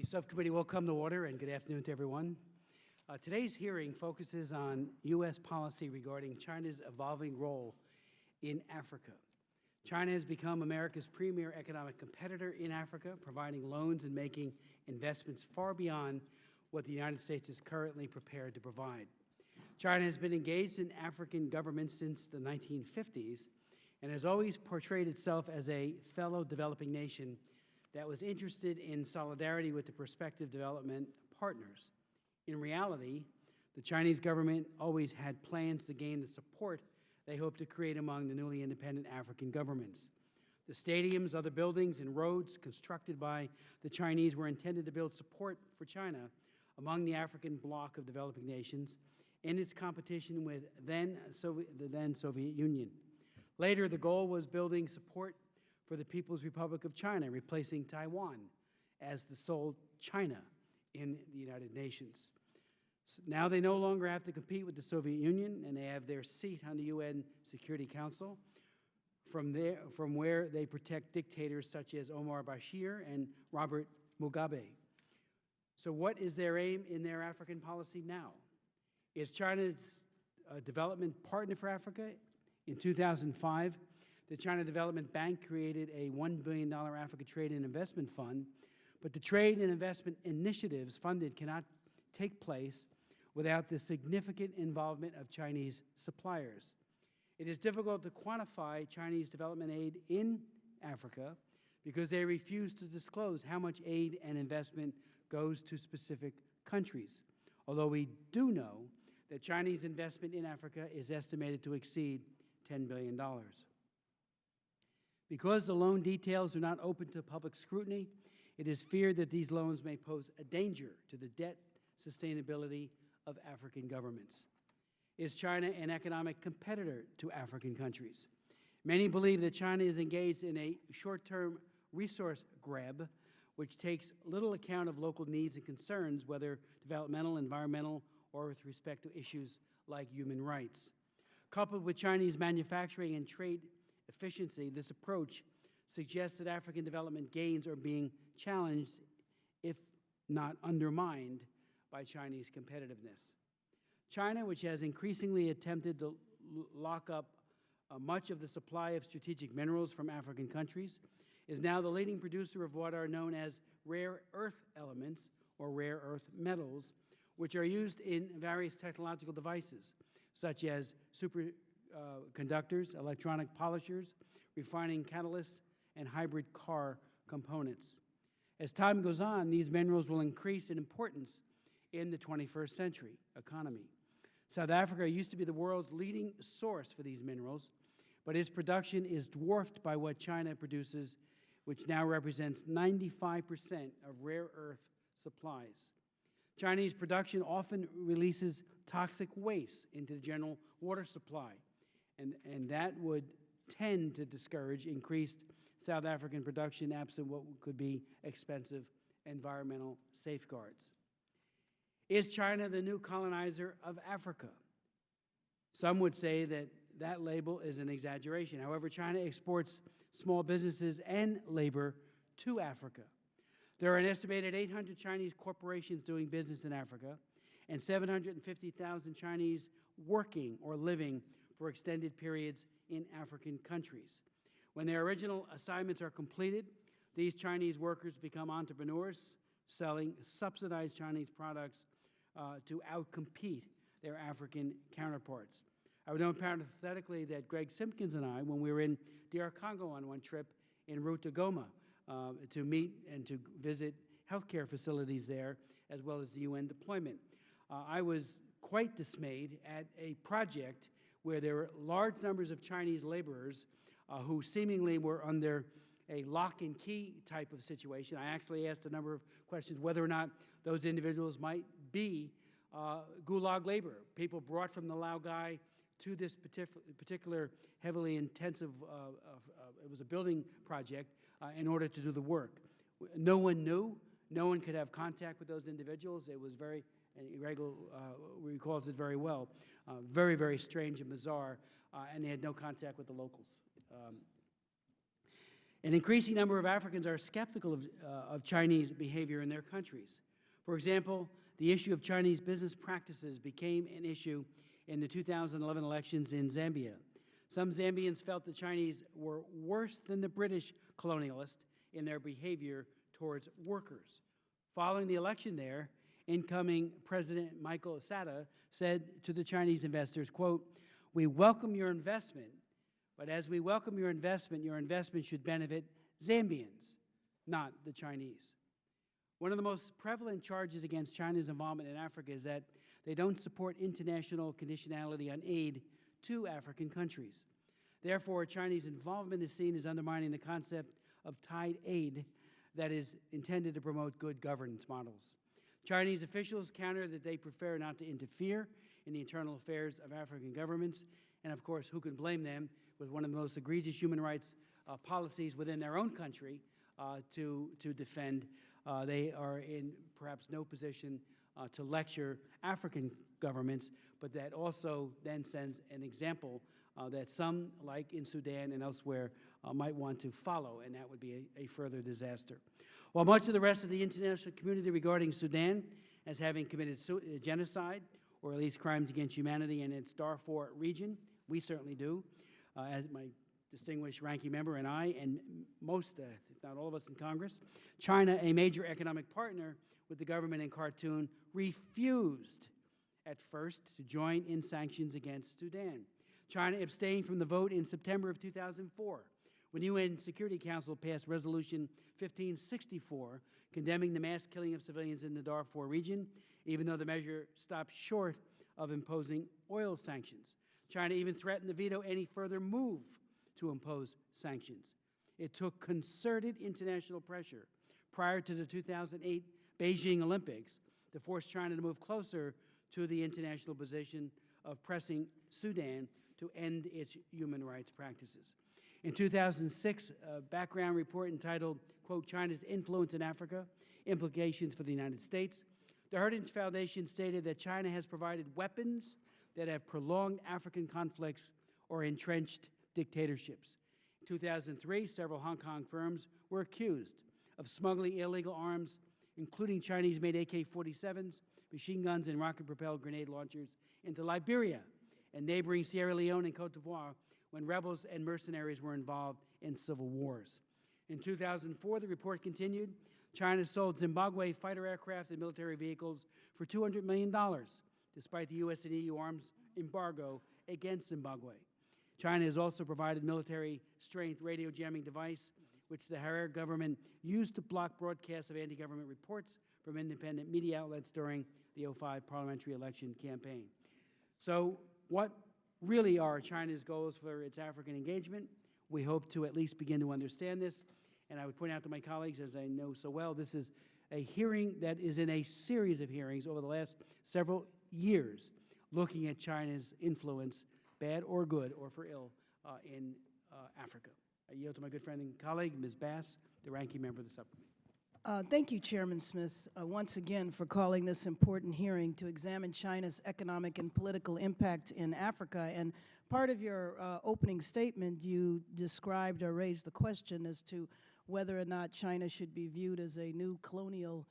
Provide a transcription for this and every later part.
Subcommittee will come to order, and good afternoon to everyone. Today's hearing focuses on U.S. policy regarding China's evolving role in Africa. China has become America's premier economic competitor in Africa, providing loans and making investments far beyond what the United States is currently prepared to provide. China has been engaged in African governments since the 1950s and has always portrayed itself as a fellow developing nation that was interested in solidarity with the prospective development partners. In reality, the Chinese government always had plans to gain the support they hoped to create among the newly independent African governments. The stadiums, other buildings, and roads constructed by the Chinese were intended to build support for China among the African bloc of developing nations in its competition with the then Soviet Union. Later, the goal was building support for the People's Republic of China, replacing Taiwan as the sole China in the United Nations. So now they no longer have to compete with the Soviet Union, and they have their seat on the UN Security Council, from where they protect dictators such as Omar Bashir and Robert Mugabe. So what is their aim in their African policy now? Is China's development partner for Africa? In 2005, the China Development Bank created a $1 billion Africa Trade and Investment Fund, but the trade and investment initiatives funded cannot take place without the significant involvement of Chinese suppliers. It is difficult to quantify Chinese development aid in Africa because they refuse to disclose how much aid and investment goes to specific countries, although we do know that Chinese investment in Africa is estimated to exceed $10 billion. Because the loan details are not open to public scrutiny, it is feared that these loans may pose a danger to the debt sustainability of African governments. Is China an economic competitor to African countries? Many believe that China is engaged in a short-term resource grab, which takes little account of local needs and concerns, whether developmental, environmental, or with respect to issues like human rights. Coupled with Chinese manufacturing and trade efficiency, this approach suggests that African development gains are being challenged, if not undermined, by Chinese competitiveness. China, which has increasingly attempted to lock up much of the supply of strategic minerals from African countries, is now the leading producer of what are known as rare earth elements, or rare earth metals, which are used in various technological devices, such as superconductors, electronic polishers, refining catalysts, and hybrid car components. As time goes on, these minerals will increase in importance in the 21st century economy. South Africa used to be the world's leading source for these minerals, but its production is dwarfed by what China produces, which now represents 95% of rare earth supplies. Chinese production often releases toxic waste into the general water supply, and that would tend to discourage increased South African production absent what could be expensive environmental safeguards. Is China the new colonizer of Africa? Some would say that that label is an exaggeration. However, China exports small businesses and labor to Africa. There are an estimated 800 Chinese corporations doing business in Africa and 750,000 Chinese working or living for extended periods in African countries. When their original assignments are completed, these Chinese workers become entrepreneurs, selling subsidized Chinese products to outcompete their African counterparts. I would note parenthetically that Greg Simpkins and I, when we were in DR Congo on one trip en route to Goma to meet and to visit healthcare facilities there, as well as the UN deployment, I was quite dismayed at a project where there were large numbers of Chinese laborers who seemingly were under a lock and key type of situation. I actually asked a number of questions whether or not those individuals might be gulag labor, people brought from the Laogai to this particular heavily intensive, it was a building project in order to do the work. No one knew, no one could have contact with those individuals. It was very irregular, recalls it very well, very, very strange and bizarre, and they had no contact with the locals. An increasing number of Africans are skeptical of Chinese behavior in their countries. For example, the issue of Chinese business practices became an issue in the 2011 elections in Zambia. Some Zambians felt the Chinese were worse than the British colonialists in their behavior towards workers. Following the election there, incoming President Michael Asada said to the Chinese investors, quote, "We welcome your investment, but as we welcome your investment should benefit Zambians, not the Chinese." One of the most prevalent charges against China's involvement in Africa is that they don't support international conditionality on aid to African countries. Therefore, Chinese involvement is seen as undermining the concept of tied aid that is intended to promote good governance models. Chinese officials counter that they prefer not to interfere in the internal affairs of African governments, and of course, who can blame them with one of the most egregious human rights policies within their own country to defend. They are in perhaps no position to lecture African governments, but that also then sends an example that some, like in Sudan and elsewhere, might want to follow, and that would be a further disaster. While much of the rest of the international community regarding Sudan as having committed genocide, or at least crimes against humanity in its Darfur region, we certainly do, as my distinguished ranking member and I, and most, if not all of us in Congress. China, a major economic partner with the government in Khartoum, refused at first to join in sanctions against Sudan. China abstained from the vote in September of 2004, when the UN Security Council passed Resolution 1564, condemning the mass killing of civilians in the Darfur region, even though the measure stopped short of imposing oil sanctions. China even threatened to veto any further move to impose sanctions. It took concerted international pressure prior to the 2008 Beijing Olympics to force China to move closer to the international position of pressing Sudan to end its human rights practices. In 2006, a background report entitled, quote, "China's Influence in Africa, Implications for the United States," the Heritage Foundation stated that China has provided weapons that have prolonged African conflicts or entrenched dictatorships. In 2003, several Hong Kong firms were accused of smuggling illegal arms, including Chinese-made AK-47s, machine guns, and rocket-propelled grenade launchers into Liberia and neighboring Sierra Leone and Cote d'Ivoire when rebels and mercenaries were involved in civil wars. In 2004, the report continued, China sold Zimbabwe fighter aircraft and military vehicles for $200 million, despite the U.S. and EU arms embargo against Zimbabwe. China has also provided military-strength radio jamming device, which the Harare government used to block broadcasts of anti-government reports from independent media outlets during the 2005 parliamentary election campaign. So what really are China's goals for its African engagement? We hope to at least begin to understand this. And I would point out to my colleagues, as I know so well, this is a hearing that is in a series of hearings over the last several years looking at China's influence, bad or good or for ill, in Africa. I yield to my good friend and colleague, Ms. Bass, the ranking member of the subcommittee. Thank you, Chairman Smith, once again for calling this important hearing to examine China's economic and political impact in Africa. And part of your opening statement, you described or raised the question as to whether or not China should be viewed as a new colonial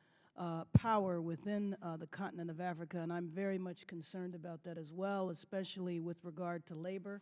power within the continent of Africa. And I'm very much concerned about that as well, especially with regard to labor,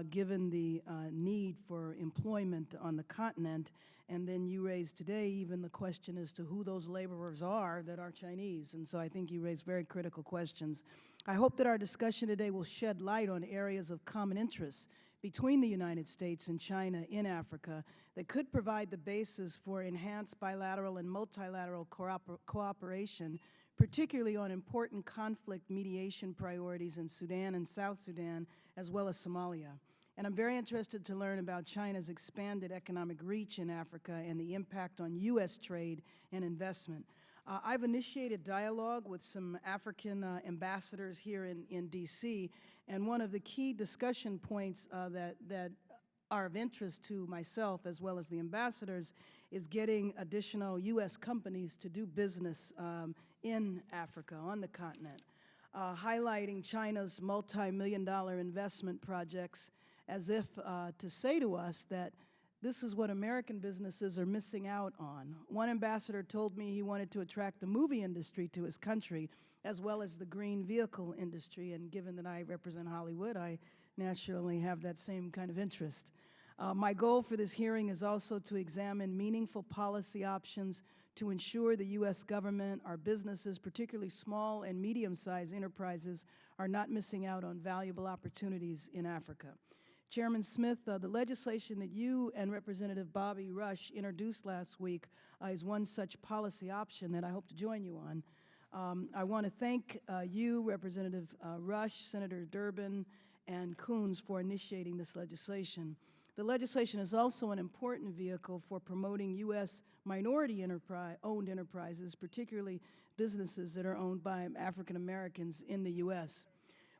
given the need for employment on the continent. And then you raised today even the question as to who those laborers are that are Chinese. And so I think you raised very critical questions. I hope that our discussion today will shed light on areas of common interest between the United States and China in Africa that could provide the basis for enhanced bilateral and multilateral cooperation, particularly on important conflict mediation priorities in Sudan and South Sudan, as well as Somalia. And I'm very interested to learn about China's expanded economic reach in Africa and the impact on U.S. trade and investment. I've initiated dialogue with some African ambassadors here in D.C., and one of the key discussion points that are of interest to myself as well as the ambassadors is getting additional U.S. companies to do business in Africa, on the continent, highlighting China's multi-million-dollar investment projects as if to say to us that This is what American businesses are missing out on. One ambassador told me he wanted to attract the movie industry to his country, as well as the green vehicle industry, and given that I represent Hollywood, I naturally have that same kind of interest. My goal for this hearing is also to examine meaningful policy options to ensure the U.S. government, our businesses, particularly small and medium-sized enterprises, are not missing out on valuable opportunities in Africa. Chairman Smith, the legislation that you and Representative Bobby Rush introduced last week is one such policy option that I hope to join you on. I want to thank you, Representative Rush, Senator Durbin, and Coons for initiating this legislation. The legislation is also an important vehicle for promoting U.S. minority owned enterprises, particularly businesses that are owned by African Americans in the U.S.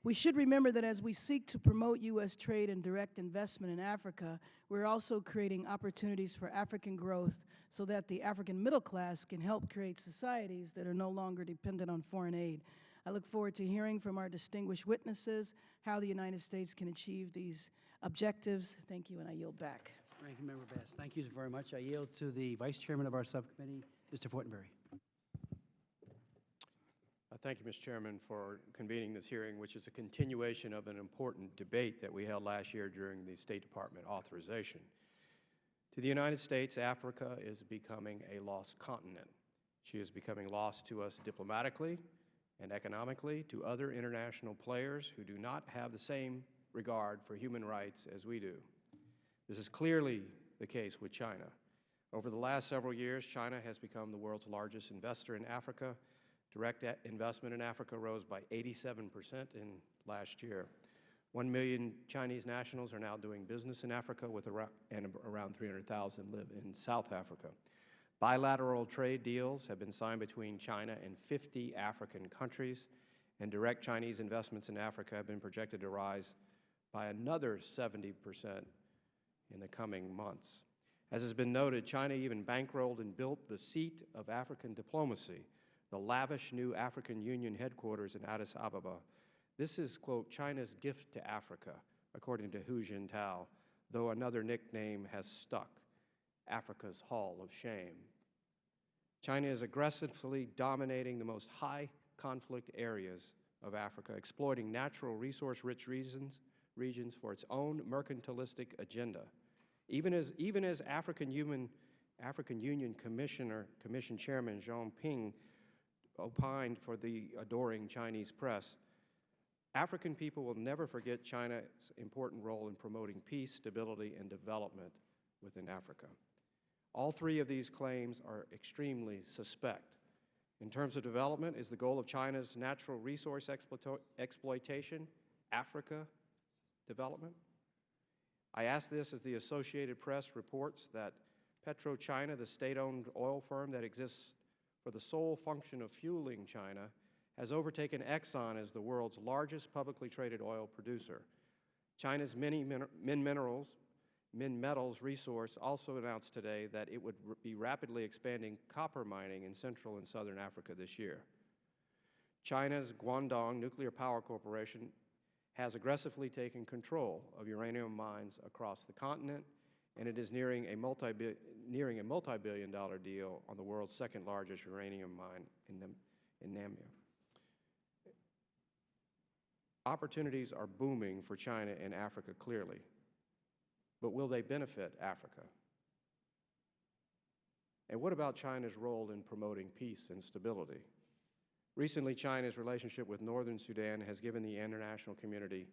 We should remember that as we seek to promote U.S. trade and direct investment in Africa, we're also creating opportunities for African growth so that the African middle class can help create societies that are no longer dependent on foreign aid. I look forward to hearing from our distinguished witnesses how the United States can achieve these objectives. Thank you, and I yield back. Ranking Member Bass, thank you very much. I yield to the Vice Chairman of our subcommittee, Mr. Fortenberry. Thank you, Mr. Chairman, for convening this hearing, which is a continuation of an important debate that we held last year during the State Department authorization. To the United States, Africa is becoming a lost continent. She is becoming lost to us diplomatically and economically, to other international players who do not have the same regard for human rights as we do. This is clearly the case with China. Over the last several years, China has become the world's largest investor in Africa. Direct investment in Africa rose by 87% in last year. 1 million Chinese nationals are now doing business in Africa, with around 300,000 live in South Africa. Bilateral trade deals have been signed between China and 50 African countries, and direct Chinese investments in Africa have been projected to rise by another 70% in the coming months. As has been noted, China even bankrolled and built the seat of African diplomacy, the lavish new African Union headquarters in Addis Ababa. This is, quote, China's gift to Africa, according to Hu Jintao, though another nickname has stuck, Africa's Hall of Shame. China is aggressively dominating the most high conflict areas of Africa, exploiting natural resource-rich regions for its own mercantilistic agenda. Even as African Union Commission Chairman Jean Ping opined for the adoring Chinese press, African people will never forget China's important role in promoting peace, stability, and development within Africa. All three of these claims are extremely suspect. In terms of development, is the goal of China's natural resource exploitation Africa development? I ask this as the Associated Press reports that PetroChina, the state-owned oil firm that exists for the sole function of fueling China, has overtaken Exxon as the world's largest publicly traded oil producer. China's Minmetals resource also announced today that it would be rapidly expanding copper mining in Central and Southern Africa this year. China's Guangdong Nuclear Power Corporation has aggressively taken control of uranium mines across the continent, and it is nearing a multi-billion-dollar deal on the world's second largest uranium mine in Namibia. Opportunities are booming for China and Africa, clearly. But will they benefit Africa? And what about China's role in promoting peace and stability? Recently, China's relationship with Northern Sudan has given the international community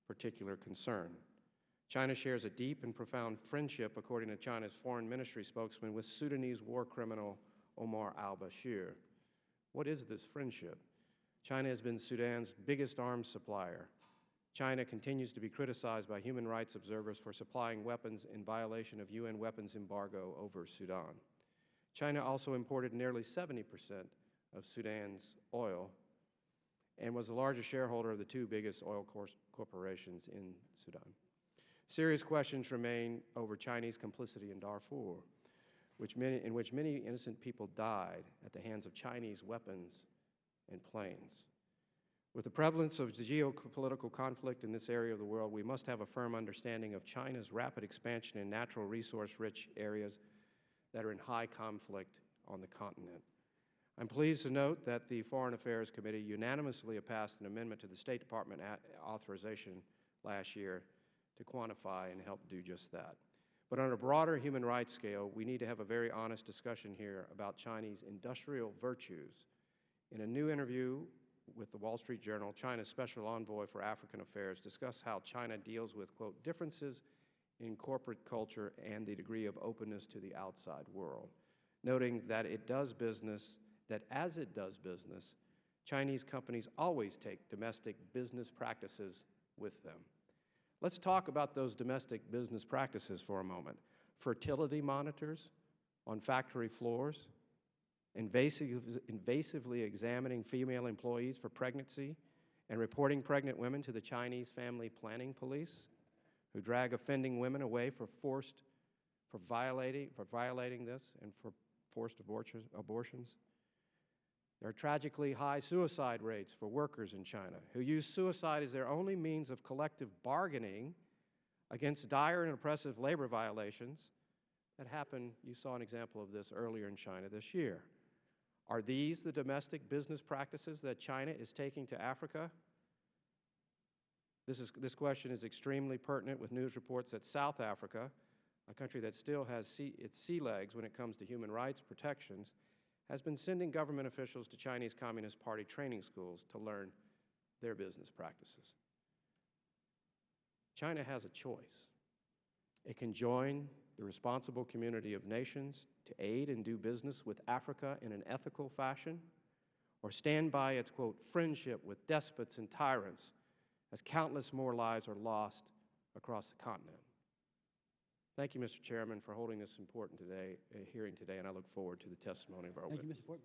particular concern. China shares a deep and profound friendship, according to China's foreign ministry spokesman, with Sudanese war criminal Omar al-Bashir. What is this friendship? China has been Sudan's biggest arms supplier. China continues to be criticized by human rights observers for supplying weapons in violation of UN weapons embargo over Sudan. China also imported nearly 70% of Sudan's oil and was the largest shareholder of the two biggest oil corporations in Sudan. Serious questions remain over Chinese complicity in Darfur, in which many innocent people died at the hands of Chinese weapons and planes. With the prevalence of geopolitical conflict in this area of the world, we must have a firm understanding of China's rapid expansion in natural resource-rich areas that are in high conflict on the continent. I'm pleased to note that the Foreign Affairs Committee unanimously passed an amendment to the State Department authorization last year to quantify and help do just that. But on a broader human rights scale, we need to have a very honest discussion here about Chinese industrial virtues. In a new interview with the Wall Street Journal, China's Special Envoy for African Affairs discussed how China deals with, quote, differences in corporate culture and the degree of openness to the outside world, noting that as it does business, Chinese companies always take domestic business practices with them. Let's talk about those domestic business practices for a moment. Fertility monitors on factory floors, invasively examining female employees for pregnancy and reporting pregnant women to the Chinese Family Planning Police, who drag offending women away for violating this and for forced abortions. There are tragically high suicide rates for workers in China who use suicide as their only means of collective bargaining against dire and oppressive labor violations that happened. You saw an example of this earlier in China this year. Are these the domestic business practices that China is taking to Africa? This question is extremely pertinent with news reports that South Africa, a country that still has its sea legs when it comes to human rights protections, has been sending government officials to Chinese Communist Party training schools to learn their business practices. China has a choice. It can join the responsible community of nations to aid and do business with Africa in an ethical fashion, or stand by its, quote, friendship with despots and tyrants as countless more lives are lost across the continent. Thank you, Mr. Chairman, for holding this important hearing today, and I look forward to the testimony of our witness. Thank you, Mr. Fort,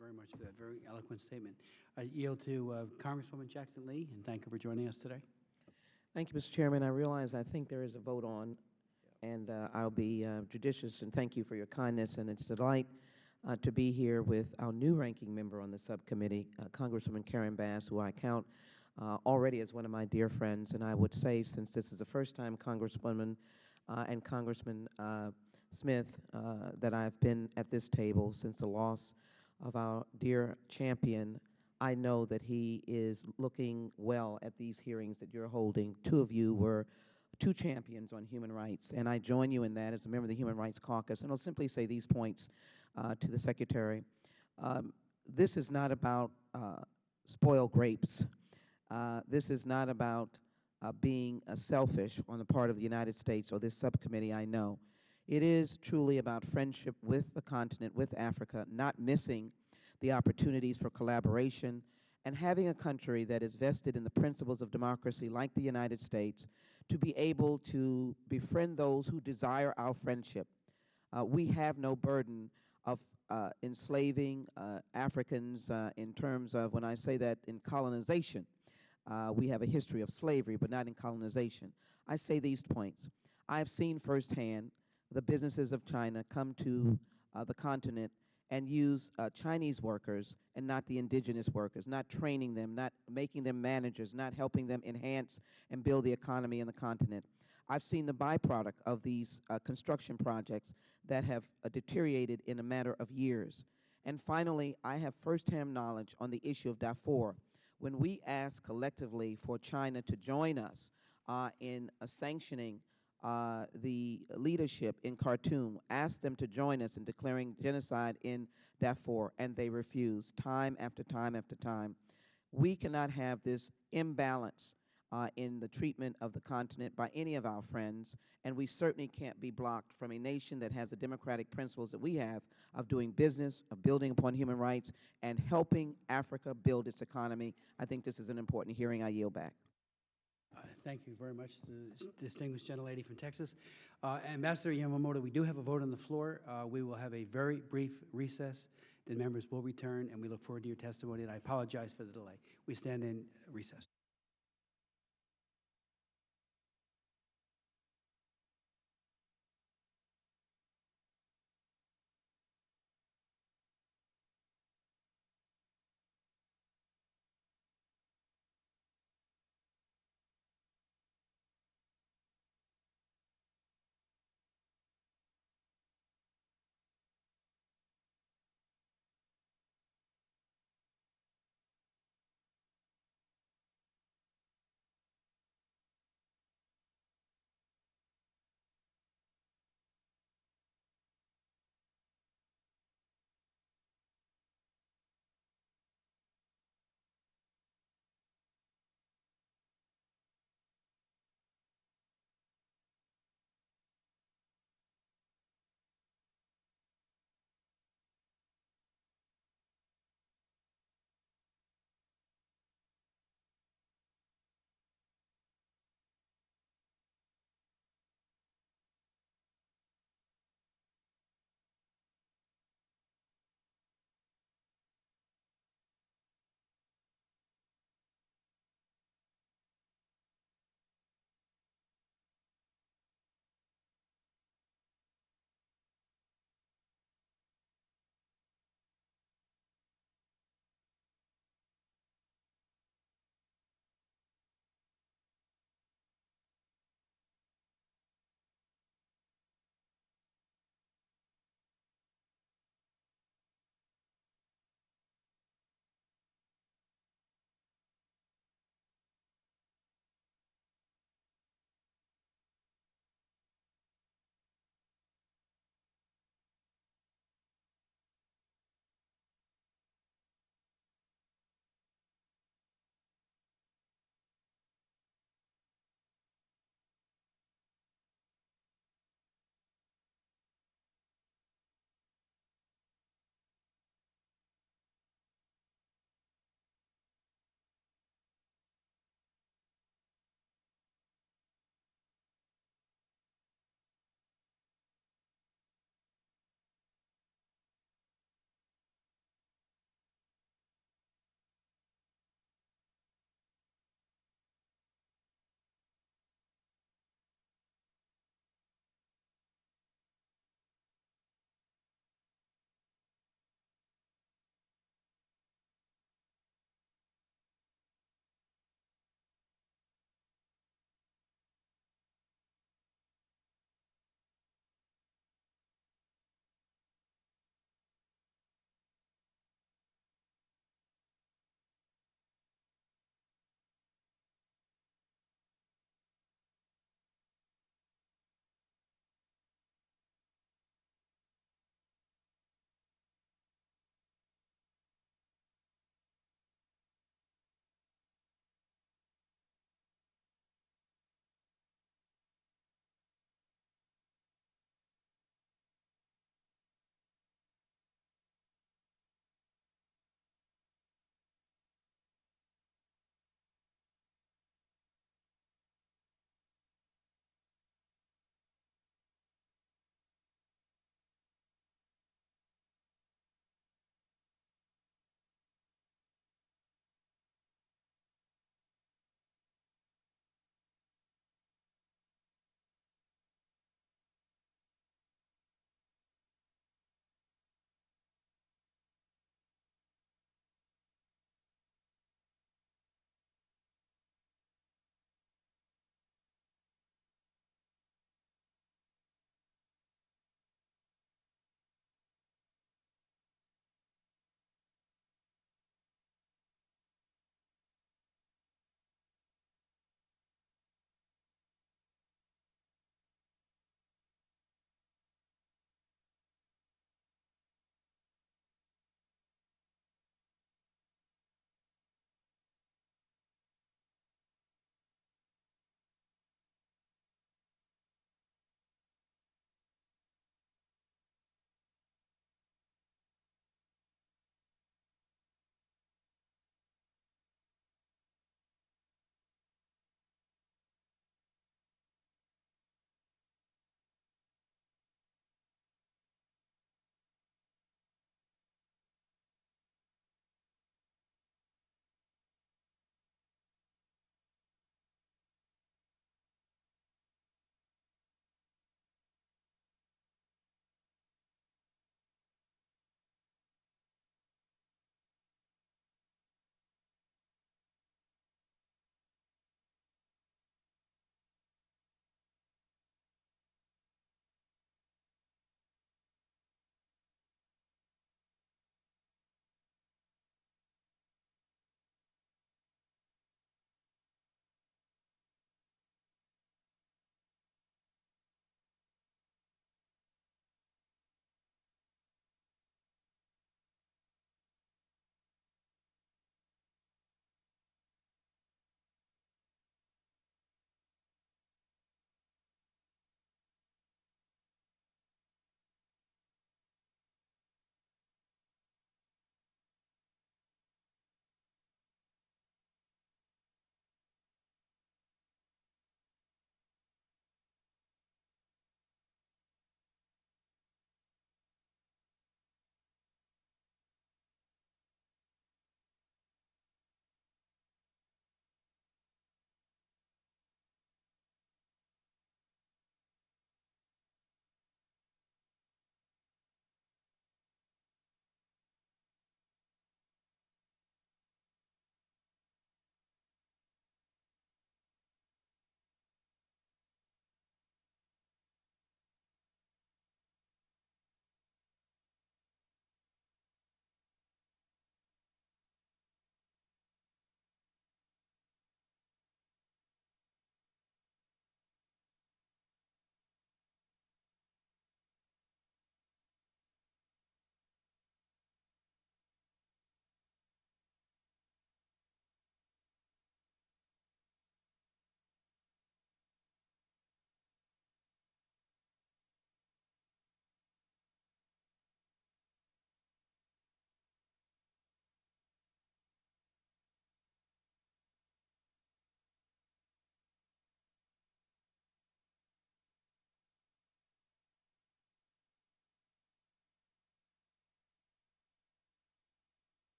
very much for that very eloquent statement. I yield to Congresswoman Jackson Lee, and thank you for joining us today. Thank you, Mr. Chairman. I realize I think there is a vote on, and I'll be judicious, and thank you for your kindness, and it's a delight to be here with our new ranking member on the subcommittee, Congresswoman Karen Bass, who I count already as one of my dear friends, and I would say, since this is the first time Congresswoman and Congressman Smith that I've been at this table since the loss of our dear champion, I know that he is looking well at these hearings that you're holding. Two of you were two champions on human rights, and I join you in that as a member of the Human Rights Caucus, and I'll simply say these points to the Secretary. This is not about spoiled grapes. This is not about being selfish on the part of the United States or this subcommittee, I know. It is truly about friendship with the continent, with Africa, not missing the opportunities for collaboration, and having a country that is vested in the principles of democracy like the United States to be able to befriend those who desire our friendship. We have no burden of enslaving Africans in terms of, when I say that, in colonization. We have a history of slavery, but not in colonization. I say these points. I have seen firsthand the businesses of China come to the continent and use Chinese workers and not the indigenous workers, not training them, not making them managers, not helping them enhance and build the economy in the continent. I've seen the byproduct of these construction projects that have deteriorated in a matter of years. And finally, I have firsthand knowledge on the issue of Darfur. When we ask collectively for China to join us in sanctioning the leadership in Khartoum, ask them to join us in declaring genocide in Darfur, and they refuse time after time after time. We cannot have this imbalance in the treatment of the continent by any of our friends, and we certainly can't be blocked from a nation that has the democratic principles that we have of doing business, of building upon human rights, and helping Africa build its economy. I think this is an important hearing. I yield back. Thank you very much, the distinguished gentlelady from Texas. Ambassador Yamamoto, we do have a vote on the floor. We will have a very brief recess. The members will return, and we look forward to your testimony, and I apologize for the delay. We stand in recess.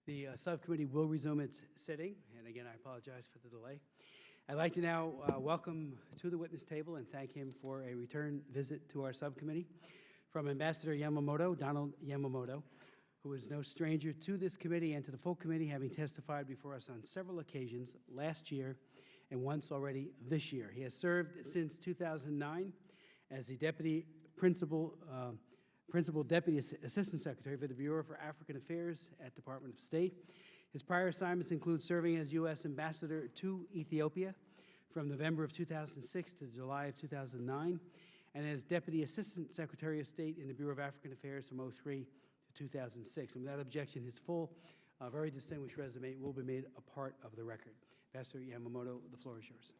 The subcommittee will resume its sitting, and again, I apologize for the delay. I'd like to now welcome to the witness table and thank him for a return visit to our subcommittee from Ambassador Yamamoto, Donald Yamamoto, who is no stranger to this committee and to the full committee, having testified before us on several occasions last year and once already this year. He has served since 2009 as the Principal Deputy Assistant Secretary for the Bureau for African Affairs at Department of State. His prior assignments include serving as U.S. Ambassador to Ethiopia from November of 2006 to July of 2009, and as Deputy Assistant Secretary of State in the Bureau of African Affairs from 2003 to 2006. And without objection, his full, very distinguished resume will be made a part of the record. Ambassador Yamamoto, the floor is yours.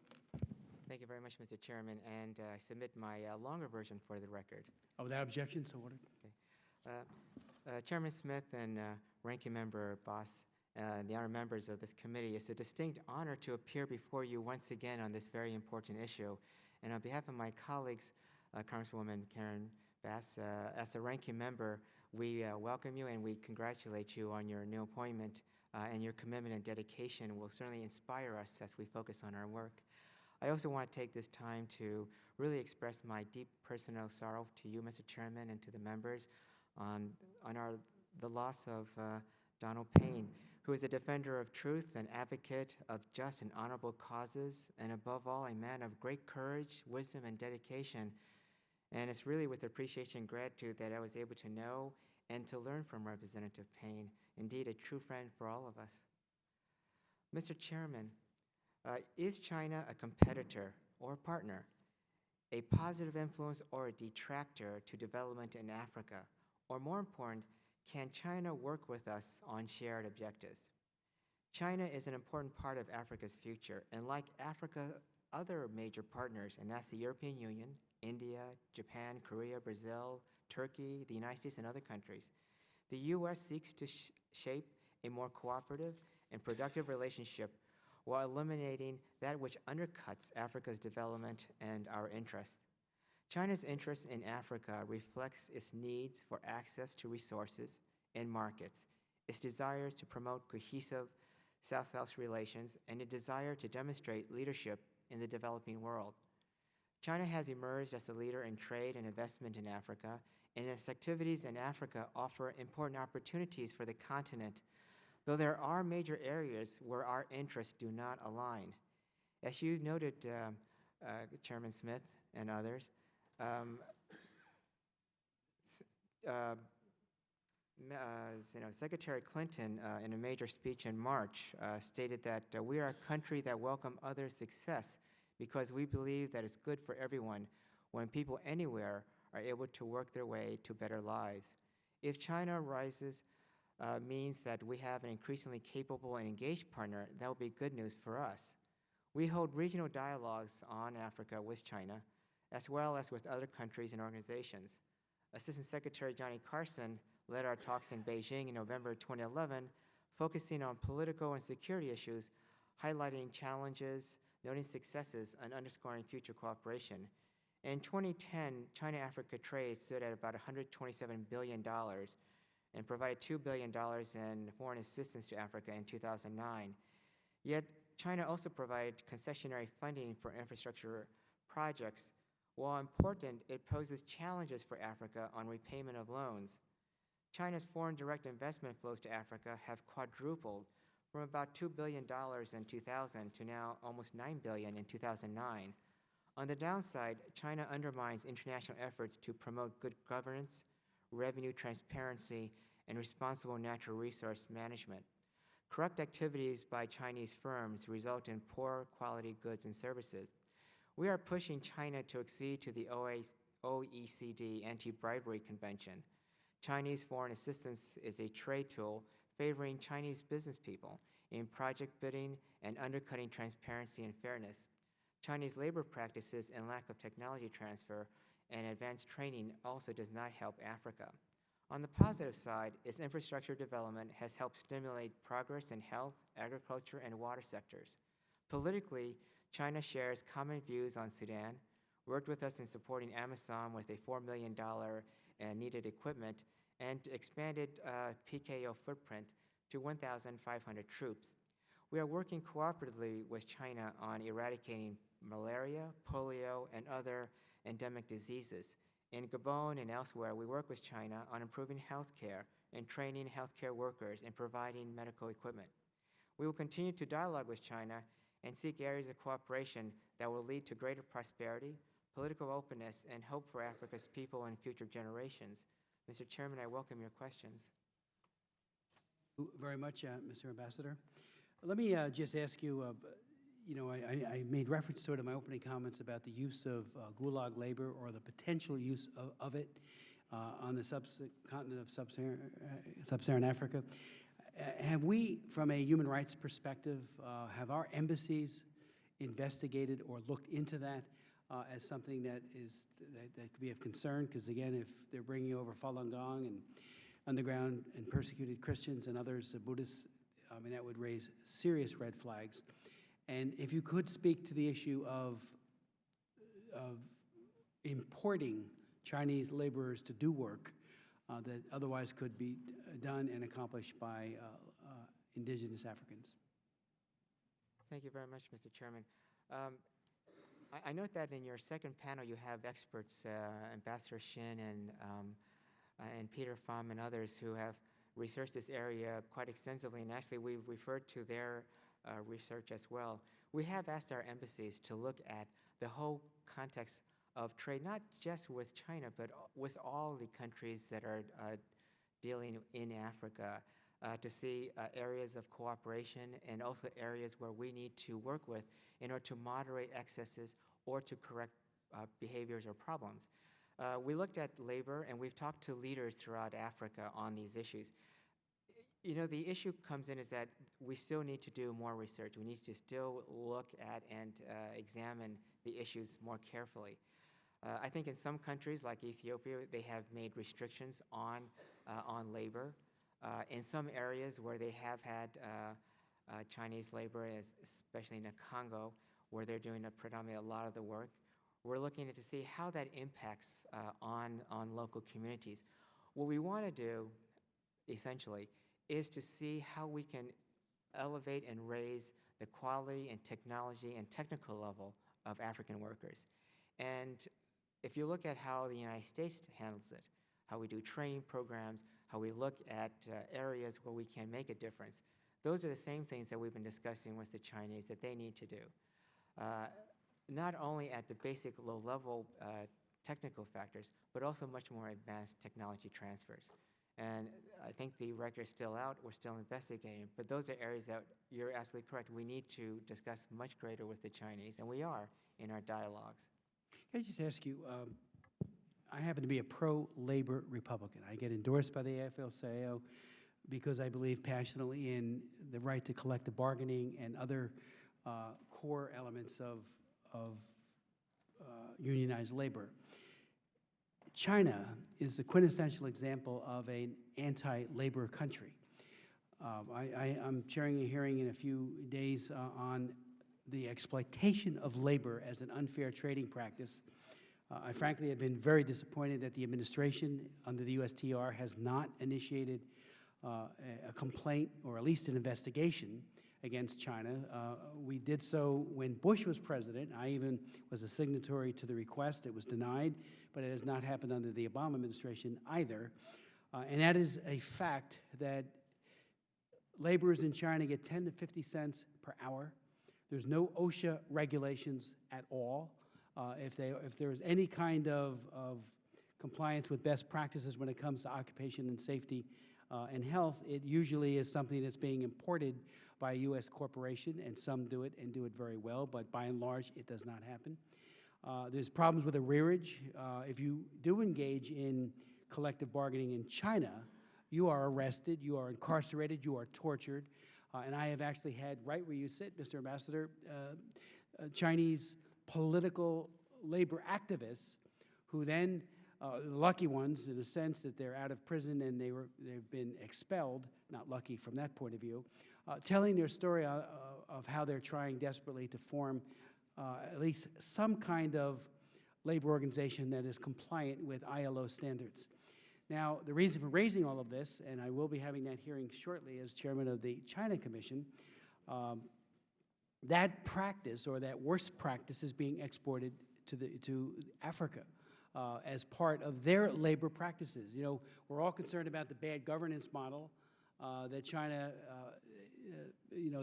Thank you very much, Mr. Chairman, and I submit my longer version for the record. Without objection, so ordered. Okay. Chairman Smith and Ranking Member Boss, the honored members of this committee, it's a distinct honor to appear before you once again on this very important issue. And on behalf of my colleagues, Congresswoman Karen Bass, as a ranking member, we welcome you and we congratulate you on your new appointment, and your commitment and dedication will certainly inspire us as we focus on our work. I also want to take this time to really express my deep personal sorrow to you, Mr. Chairman, and to the members on the loss of Donald Payne, who is a defender of truth, an advocate of just and honorable causes, and above all, a man of great courage, wisdom, and dedication. And it's really with appreciation and gratitude that I was able to know and to learn from Representative Payne, indeed a true friend for all of us. Mr. Chairman, is China a competitor or a partner, a positive influence or a detractor to development in Africa? Or more important, can China work with us on shared objectives? China is an important part of Africa's future, and like Africa's other major partners, and that's the European Union, India, Japan, Korea, Brazil, Turkey, the United States, and other countries, the U.S. seeks to shape a more cooperative and productive relationship while eliminating that which undercuts Africa's development and our interests. China's interest in Africa reflects its needs for access to resources and markets, its desires to promote cohesive South-South relations, and a desire to demonstrate leadership in the developing world. China has emerged as a leader in trade and investment in Africa, and its activities in Africa offer important opportunities for the continent, though there are major areas where our interests do not align. As you noted, Chairman Smith and others, Secretary Clinton, in a major speech in March, stated that we are a country that welcomes others' success because we believe that it's good for everyone when people anywhere are able to work their way to better lives. If China rises means that we have an increasingly capable and engaged partner, that will be good news for us. We hold regional dialogues on Africa with China, as well as with other countries and organizations. Assistant Secretary Johnny Carson led our talks in Beijing in November 2011, focusing on political and security issues, highlighting challenges, noting successes, and underscoring future cooperation. In 2010, China-Africa trade stood at about $127 billion and provided $2 billion in foreign assistance to Africa in 2009. Yet, China also provided concessionary funding for infrastructure projects. While important, it poses challenges for Africa on repayment of loans. China's foreign direct investment flows to Africa have quadrupled from about $2 billion in 2000 to now almost $9 billion in 2009. On the downside, China undermines international efforts to promote good governance, revenue transparency, and responsible natural resource management. Corrupt activities by Chinese firms result in poor quality goods and services. We are pushing China to accede to the OECD Anti-Bribery Convention. Chinese foreign assistance is a trade tool favoring Chinese business people in project bidding and undercutting transparency and fairness. Chinese labor practices and lack of technology transfer and advanced training also does not help Africa. On the positive side, its infrastructure development has helped stimulate progress in health, agriculture, and water sectors. Politically, China shares common views on Sudan, worked with us in supporting Amazon with a $4 million needed equipment, and expanded PKO footprint to 1,500 troops. We are working cooperatively with China on eradicating malaria, polio, and other endemic diseases. In Gabon and elsewhere, we work with China on improving health care and training healthcare workers and providing medical equipment. We will continue to dialogue with China and seek areas of cooperation that will lead to greater prosperity, political openness, and hope for Africa's people and future generations. Mr. Chairman, I welcome your questions. Thank you very much, Mr. Ambassador. Let me just ask you, I made reference to it in my opening comments about the use of gulag labor or the potential use of it on the continent of sub-Saharan Africa. Have we, from a human rights perspective, have our embassies investigated or looked into that as something that could be of concern? Because again, if they're bringing over Falun Gong and underground and persecuted Christians and others, Buddhists, I mean, that would raise serious red flags. And if you could speak to the issue of importing Chinese laborers to do work that otherwise could be done and accomplished by indigenous Africans. Thank you very much, Mr. Chairman. I note that in your second panel you have experts, Ambassador Shin and Peter Pham and others who have researched this area quite extensively, and actually we've referred to their research as well. We have asked our embassies to look at the whole context of trade, not just with China, but with all the countries that are dealing in Africa, to see areas of cooperation and also areas where we need to work with in order to moderate excesses or to correct behaviors or problems. We looked at labor, and we've talked to leaders throughout Africa on these issues. You know, the issue comes in is that we still need to do more research. We need to still look at and examine the issues more carefully. I think in some countries like Ethiopia, they have made restrictions on labor. In some areas where they have had Chinese labor, especially in the Congo, where they're doing predominantly a lot of the work, we're looking at to see how that impacts on local communities. What we want to do, essentially, is to see how we can elevate and raise the quality and technology and technical level of African workers. And if you look at how the United States handles it, how we do training programs, how we look at areas where we can make a difference, those are the same things that we've been discussing with the Chinese that they need to do. Not only at the basic low-level technical factors, but also much more advanced technology transfers. And I think the record is still out. We're still investigating. But those are areas that you're absolutely correct. We need to discuss much greater with the Chinese, and we are in our dialogues. Can I just ask you, I happen to be a pro-labor Republican. I get endorsed by the AFL-CIO because I believe passionately in the right to collective bargaining and other core elements of unionized labor. China is the quintessential example of an anti-labor country. I'm chairing a hearing in a few days on the exploitation of labor as an unfair trading practice. I frankly have been very disappointed that the administration under the USTR has not initiated a complaint or at least an investigation against China. We did so when Bush was president. I even was a signatory to the request. It was denied, but it has not happened under the Obama administration either. And that is a fact that laborers in China get 10 to 50 cents per hour. There's no OSHA regulations at all. If there is any kind of compliance with best practices when it comes to occupation and safety and health, it usually is something that's being imported by a U.S. corporation, and some do it and do it very well, but by and large, it does not happen. There's problems with arrearage. If you do engage in collective bargaining in China, you are arrested, you are incarcerated, you are tortured, and I have actually had, right where you sit, Mr. Ambassador, Chinese political labor activists who then, the lucky ones in the sense that they're out of prison and they've been expelled, not lucky from that point of view, telling their story of how they're trying desperately to form at least some kind of labor organization that is compliant with ILO standards. Now, the reason for raising all of this, and I will be having that hearing shortly as chairman of the China Commission, that practice or that worst practice is being exported to Africa as part of their labor practices. You know, we're all concerned about the bad governance model that China,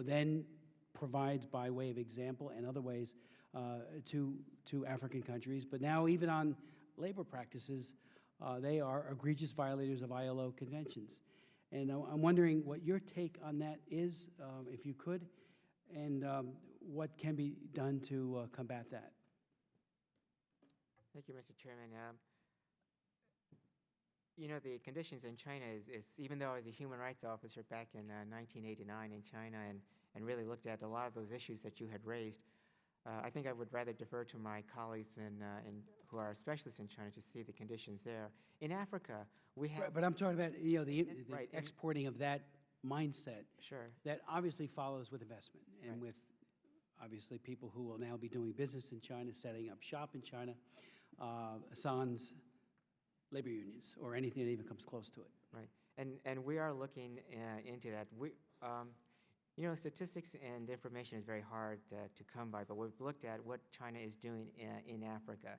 then provides by way of example and other ways to African countries. But now, even on labor practices, they are egregious violators of ILO conventions. And I'm wondering what your take on that is, if you could, and what can be done to combat that. Thank you, Mr. Chairman. You know, the conditions in China is even though I was a human rights officer back in 1989 in China and really looked at a lot of those issues that you had raised, I think I would rather defer to my colleagues who are specialists in China to see the conditions there. In Africa, we have... Right, but I'm talking about, the Right, and- exporting of that mindset Sure. that obviously follows with investment and Right. with, obviously, people who will now be doing business in China, setting up shop in China, sans labor unions or anything that even comes close to it. Right, and we are looking into that. You know, statistics and information is very hard to come by, but we've looked at what China is doing in Africa,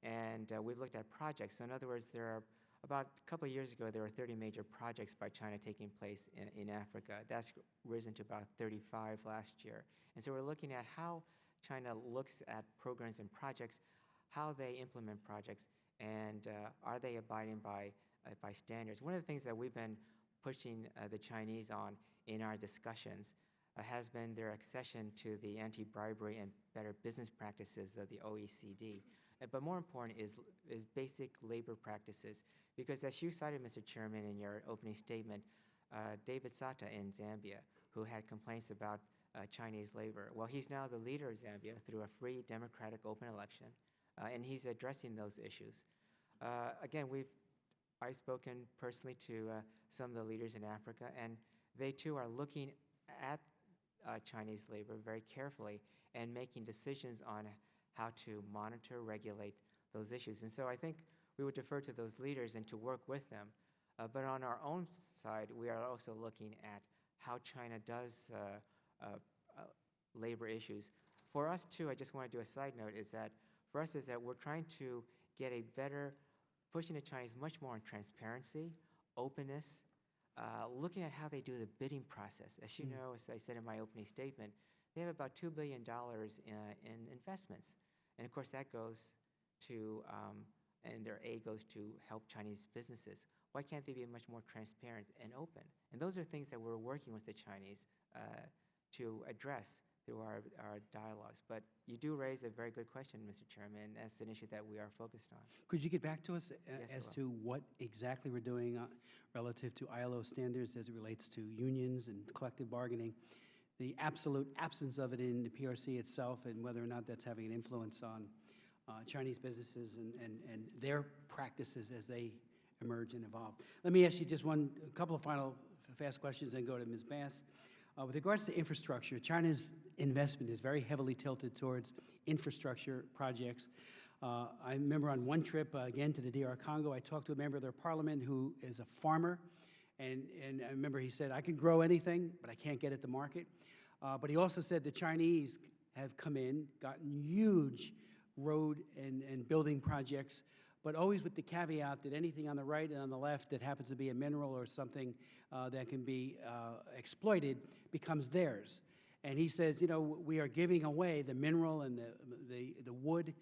and we've looked at projects. So in other words, there are about a couple of years ago, there were 30 major projects by China taking place in Africa. That's risen to about 35 last year. And so we're looking at how China looks at programs and projects, how they implement projects, and are they abiding by standards. One of the things that we've been pushing the Chinese on in our discussions has been their accession to the anti-bribery and better business practices of the OECD. But more important is basic labor practices. Because as you cited, Mr. Chairman, in your opening statement, David Sata in Zambia, who had complaints about Chinese labor, well, he's now the leader of Zambia through a free, democratic, open election, and he's addressing those issues. Again, I've spoken personally to some of the leaders in Africa, and they too are looking at Chinese labor very carefully and making decisions on how to monitor, regulate those issues. And so I think we would defer to those leaders and to work with them. But on our own side, we are also looking at how China does labor issues. For us too, I just want to do a side note, is that for us is that we're trying to get a better, pushing the Chinese much more on transparency, openness, looking at how they do the bidding process. As you know, as I said in my opening statement, they have about $2 billion in investments. And of course that goes to, and their aid goes to help Chinese businesses. Why can't they be much more transparent and open? And those are things that we're working with the Chinese to address through our dialogues. But you do raise a very good question, Mr. Chairman, and that's an issue that we are focused on. Could you get back to us Yes, as I will. to what exactly we're doing relative to ILO standards as it relates to unions and collective bargaining, the absolute absence of it in the PRC itself, and whether or not that's having an influence on Chinese businesses and their practices as they emerge and evolve. Let me ask you just a couple of final fast questions, and go to Ms. Bass. With regards to infrastructure, China's investment is very heavily tilted towards infrastructure projects. I remember on one trip, again, to the DR Congo, I talked to a member of their parliament who is a farmer, and I remember he said, I can grow anything, but I can't get it to market. But he also said the Chinese have come in, gotten huge road and building projects, but always with the caveat that anything on the right and on the left that happens to be a mineral or something that can be exploited becomes theirs. And he says, we are giving away the mineral and the wood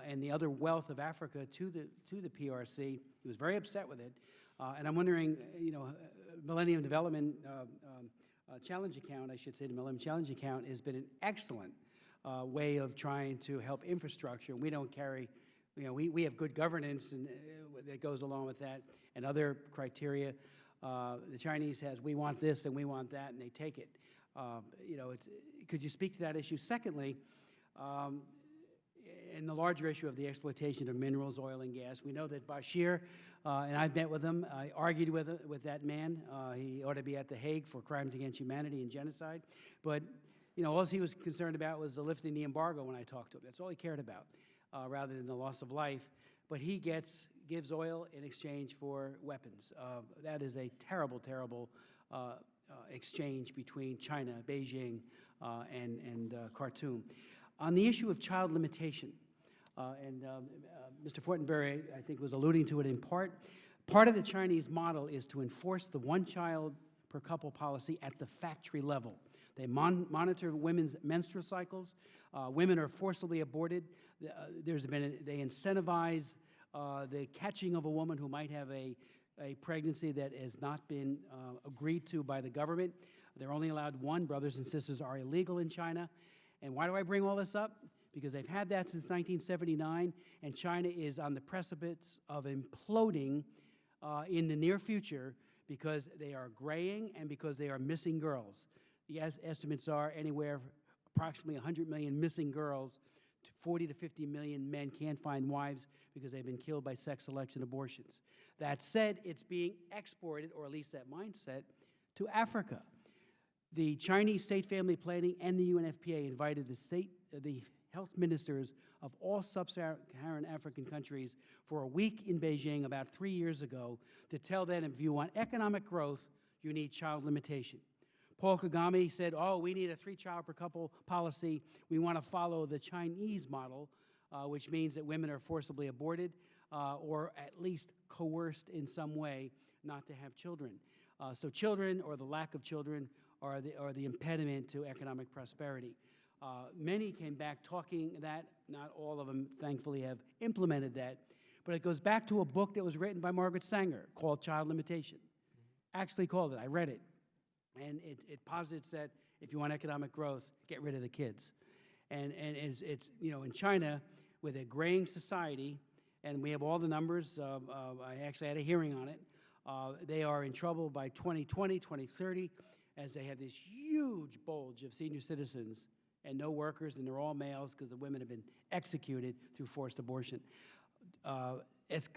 and the other wealth of Africa to the PRC. He was very upset with it. And I'm wondering, Millennium Development Challenge Account, I should say, the Millennium Challenge Account has been an excellent way of trying to help infrastructure. We don't carry, we have good governance and that goes along with that, and other criteria. The Chinese has, we want this and we want that, and they take it. Could you speak to that issue? Secondly, in the larger issue of the exploitation of minerals, oil, and gas, we know that Bashir, and I've met with him, I argued with that man. He ought to be at The Hague for crimes against humanity and genocide. But, all he was concerned about was the lifting the embargo when I talked to him. That's all he cared about, rather than the loss of life. But he gets gives oil in exchange for weapons. That is a terrible, terrible exchange between China, Beijing, and Khartoum. On the issue of child limitation, Mr. Fortenberry, I think, was alluding to it in part. Part of the Chinese model is to enforce the one-child-per-couple policy at the factory level. They monitor women's menstrual cycles. Women are forcibly aborted. They incentivize the catching of a woman who might have a pregnancy that has not been agreed to by the government. They're only allowed one. Brothers and sisters are illegal in China. And why do I bring all this up? Because they've had that since 1979, and China is on the precipice of imploding in the near future because they are graying and because they are missing girls. The estimates are anywhere approximately 100 million missing girls, to 40 to 50 million men can't find wives because they've been killed by sex selection abortions. That said, it's being exported, or at least that mindset, to Africa. The Chinese State Family Planning and the UNFPA invited the health ministers of all sub-Saharan African countries for a week in Beijing about 3 years ago to tell them if you want economic growth, you need child limitation. Paul Kagame said, oh, we need a 3-child-per-couple policy. We want to follow the Chinese model, which means that women are forcibly aborted or at least coerced in some way not to have children. So children, or the lack of children, are the impediment to economic prosperity. Many came back talking that. Not all of them, thankfully, have implemented that. But it goes back to a book that was written by Margaret Sanger called Child Limitation. Actually called it. I read it. And it posits that if you want economic growth, get rid of the kids. And it's you know, in China, with a graying society, and we have all the numbers, I actually had a hearing on it, they are in trouble by 2020, 2030, as they have this huge bulge of senior citizens and no workers, and they're all males because the women have been executed through forced abortion.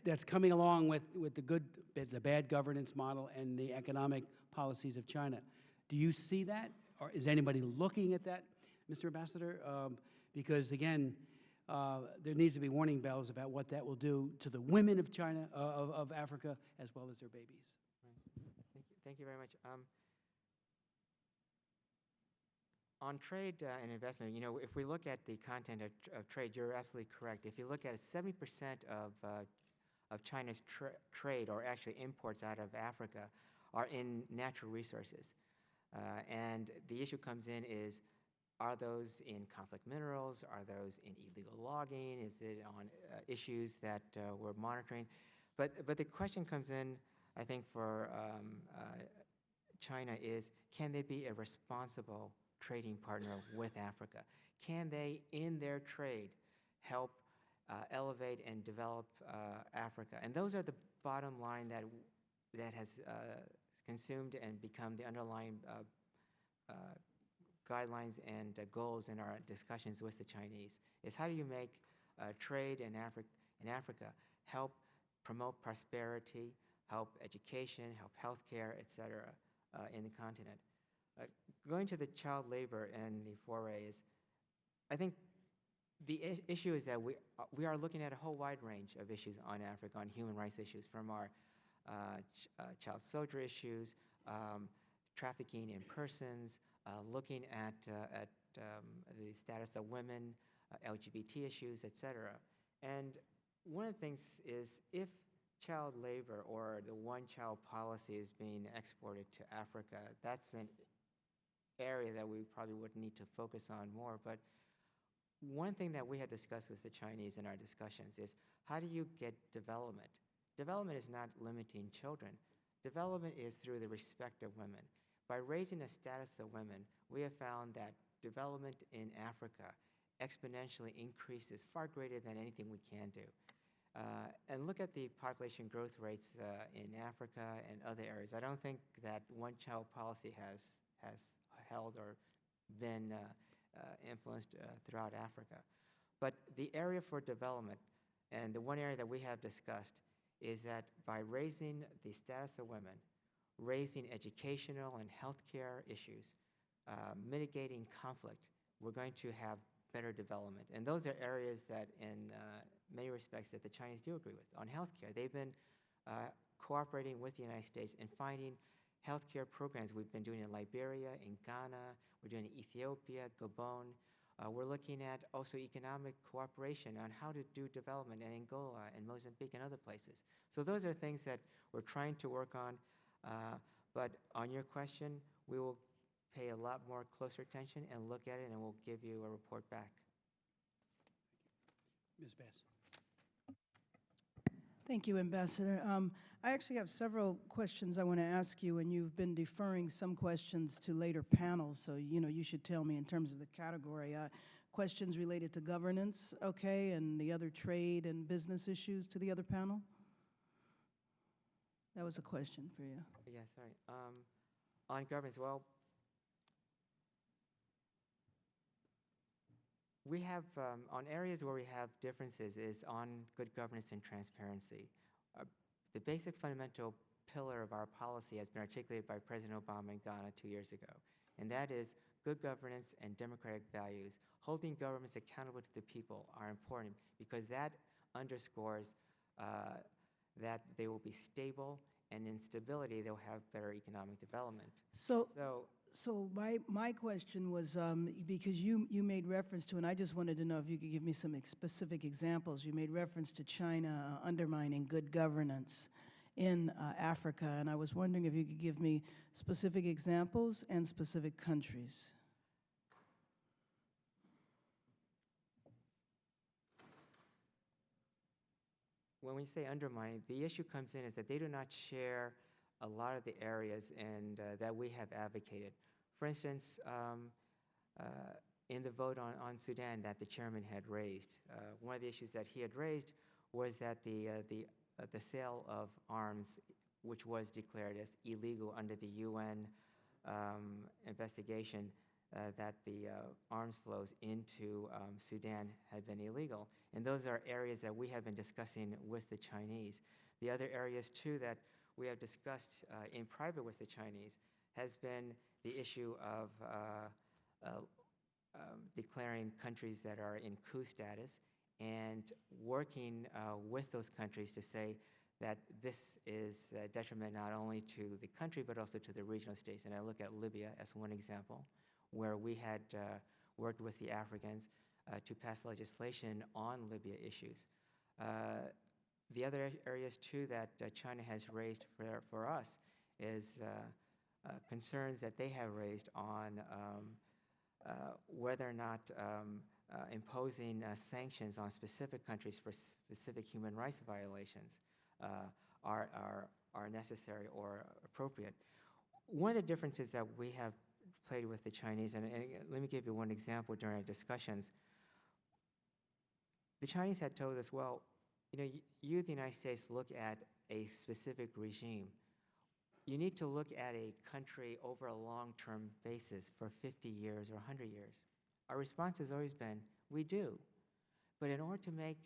That's coming along with the bad governance model and the economic policies of China. Do you see that, or is anybody looking at that, Mr. Ambassador? Because again, there needs to be warning bells about what that will do to the women of China, of Africa, as well as their babies. Right. Thank you very much. On trade and investment, you know, if we look at the content of trade, you're absolutely correct. If you look at it, 70% of China's trade, or actually imports out of Africa, are in natural resources. And the issue comes in is, are those in conflict minerals? Are those in illegal logging? Is it on issues that we're monitoring? But the question comes in, I think, for China is, can they be a responsible trading partner with Africa? Can they, in their trade, help elevate and develop Africa? And those are the bottom line that has consumed and become the underlying guidelines and goals in our discussions with the Chinese, is how do you make trade in Africa help promote prosperity, help education, help healthcare, et cetera, in the continent. Going to the child labor and the forays, I think the issue is that we are looking at a whole wide range of issues on Africa, on human rights issues, from our child soldier issues, trafficking in persons, looking at the status of women, LGBT issues, et cetera. And one of the things is, if child labor or the one-child policy is being exported to Africa, that's an area that we probably would need to focus on more. But one thing that we had discussed with the Chinese in our discussions is, how do you get development? Development is not limiting children. Development is through the respect of women. By raising the status of women, we have found that development in Africa exponentially increases, far greater than anything we can do. And look at the population growth rates in Africa and other areas. I don't think that one-child policy has held or been influenced throughout Africa. But the area for development, and the one area that we have discussed, is that by raising the status of women, raising educational and healthcare issues, mitigating conflict, we're going to have better development. And those are areas that many respects that the Chinese do agree with. On healthcare, they've been cooperating with the United States in finding healthcare programs. We've been doing in Liberia, in Ghana, we're doing in Ethiopia, Gabon. We're looking at also economic cooperation on how to do development in Angola and Mozambique and other places. So those are things that we're trying to work on. But on your question, we will pay a lot more closer attention and look at it, and we'll give you a report back. Ms. Bass. Thank you, Ambassador. I actually have several questions I want to ask you, and you've been deferring some questions to later panels, so you should tell me in terms of the category. Questions related to governance, okay, and the other trade and business issues to the other panel? That was a question for you. Yeah, sorry. On governance, well, we have, on areas where we have differences is on good governance and transparency. The basic fundamental pillar of our policy has been articulated by President Obama in Ghana 2 years ago, and that is good governance and democratic values. Holding governments accountable to the people are important because that underscores that they will be stable, and in stability, they'll have better economic development. So my question was, because you made reference to, and I just wanted to know if you could give me some specific examples. You made reference to China undermining good governance in Africa, and I was wondering if you could give me specific examples and specific countries. When we say undermining, the issue comes in is that they do not share a lot of the areas and that we have advocated. For instance, in the vote on Sudan that the chairman had raised, one of the issues that he had raised was that the sale of arms, which was declared as illegal under the UN investigation, that the arms flows into Sudan had been illegal. And those are areas that we have been discussing with the Chinese. The other areas, too, that we have discussed in private with the Chinese has been the issue of declaring countries that are in coup status and working with those countries to say that this is a detriment not only to the country but also to the regional states. And I look at Libya as one example, where we had worked with the Africans to pass legislation on Libya issues. The other areas, too, that China has raised for us is concerns that they have raised on whether or not imposing sanctions on specific countries for specific human rights violations are necessary or appropriate. One of the differences that we have played with the Chinese, and let me give you one example during our discussions. The Chinese had told us, well, you, the United States, look at a specific regime. You need to look at a country over a long-term basis for 50 years or 100 years. Our response has always been, we do. But in order to make...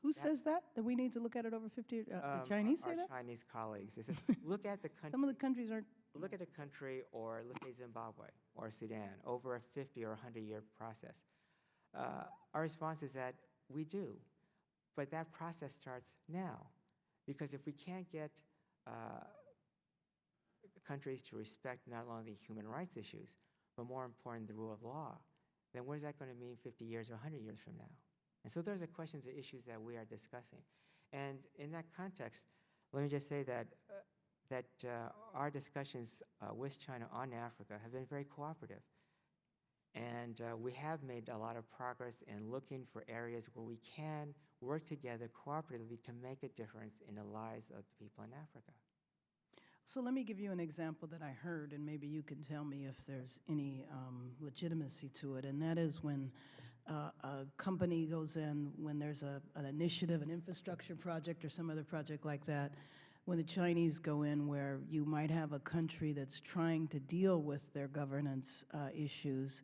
Who says that? That we need to look at it over 50 years? The Chinese say that? Our Chinese colleagues. They said, look at the country... Some of the countries aren't... Look at a country, or let's say Zimbabwe or Sudan, over a 50 or 100-year process. Our response is that we do. But that process starts now, because if we can't get countries to respect not only human rights issues, but more important, the rule of law, then what is that going to mean 50 years or 100 years from now? And so those are questions and issues that we are discussing. And in that context, let me just say that our discussions with China on Africa have been very cooperative. And we have made a lot of progress in looking for areas where we can work together cooperatively to make a difference in the lives of the people in Africa. So let me give you an example that I heard, and maybe you can tell me if there's any legitimacy to it, and that is when a company goes in, when there's an initiative, an infrastructure project or some other project like that, when the Chinese go in where you might have a country that's trying to deal with their governance issues,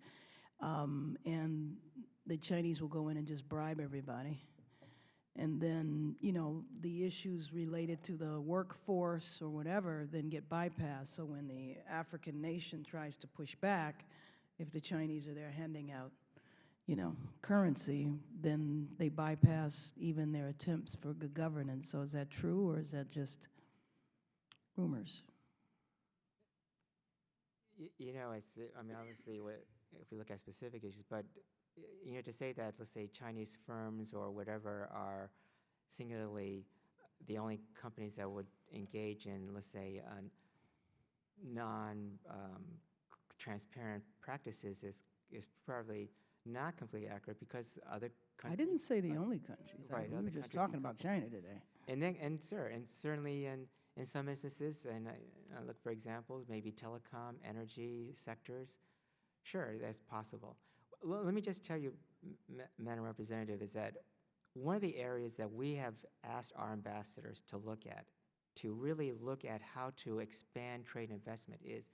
and the Chinese will go in and just bribe everybody. And then, the issues related to the workforce or whatever then get bypassed. So when the African nation tries to push back, if the Chinese are there handing out, currency, then they bypass even their attempts for good governance. So is that true, or is that just rumors? I mean, obviously, if we look at specific issues, but, to say that, let's say, Chinese firms or whatever are singularly the only companies that would engage in, let's say, non-transparent practices is probably not completely accurate, because other countries. I didn't say the only countries. Right, We other were just countries talking about China today. And certainly in some instances, and I look for examples, maybe telecom, energy sectors. Sure, that's possible. Let me just tell you, Madam Representative, is that one of the areas that we have asked our ambassadors to really look at how to expand trade and investment is,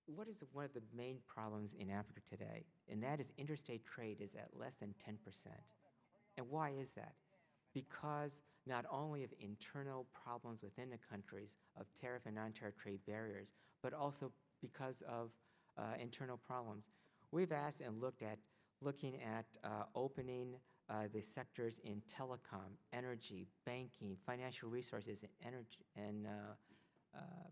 what is one of the main problems in Africa today? And that is interstate trade is at less than 10%. And why is that? Because not only of internal problems within the countries of tariff and non-tariff trade barriers, but also because of internal problems. We've asked and looking at opening the sectors in telecom, energy, banking, financial resources, and energy, and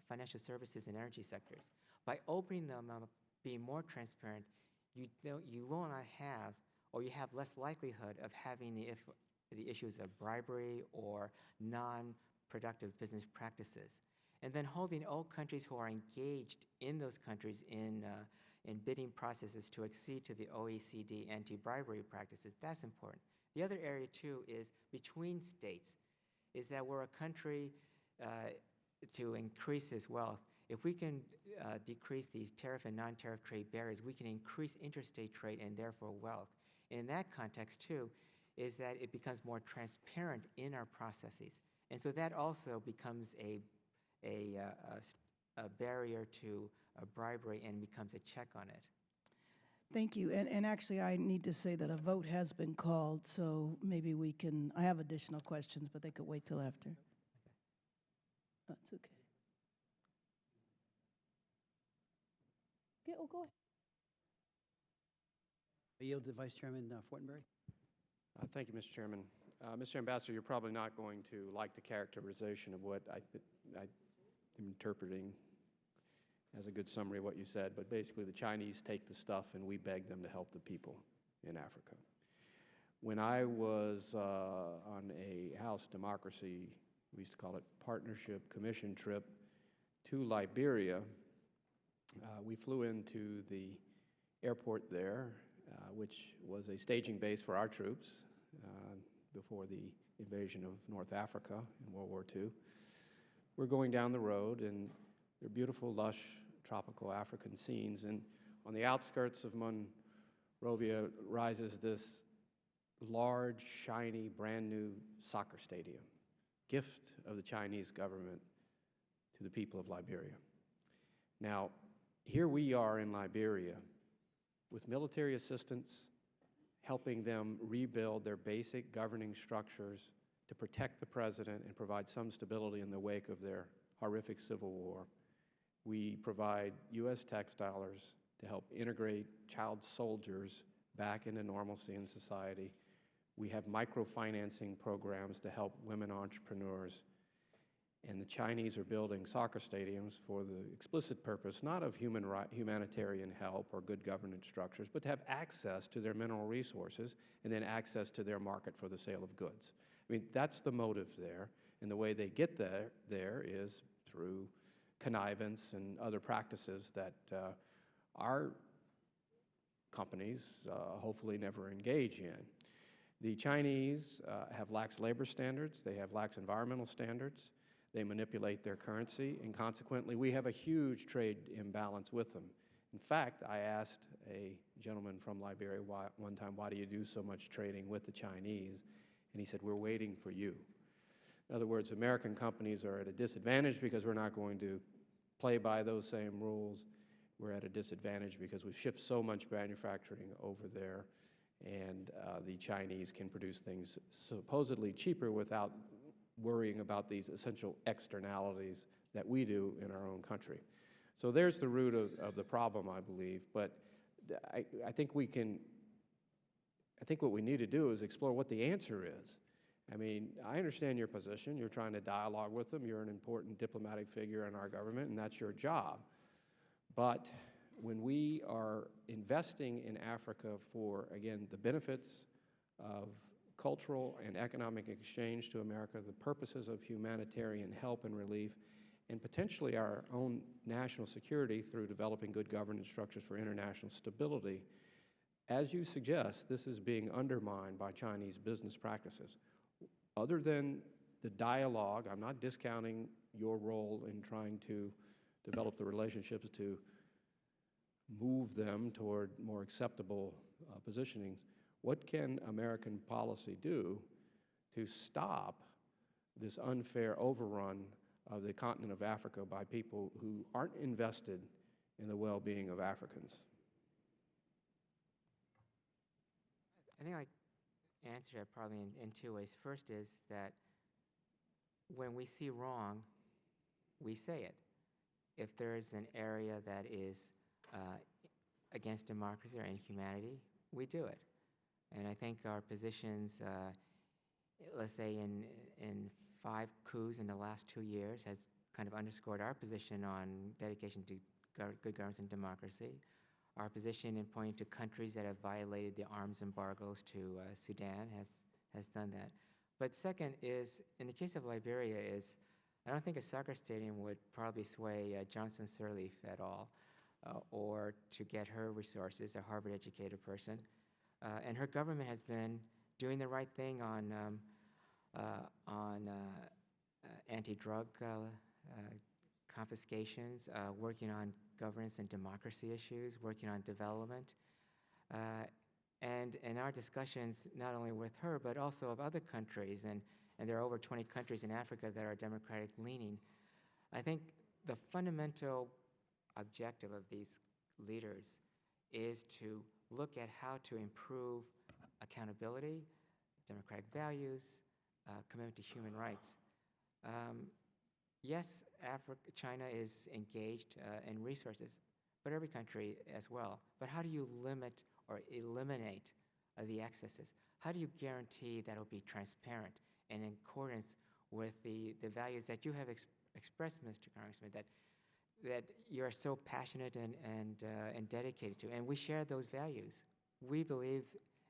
financial services and energy sectors. By opening them up, being more transparent, you will not have, or you have less likelihood of having the issues of bribery or non-productive business practices. And then holding all countries who are engaged in those countries in bidding processes to accede to the OECD anti-bribery practices, that's important. The other area, too, is between states, is that we're a country to increase its wealth. If we can decrease these tariff and non-tariff trade barriers, we can increase interstate trade and therefore wealth. And in that context, too, is that it becomes more transparent in our processes. And so that also becomes a barrier to bribery and becomes a check on it. Thank you. And actually, I need to say that a vote has been called, so maybe we can, I have additional questions, but they could wait till after. That's okay. Yeah, oh, go ahead. I yield to Vice Chairman Fortenberry. Thank you, Mr. Chairman. Mr. Ambassador, you're probably not going to like the characterization of what I'm interpreting as a good summary of what you said, but basically the Chinese take the stuff and we beg them to help the people in Africa. When I was on a House Democracy, we used to call it Partnership Commission trip to Liberia, we flew into the airport there, which was a staging base for our troops before the invasion of North Africa in World War II. We're going down the road, and they're beautiful, lush, tropical African scenes. And on the outskirts of Monrovia rises this large, shiny, brand new soccer stadium, gift of the Chinese government to the people of Liberia. Now, here we are in Liberia with military assistance, helping them rebuild their basic governing structures to protect the president and provide some stability in the wake of their horrific civil war. We provide U.S. tax dollars to help integrate child soldiers back into normalcy in society. We have microfinancing programs to help women entrepreneurs. And the Chinese are building soccer stadiums for the explicit purpose, not of humanitarian help or good governance structures, but to have access to their mineral resources and then access to their market for the sale of goods. I mean, that's the motive there. And the way they get there is through connivance and other practices that our companies hopefully never engage in. The Chinese have lax labor standards. They have lax environmental standards. They manipulate their currency, and consequently, we have a huge trade imbalance with them. In fact, I asked a gentleman from Liberia one time, why do you do so much trading with the Chinese? And he said, we're waiting for you. In other words, American companies are at a disadvantage because we're not going to play by those same rules. We're at a disadvantage because we've shipped so much manufacturing over there, and the Chinese can produce things supposedly cheaper without worrying about these essential externalities that we do in our own country. So there's the root of the problem, I believe. But I think we can I think what we need to do is explore what the answer is. I mean, I understand your position. You're trying to dialogue with them. You're an important diplomatic figure in our government, and that's your job. But when we are investing in Africa for, again, the benefits of cultural and economic exchange to America, the purposes of humanitarian help and relief, and potentially our own national security through developing good governance structures for international stability, as you suggest, this is being undermined by Chinese business practices. Other than the dialogue, I'm not discounting your role in trying to develop the relationships to move them toward more acceptable positionings. What can American policy do to stop this unfair overrun of the continent of Africa by people who aren't invested in the well-being of Africans? I think I answered that probably in two ways. First is that when we see wrong, we say it. If there is an area that is against democracy or inhumanity, we do it. And I think our positions, let's say in 5 coups in the last 2 years, has kind of underscored our position on dedication to good governance and democracy. Our position in pointing to countries that have violated the arms embargoes to Sudan has done that. But second is, in the case of Liberia, is I don't think a soccer stadium would probably sway Johnson Sirleaf at all, or to get her resources, a Harvard-educated person. And her government has been doing the right thing on anti-drug confiscations, working on governance and democracy issues, working on development. And in our discussions, not only with her, but also of other countries, and there are over 20 countries in Africa that are democratic leaning, I think the fundamental objective of these leaders is to look at how to improve accountability, democratic values, commitment to human rights. Yes, China is engaged in resources, but every country as well. But how do you limit or eliminate the excesses? How do you guarantee that it will be transparent and in accordance with the values that you have expressed, Mr. Congressman, that you are so passionate and dedicated to? And we share those values. We believe,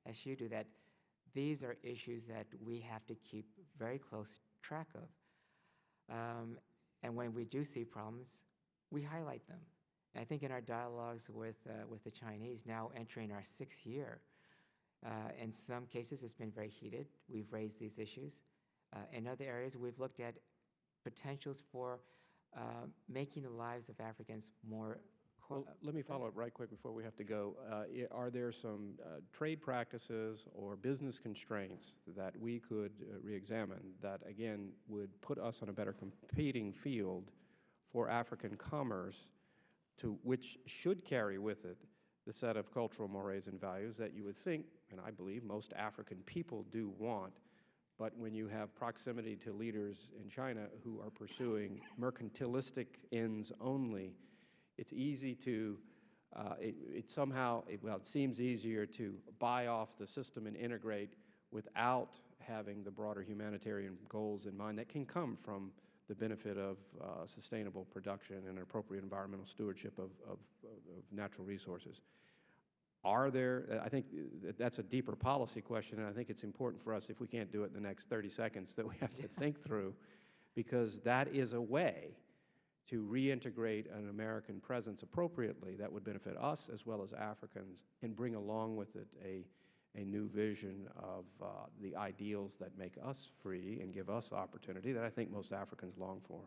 as you do, that these are issues that we have to keep very close track of. And when we do see problems, we highlight them. And I think in our dialogues with the Chinese, now entering our 6th year, in some cases it's been very heated. We've raised these issues. In other areas, we've looked at potentials for making the lives of Africans more. Well, let me follow up right quick before we have to go. Are there some trade practices or business constraints that we could re-examine that, again, would put us on a better competing field for African commerce, to which should carry with it the set of cultural mores and values that you would think, and I believe most African people do want, but when you have proximity to leaders in China who are pursuing mercantilistic ends only, it's easy to, it seems easier to buy off the system and integrate without having the broader humanitarian goals in mind that can come from the benefit of sustainable production and appropriate environmental stewardship of natural resources. Are there, I think that's a deeper policy question, and I think it's important for us, if we can't do it in the next 30 seconds, that we have to think through, because that is a way to reintegrate an American presence appropriately that would benefit us as well as Africans, and bring along with it a new vision of the ideals that make us free and give us opportunity that I think most Africans long for.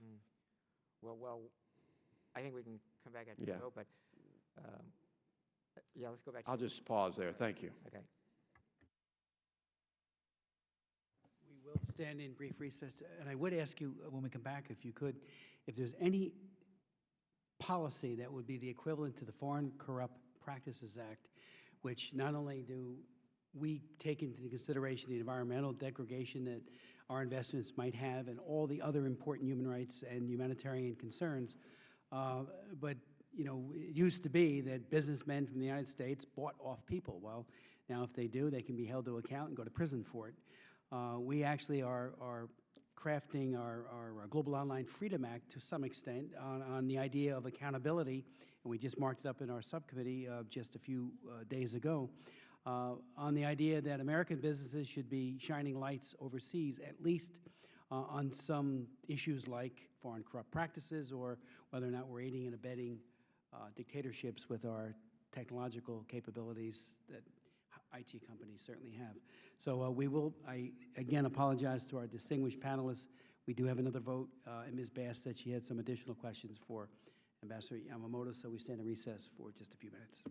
Mm. Well, I think we can come back at Yeah. go, but yeah, let's go back. I'll just pause there. Thank you. Okay. We will stand in brief recess, and I would ask you, when we come back, if you could, if there's any policy that would be the equivalent to the Foreign Corrupt Practices Act, which not only do we take into consideration the environmental degradation that our investments might have and all the other important human rights and humanitarian concerns, but you know, it used to be that businessmen from the United States bought off people. Well, now if they do, they can be held to account and go to prison for it. We actually are crafting our Global Online Freedom Act to some extent on the idea of accountability, and we just marked it up in our subcommittee just a few days ago, on the idea that American businesses should be shining lights overseas, at least on some issues like foreign corrupt practices or whether or not we're aiding and abetting dictatorships with our technological capabilities that IT companies certainly have. So I again apologize to our distinguished panelists. We do have another vote, and Ms. Bass said she had some additional questions for Ambassador Yamamoto, so we stand in recess for just a few minutes.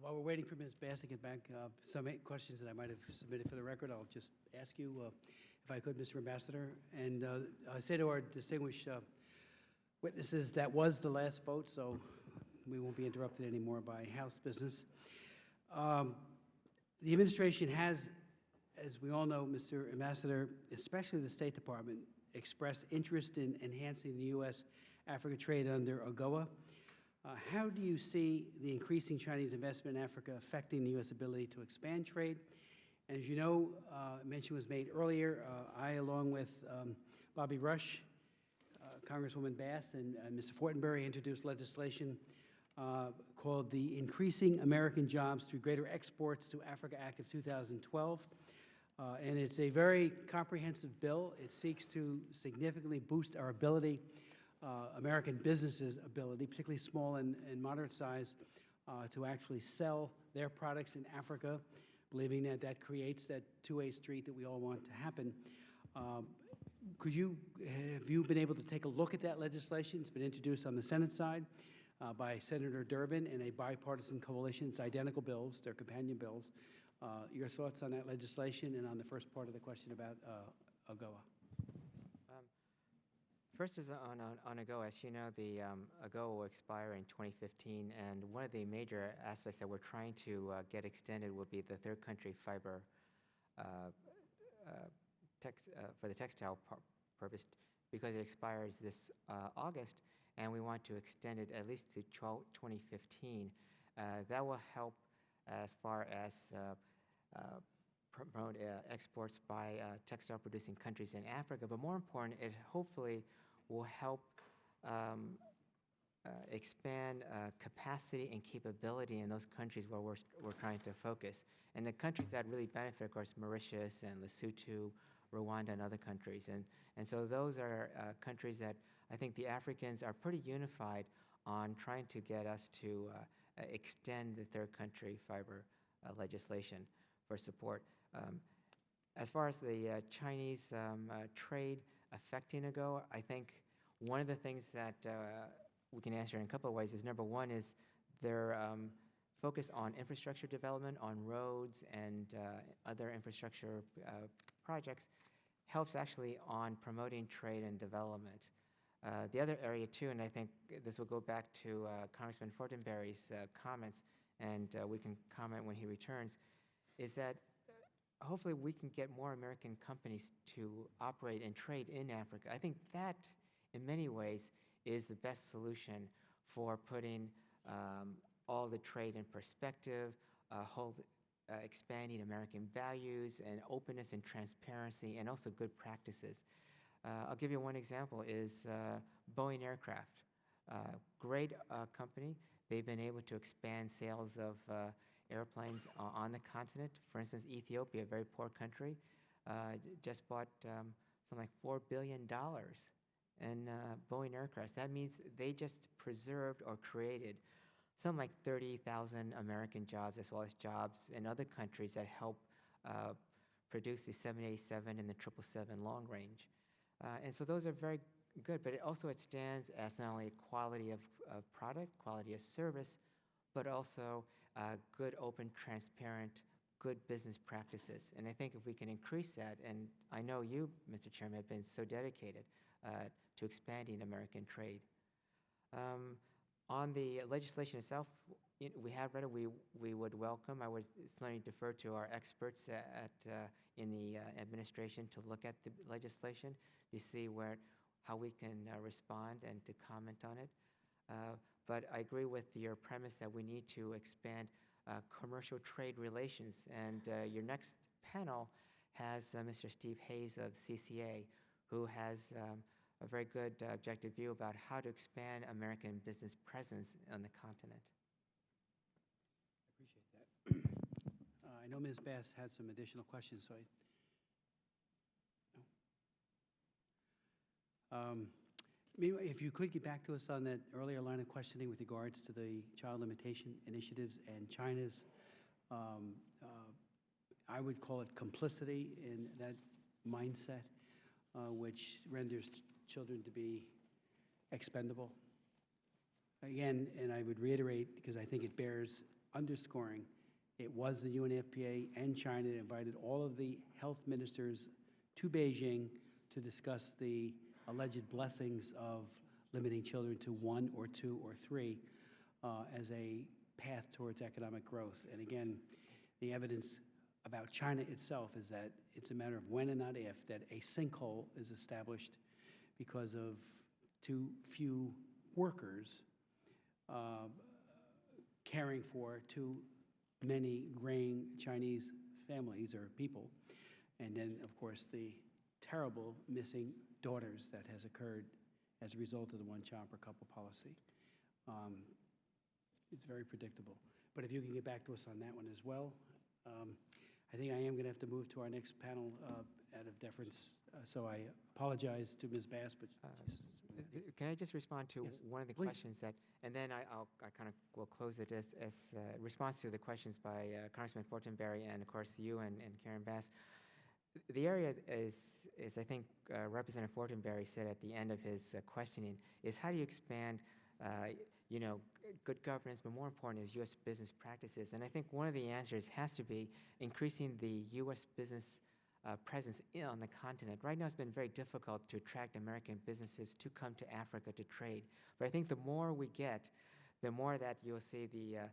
While we're waiting for Ms. Bass to get back, some questions that I might have submitted for the record, I'll just ask you, if I could, Mr. Ambassador. And I say to our distinguished witnesses, that was the last vote, so we won't be interrupted anymore by House business. The administration has, as we all know, Mr. Ambassador, especially the State Department, expressed interest in enhancing the U.S.-Africa trade under AGOA. How do you see the increasing Chinese investment in Africa affecting the U.S. ability to expand trade? And as you know, mention was made earlier, I, along with Bobby Rush, Congresswoman Bass, and Mr. Fortenberry, introduced legislation called the Increasing American Jobs Through Greater Exports to Africa Act of 2012. And it's a very comprehensive bill. It seeks to significantly boost our ability, American businesses' ability, particularly small and moderate size, to actually sell their products in Africa, believing that that creates that two-way street that we all want to happen. Have you been able to take a look at that legislation? It's been introduced on the Senate side by Senator Durbin in a bipartisan coalition. It's identical bills, they're companion bills. Your thoughts on that legislation and on the first part of the question about AGOA? First is on AGOA. As you know, the AGOA will expire in 2015, and one of the major aspects that we're trying to get extended will be the third country fiber for the textile purpose, because it expires this August, and we want to extend it at least to 2015. That will help as far as promote exports by textile producing countries in Africa, but more important, it hopefully will help expand capacity and capability in those countries where we're trying to focus. And the countries that really benefit, of course, Mauritius and Lesotho, Rwanda, and other countries. And so those are countries that I think the Africans are pretty unified on trying to get us to extend the third country fiber legislation for support. As far as the Chinese trade affecting AGOA, I think one of the things that we can answer in a couple of ways is, number one is their focus on infrastructure development, on roads and other infrastructure projects helps actually on promoting trade and development. The other area too, and I think this will go back to Congressman Fortenberry's comments, and we can comment when he returns, is that hopefully we can get more American companies to operate and trade in Africa. I think that, in many ways, is the best solution for putting all the trade in perspective, expanding American values and openness and transparency, and also good practices. I'll give you one example is Boeing Aircraft. Great company. They've been able to expand sales of airplanes on the continent. For instance, Ethiopia, a very poor country, just bought something like $4 billion in Boeing aircraft. That means they just preserved or created something like 30,000 American jobs, as well as jobs in other countries that help produce the 787 and the 777 long range. And so those are very good, but it stands as not only quality of product, quality of service, but also good, open, transparent, good business practices. And I think if we can increase that, and I know you, Mr. Chairman, have been so dedicated to expanding American trade. On the legislation itself, we have read it. We would welcome. I would certainly defer to our experts in the administration to look at the legislation to see how we can respond and to comment on it. But I agree with your premise that we need to expand commercial trade relations. And your next panel has Mr. Steve Hayes of CCA, who has a very good objective view about how to expand American business presence on the continent. I appreciate that. I know Ms. Bass had some additional questions, so if you could get back to us on that earlier line of questioning with regards to the child limitation initiatives and China's, I would call it complicity in that mindset, which renders children to be expendable. Again, and I would reiterate, because I think it bears underscoring it was the UNFPA and China that invited all of the health ministers to Beijing to discuss the alleged blessings of limiting children to 1 or 2 or 3 as a path towards economic growth. And again, the evidence about China itself is that it's a matter of when and not if that a sinkhole is established because of too few workers caring for too many graying Chinese families or people. And then, of course, the terrible missing daughters that has occurred as a result of the one-child per couple policy. It's very predictable. But if you can get back to us on that one as well. I think I am going to have to move to our next panel out of deference. So I apologize to Ms. Bass, but Can I just respond to Yes, one of the please. questions that, and then I kind of will close it as response to the questions by Congressman Fortenberry and of course you and Karen Bass. The area is I think Representative Fortenberry said at the end of his questioning is how do you expand, good governance, but more important is U.S. business practices. And I think one of the answers has to be increasing the U.S. business presence on the continent. Right now it's been very difficult to attract American businesses to come to Africa to trade. But I think the more we get, the more that you'll see the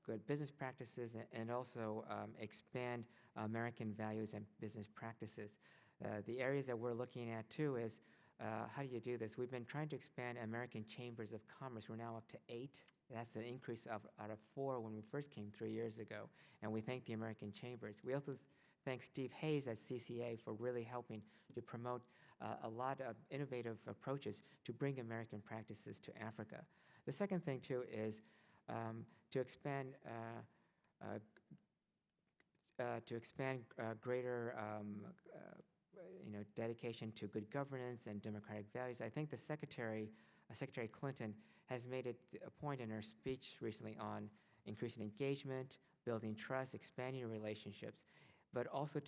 good business practices and also expand American values and business practices. The areas that we're looking at too is how do you do this? We've been trying to expand American chambers of commerce. We're now up to 8. That's an increase out of 4 when we first came 3 years ago. And we thank the American chambers. We also thank Steve Hayes at CCA for really helping to promote a lot of innovative approaches to bring American practices to Africa. The second thing too is to expand greater dedication to good governance and democratic values. I think the Secretary Clinton has made it a point in her speech recently on increasing engagement, building trust, expanding relationships, but also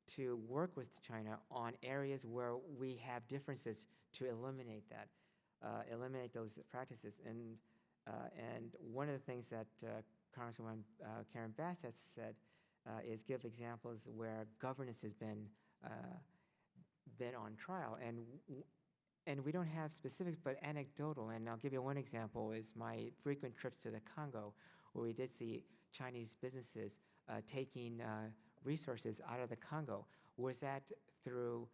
to work with China on areas where we have differences to eliminate those practices. And one of the things that Congresswoman Karen Bass has said is give examples where governance has been on trial, and we don't have specifics, but anecdotal. And I'll give you one example: is my frequent trips to the Congo, where we did see Chinese businesses taking resources out of the Congo. Was that through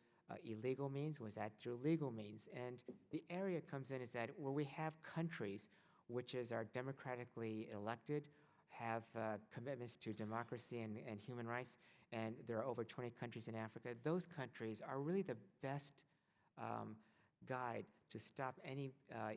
illegal means? Was that through legal means? And the area comes in is that where we have countries which are democratically elected, have commitments to democracy and human rights, and there are over 20 countries in Africa. Those countries are really the best guide to stop any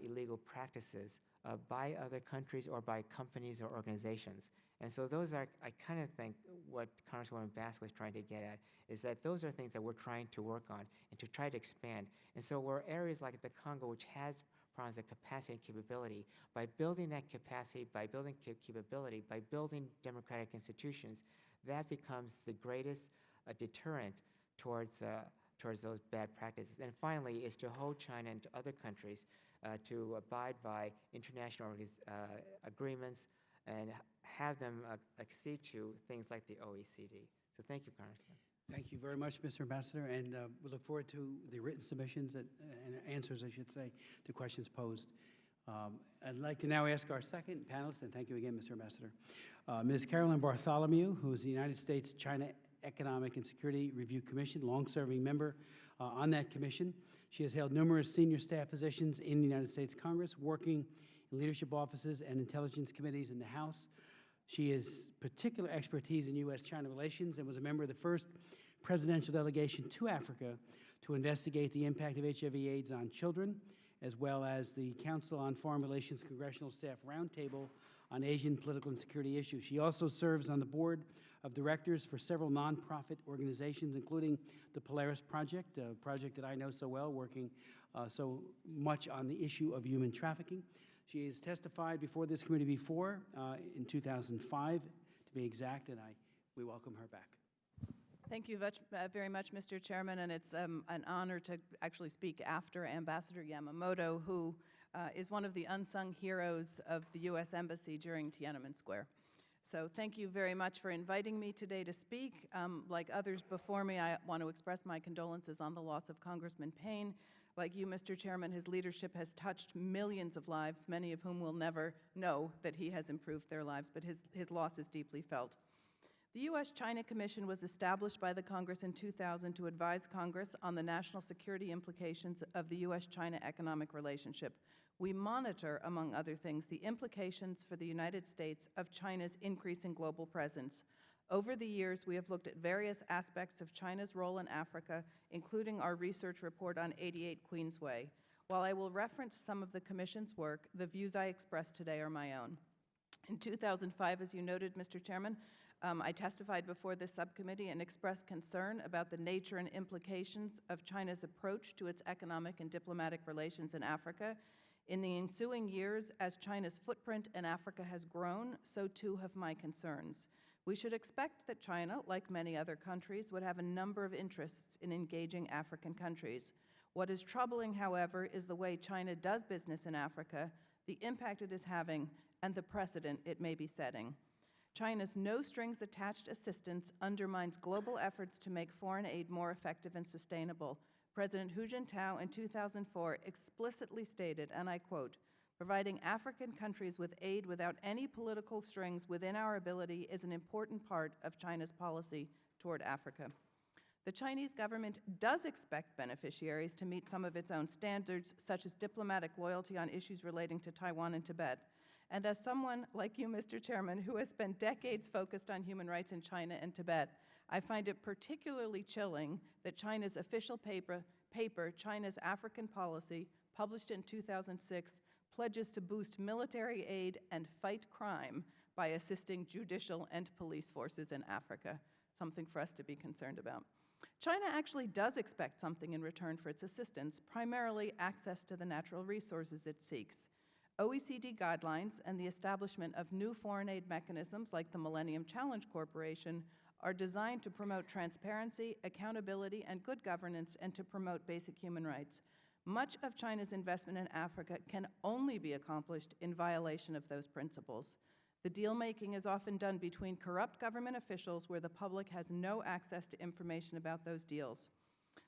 illegal practices by other countries or by companies or organizations. And so those are, I kind of think what Congresswoman Bass was trying to get at, is that those are things that we're trying to work on and to try to expand. And so where areas like the Congo, which has problems of capacity and capability, by building that capacity, by building capability, by building democratic institutions, that becomes the greatest deterrent towards those bad practices. And finally, is to hold China and to other countries to abide by international agreements and have them accede to things like the OECD. So thank you, Congressman. thank you very much, Mr. Ambassador, and we look forward to the written submissions and answers, I should say, to questions posed. I'd like to now ask our second panelist, and thank you again, Mr. Ambassador, Ms. Carolyn Bartholomew, who is the United States China Economic and Security Review Commission, long-serving member on that commission. She has held numerous senior staff positions in the United States Congress, working in leadership offices and intelligence committees in the House. She has particular expertise in U.S.-China relations and was a member of the first presidential delegation to Africa to investigate the impact of HIV/AIDS on children, as well as the Council on Foreign Relations Congressional Staff Roundtable on Asian political and security issues. She also serves on the board of directors for several nonprofit organizations, including the Polaris Project, a project that I know so well, working so much on the issue of human trafficking. She has testified before this committee before, in 2005, to be exact, and we welcome her back. Thank you very much, Mr. Chairman, and it's an honor to actually speak after Ambassador Yamamoto, who is one of the unsung heroes of the U.S. Embassy during Tiananmen Square. So thank you very much for inviting me today to speak. Like others before me, I want to express my condolences on the loss of Congressman Payne. Like you, Mr. Chairman, his leadership has touched millions of lives, many of whom will never know that he has improved their lives, but his loss is deeply felt. The U.S.-China Commission was established by the Congress in 2000 to advise Congress on the national security implications of the U.S.-China economic relationship. We monitor, among other things, the implications for the United States of China's increasing global presence. Over the years, we have looked at various aspects of China's role in Africa, including our research report on 88 Queensway. While I will reference some of the Commission's work, the views I express today are my own. In 2005, as you noted, Mr. Chairman, I testified before this subcommittee and expressed concern about the nature and implications of China's approach to its economic and diplomatic relations in Africa. In the ensuing years, as China's footprint in Africa has grown, so too have my concerns. We should expect that China, like many other countries, would have a number of interests in engaging African countries. What is troubling, however, is the way China does business in Africa, the impact it is having, and the precedent it may be setting. China's no-strings-attached assistance undermines global efforts to make foreign aid more effective and sustainable. President Hu Jintao in 2004 explicitly stated, and I quote, "Providing African countries with aid without any political strings within our ability is an important part of China's policy toward Africa." The Chinese government does expect beneficiaries to meet some of its own standards, such as diplomatic loyalty on issues relating to Taiwan and Tibet. And as someone like you, Mr. Chairman, who has spent decades focused on human rights in China and Tibet, I find it particularly chilling that China's official paper, China's African Policy, published in 2006, pledges to boost military aid and fight crime by assisting judicial and police forces in Africa, something for us to be concerned about. China actually does expect something in return for its assistance, primarily access to the natural resources it seeks. OECD guidelines and the establishment of new foreign aid mechanisms like the Millennium Challenge Corporation are designed to promote transparency, accountability, and good governance, and to promote basic human rights. Much of China's investment in Africa can only be accomplished in violation of those principles. The deal-making is often done between corrupt government officials where the public has no access to information about those deals.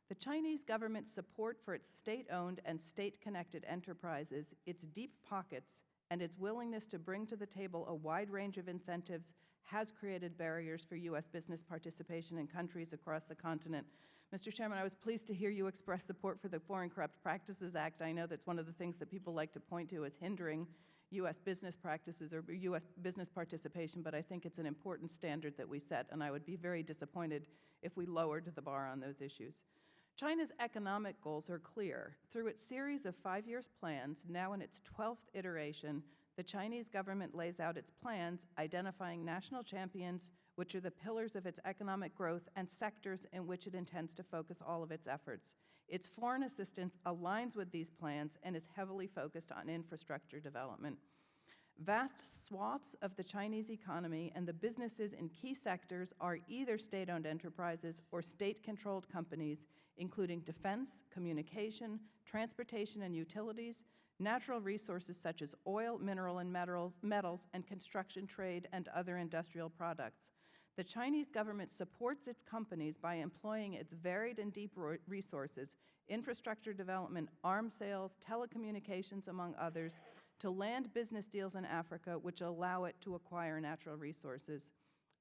The Chinese government's support for its state-owned and state-connected enterprises, its deep pockets, and its willingness to bring to the table a wide range of incentives has created barriers for U.S. business participation in countries across the continent. Mr. Chairman, I was pleased to hear you express support for the Foreign Corrupt Practices Act. I know that's one of the things that people like to point to as hindering U.S. business practices or U.S. business participation, but I think it's an important standard that we set, and I would be very disappointed if we lowered the bar on those issues. China's economic goals are clear. Through its series of 5-year plans, now in its 12th iteration, the Chinese government lays out its plans, identifying national champions, which are the pillars of its economic growth and sectors in which it intends to focus all of its efforts. Its foreign assistance aligns with these plans and is heavily focused on infrastructure development. Vast swaths of the Chinese economy and the businesses in key sectors are either state-owned enterprises or state-controlled companies, including defense, communication, transportation and utilities, natural resources such as oil, mineral and metals, and construction trade and other industrial products. The Chinese government supports its companies by employing its varied and deep resources, infrastructure development, arms sales, telecommunications, among others, to land business deals in Africa which allow it to acquire natural resources.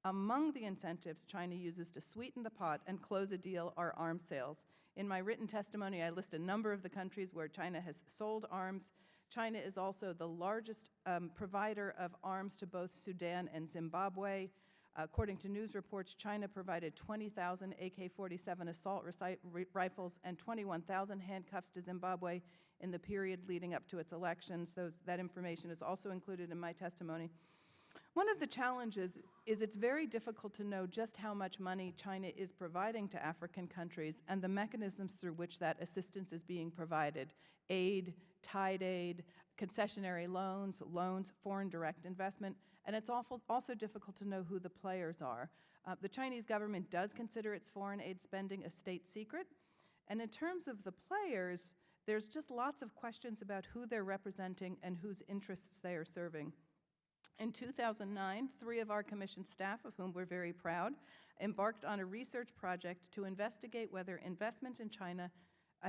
Among the incentives China uses to sweeten the pot and close a deal are arms sales. In my written testimony, I list a number of the countries where China has sold arms. China is also the largest provider of arms to both Sudan and Zimbabwe. According to news reports, China provided 20,000 AK-47 assault rifles and 21,000 handcuffs to Zimbabwe in the period leading up to its elections. That information is also included in my testimony. One of the challenges is it's very difficult to know just how much money China is providing to African countries and the mechanisms through which that assistance is being provided: aid, tied aid, concessionary loans, foreign direct investment, and it's also difficult to know who the players are. The Chinese government does consider its foreign aid spending a state secret, and in terms of the players, There's just lots of questions about who they're representing and whose interests they are serving. In 2009, 3 of our commission staff, of whom we're very proud, embarked on a research project to investigate whether investment in China,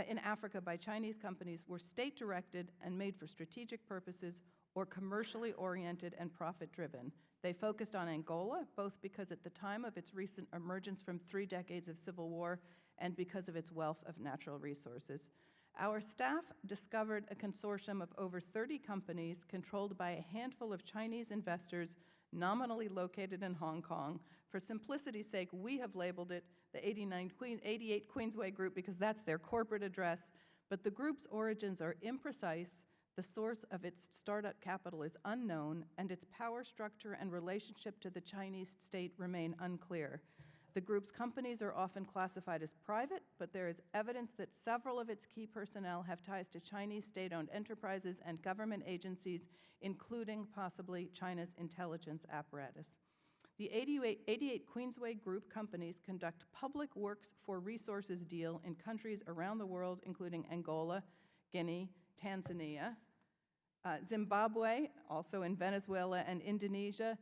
in Africa by Chinese companies were state-directed and made for strategic purposes or commercially oriented and profit-driven. They focused on Angola, both because at the time of its recent emergence from 3 decades of civil war and because of its wealth of natural resources. Our staff discovered a consortium of over 30 companies controlled by a handful of Chinese investors nominally located in Hong Kong. For simplicity's sake, we have labeled it the 88 Queensway Group because that's their corporate address, but the group's origins are imprecise, the source of its startup capital is unknown, and its power structure and relationship to the Chinese state remain unclear. The group's companies are often classified as private, but there is evidence that several of its key personnel have ties to Chinese state-owned enterprises and government agencies, including possibly China's intelligence apparatus. The 88 Queensway Group companies conduct public works for resources deal in countries around the world, including Angola, Guinea, Tanzania, Zimbabwe, also in Venezuela and Indonesia.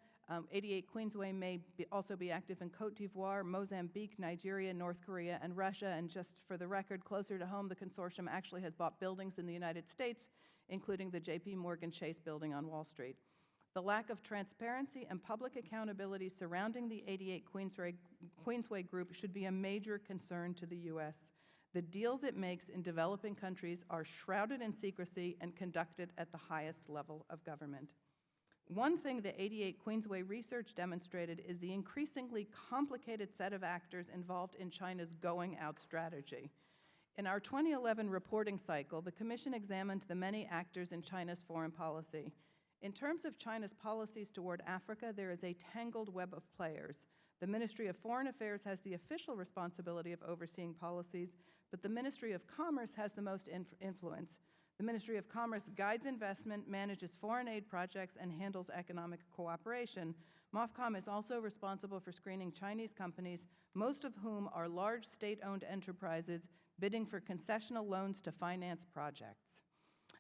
88 Queensway may also be active in Cote d'Ivoire, Mozambique, Nigeria, North Korea, and Russia. And just for the record, closer to home, the consortium actually has bought buildings in the United States, including the J.P. Morgan Chase building on Wall Street. The lack of transparency and public accountability surrounding the 88 Queensway Group should be a major concern to the U.S. The deals it makes in developing countries are shrouded in secrecy and conducted at the highest level of government. One thing the 88 Queensway research demonstrated is the increasingly complicated set of actors involved in China's going-out strategy. In our 2011 reporting cycle, the Commission examined the many actors in China's foreign policy. In terms of China's policies toward Africa, there is a tangled web of players. The Ministry of Foreign Affairs has the official responsibility of overseeing policies, but the Ministry of Commerce has the most influence. The Ministry of Commerce guides investment, manages foreign aid projects, and handles economic cooperation. MOFCOM is also responsible for screening Chinese companies, most of whom are large state-owned enterprises bidding for concessional loans to finance projects.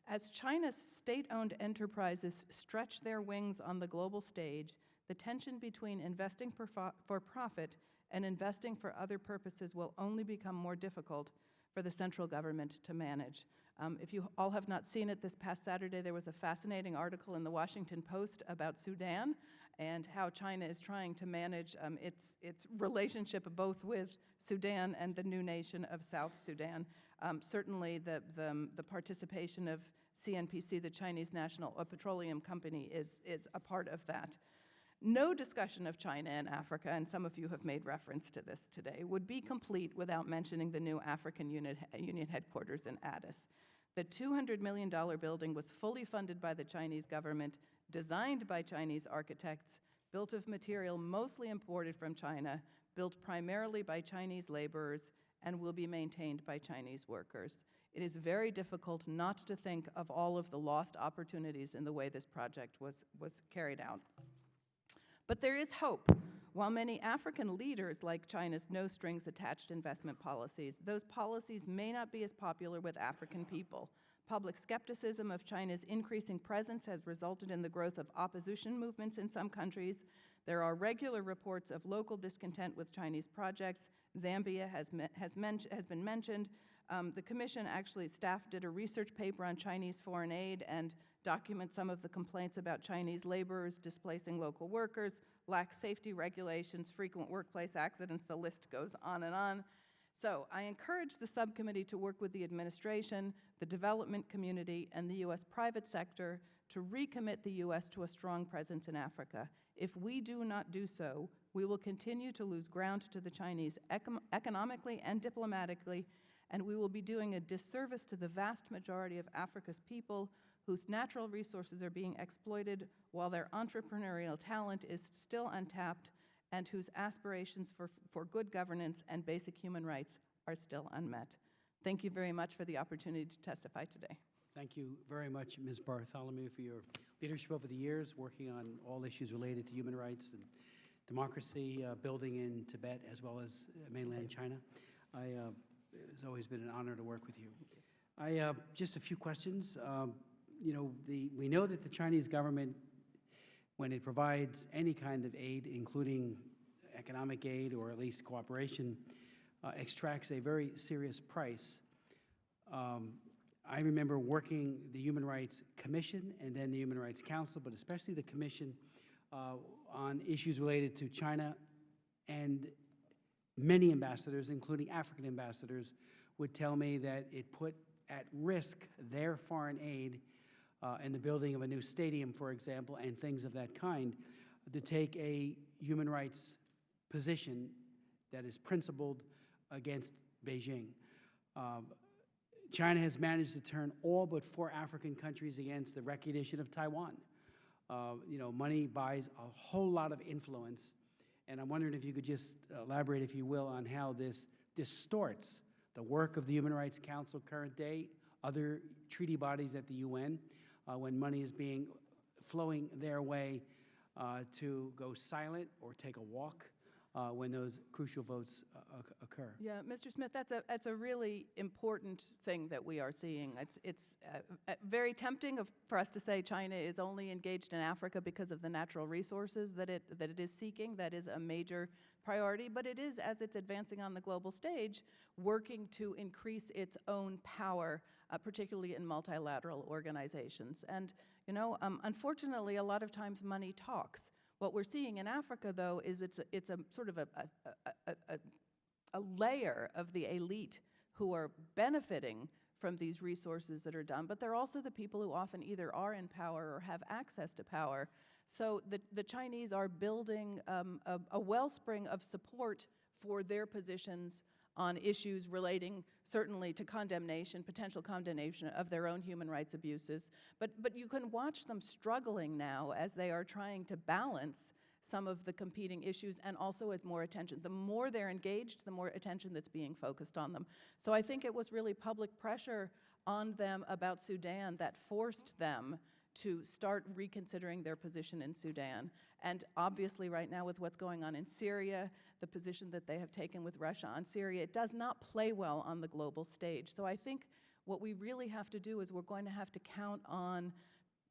As China's state-owned enterprises stretch their wings on the global stage, the tension between investing for profit and investing for other purposes will only become more difficult for the central government to manage. If you all have not seen it, this past Saturday there was a fascinating article in the Washington Post about Sudan and how China is trying to manage its relationship both with Sudan and the new nation of South Sudan. Certainly the participation of CNPC, the Chinese National Petroleum Company, is a part of that. No discussion of China and Africa, and some of you have made reference to this today, would be complete without mentioning the new African Union headquarters in Addis. The $200 million building was fully funded by the Chinese government, designed by Chinese architects, built of material mostly imported from China, built primarily by Chinese laborers, and will be maintained by Chinese workers. It is very difficult not to think of all of the lost opportunities in the way this project was carried out. But there is hope. While many African leaders like China's no-strings-attached investment policies, those policies may not be as popular with African people. Public skepticism of China's increasing presence has resulted in the growth of opposition movements in some countries. There are regular reports of local discontent with Chinese projects. Zambia has been mentioned. The Commission staff did a research paper on Chinese foreign aid and document some of the complaints about Chinese laborers displacing local workers, lax safety regulations, frequent workplace accidents, the list goes on and on. So I encourage the subcommittee to work with the administration, the development community, and the U.S. private sector to recommit the U.S. to a strong presence in Africa. If we do not do so, we will continue to lose ground to the Chinese economically and diplomatically, and we will be doing a disservice to the vast majority of Africa's people whose natural resources are being exploited while their entrepreneurial talent is still untapped and whose aspirations for good governance and basic human rights are still unmet. Thank you very much for the opportunity to testify today. Thank you very much, Ms. Bartholomew, for your leadership over the years, working on all issues related to human rights and democracy, building in Tibet as well as mainland China. It's always been an honor to work with you. Just a few questions. We know that the Chinese government, when it provides any kind of aid, including economic aid or at least cooperation, extracts a very serious price. I remember working the Human Rights Commission and then the Human Rights Council, but especially the Commission, on issues related to China, and many ambassadors, including African ambassadors, would tell me that it put at risk their foreign aid in the building of a new stadium, for example, and things of that kind, to take a human rights position that is principled against Beijing. China has managed to turn all but 4 African countries against the recognition of Taiwan. Money buys a whole lot of influence, and I'm wondering if you could just elaborate, if you will, on how this distorts the work of the Human Rights Council current day, other treaty bodies at the UN, when money is flowing their way to go silent or take a walk when those crucial votes occur. Yeah, Mr. Smith, that's a really important thing that we are seeing. It's very tempting for us to say China is only engaged in Africa because of the natural resources that it is seeking. That is a major priority, but it is, as it's advancing on the global stage, working to increase its own power, particularly in multilateral organizations. And unfortunately, a lot of times money talks. What we're seeing in Africa, though, is it's a sort of a layer of the elite who are benefiting from these resources that are done, but they're also the people who often either are in power or have access to power. So the Chinese are building a wellspring of support for their positions on issues relating certainly to condemnation, potential condemnation of their own human rights abuses. But you can watch them struggling now as they are trying to balance some of the competing issues, and also as more attention. The more they're engaged, the more attention that's being focused on them. So I think it was really public pressure on them about Sudan that forced them to start reconsidering their position in Sudan. And obviously right now with what's going on in Syria, the position that they have taken with Russia on Syria, it does not play well on the global stage. So I think what we really have to do is we're going to have to count on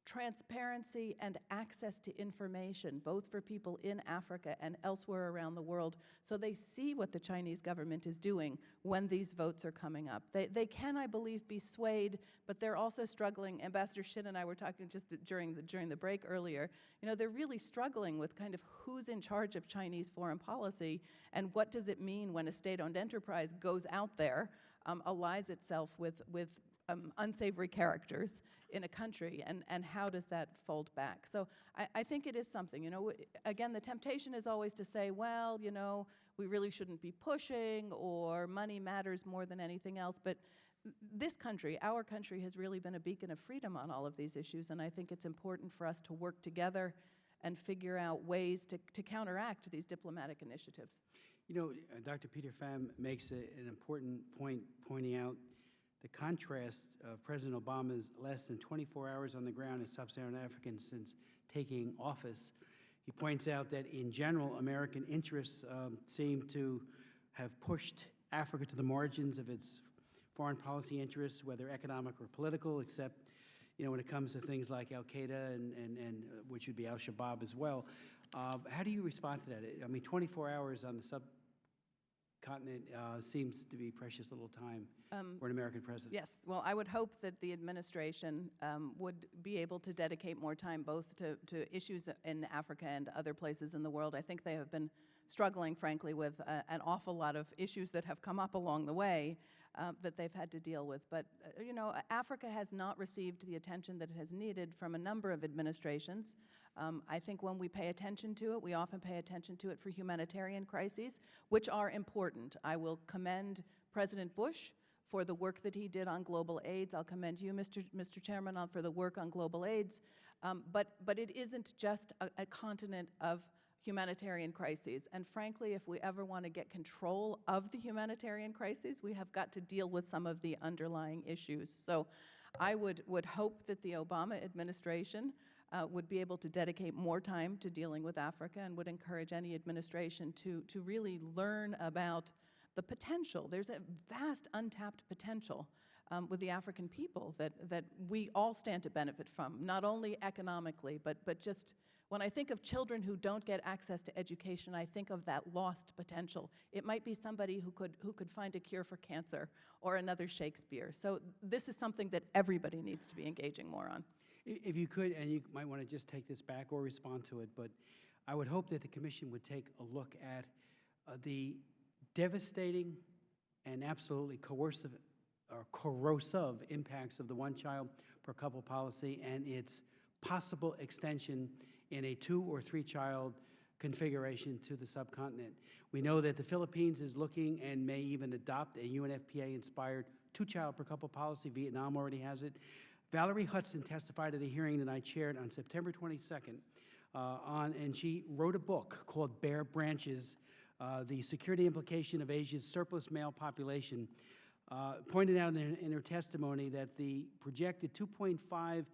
transparency and access to information, both for people in Africa and elsewhere around the world, so they see what the Chinese government is doing when these votes are coming up. They can, I believe, be swayed, but they're also struggling. Ambassador Shin and I were talking just during the break earlier. They're really struggling with kind of who's in charge of Chinese foreign policy, and what does it mean when a state-owned enterprise goes out there, allies itself with unsavory characters in a country, and how does that fold back? So I think it is something, again, the temptation is always to say, well, we really shouldn't be pushing, or money matters more than anything else, but this country, our country, has really been a beacon of freedom on all of these issues, and I think it's important for us to work together and figure out ways to counteract these diplomatic initiatives. Dr. Peter Pham makes an important point, pointing out the contrast of President Obama's less than 24 hours on the ground in sub-Saharan Africa since taking office. He points out that in general, American interests seem to have pushed Africa to the margins of its foreign policy interests, whether economic or political, except when it comes to things like Al-Qaeda and which would be Al-Shabaab as well. How do you respond to that? I mean, 24 hours on the subcontinent seems to be precious little time for an American president. Yes, well, I would hope that the administration would be able to dedicate more time both to issues in Africa and other places in the world. I think they have been struggling, frankly, with an awful lot of issues that have come up along the way that they've had to deal with. But, Africa has not received the attention that it has needed from a number of administrations. I think when we pay attention to it, we often pay attention to it for humanitarian crises, which are important. I will commend President Bush for the work that he did on global AIDS. I'll commend you, Mr. Chairman, for the work on global AIDS. But it isn't just a continent of humanitarian crises. And frankly, if we ever want to get control of the humanitarian crises, we have got to deal with some of the underlying issues. So I would hope that the Obama administration would be able to dedicate more time to dealing with Africa, and would encourage any administration to really learn about the potential. There's a vast untapped potential with the African people that we all stand to benefit from, not only economically, but just when I think of children who don't get access to education, I think of that lost potential. It might be somebody who could find a cure for cancer or another Shakespeare. So this is something that everybody needs to be engaging more on. If you could, and you might want to just take this back or respond to it, but I would hope that the Commission would take a look at the devastating and absolutely coercive or corrosive impacts of the one child per couple policy and its possible extension in a 2 or 3 child configuration to the subcontinent. We know that the Philippines is looking and may even adopt a UNFPA-inspired 2-child per couple policy. Vietnam already has it. Valerie Hudson testified at a hearing that I chaired on September 22nd, and she wrote a book called Bare Branches, The Security Implication of Asia's Surplus Male Population, pointed out in her testimony that the projected 2.5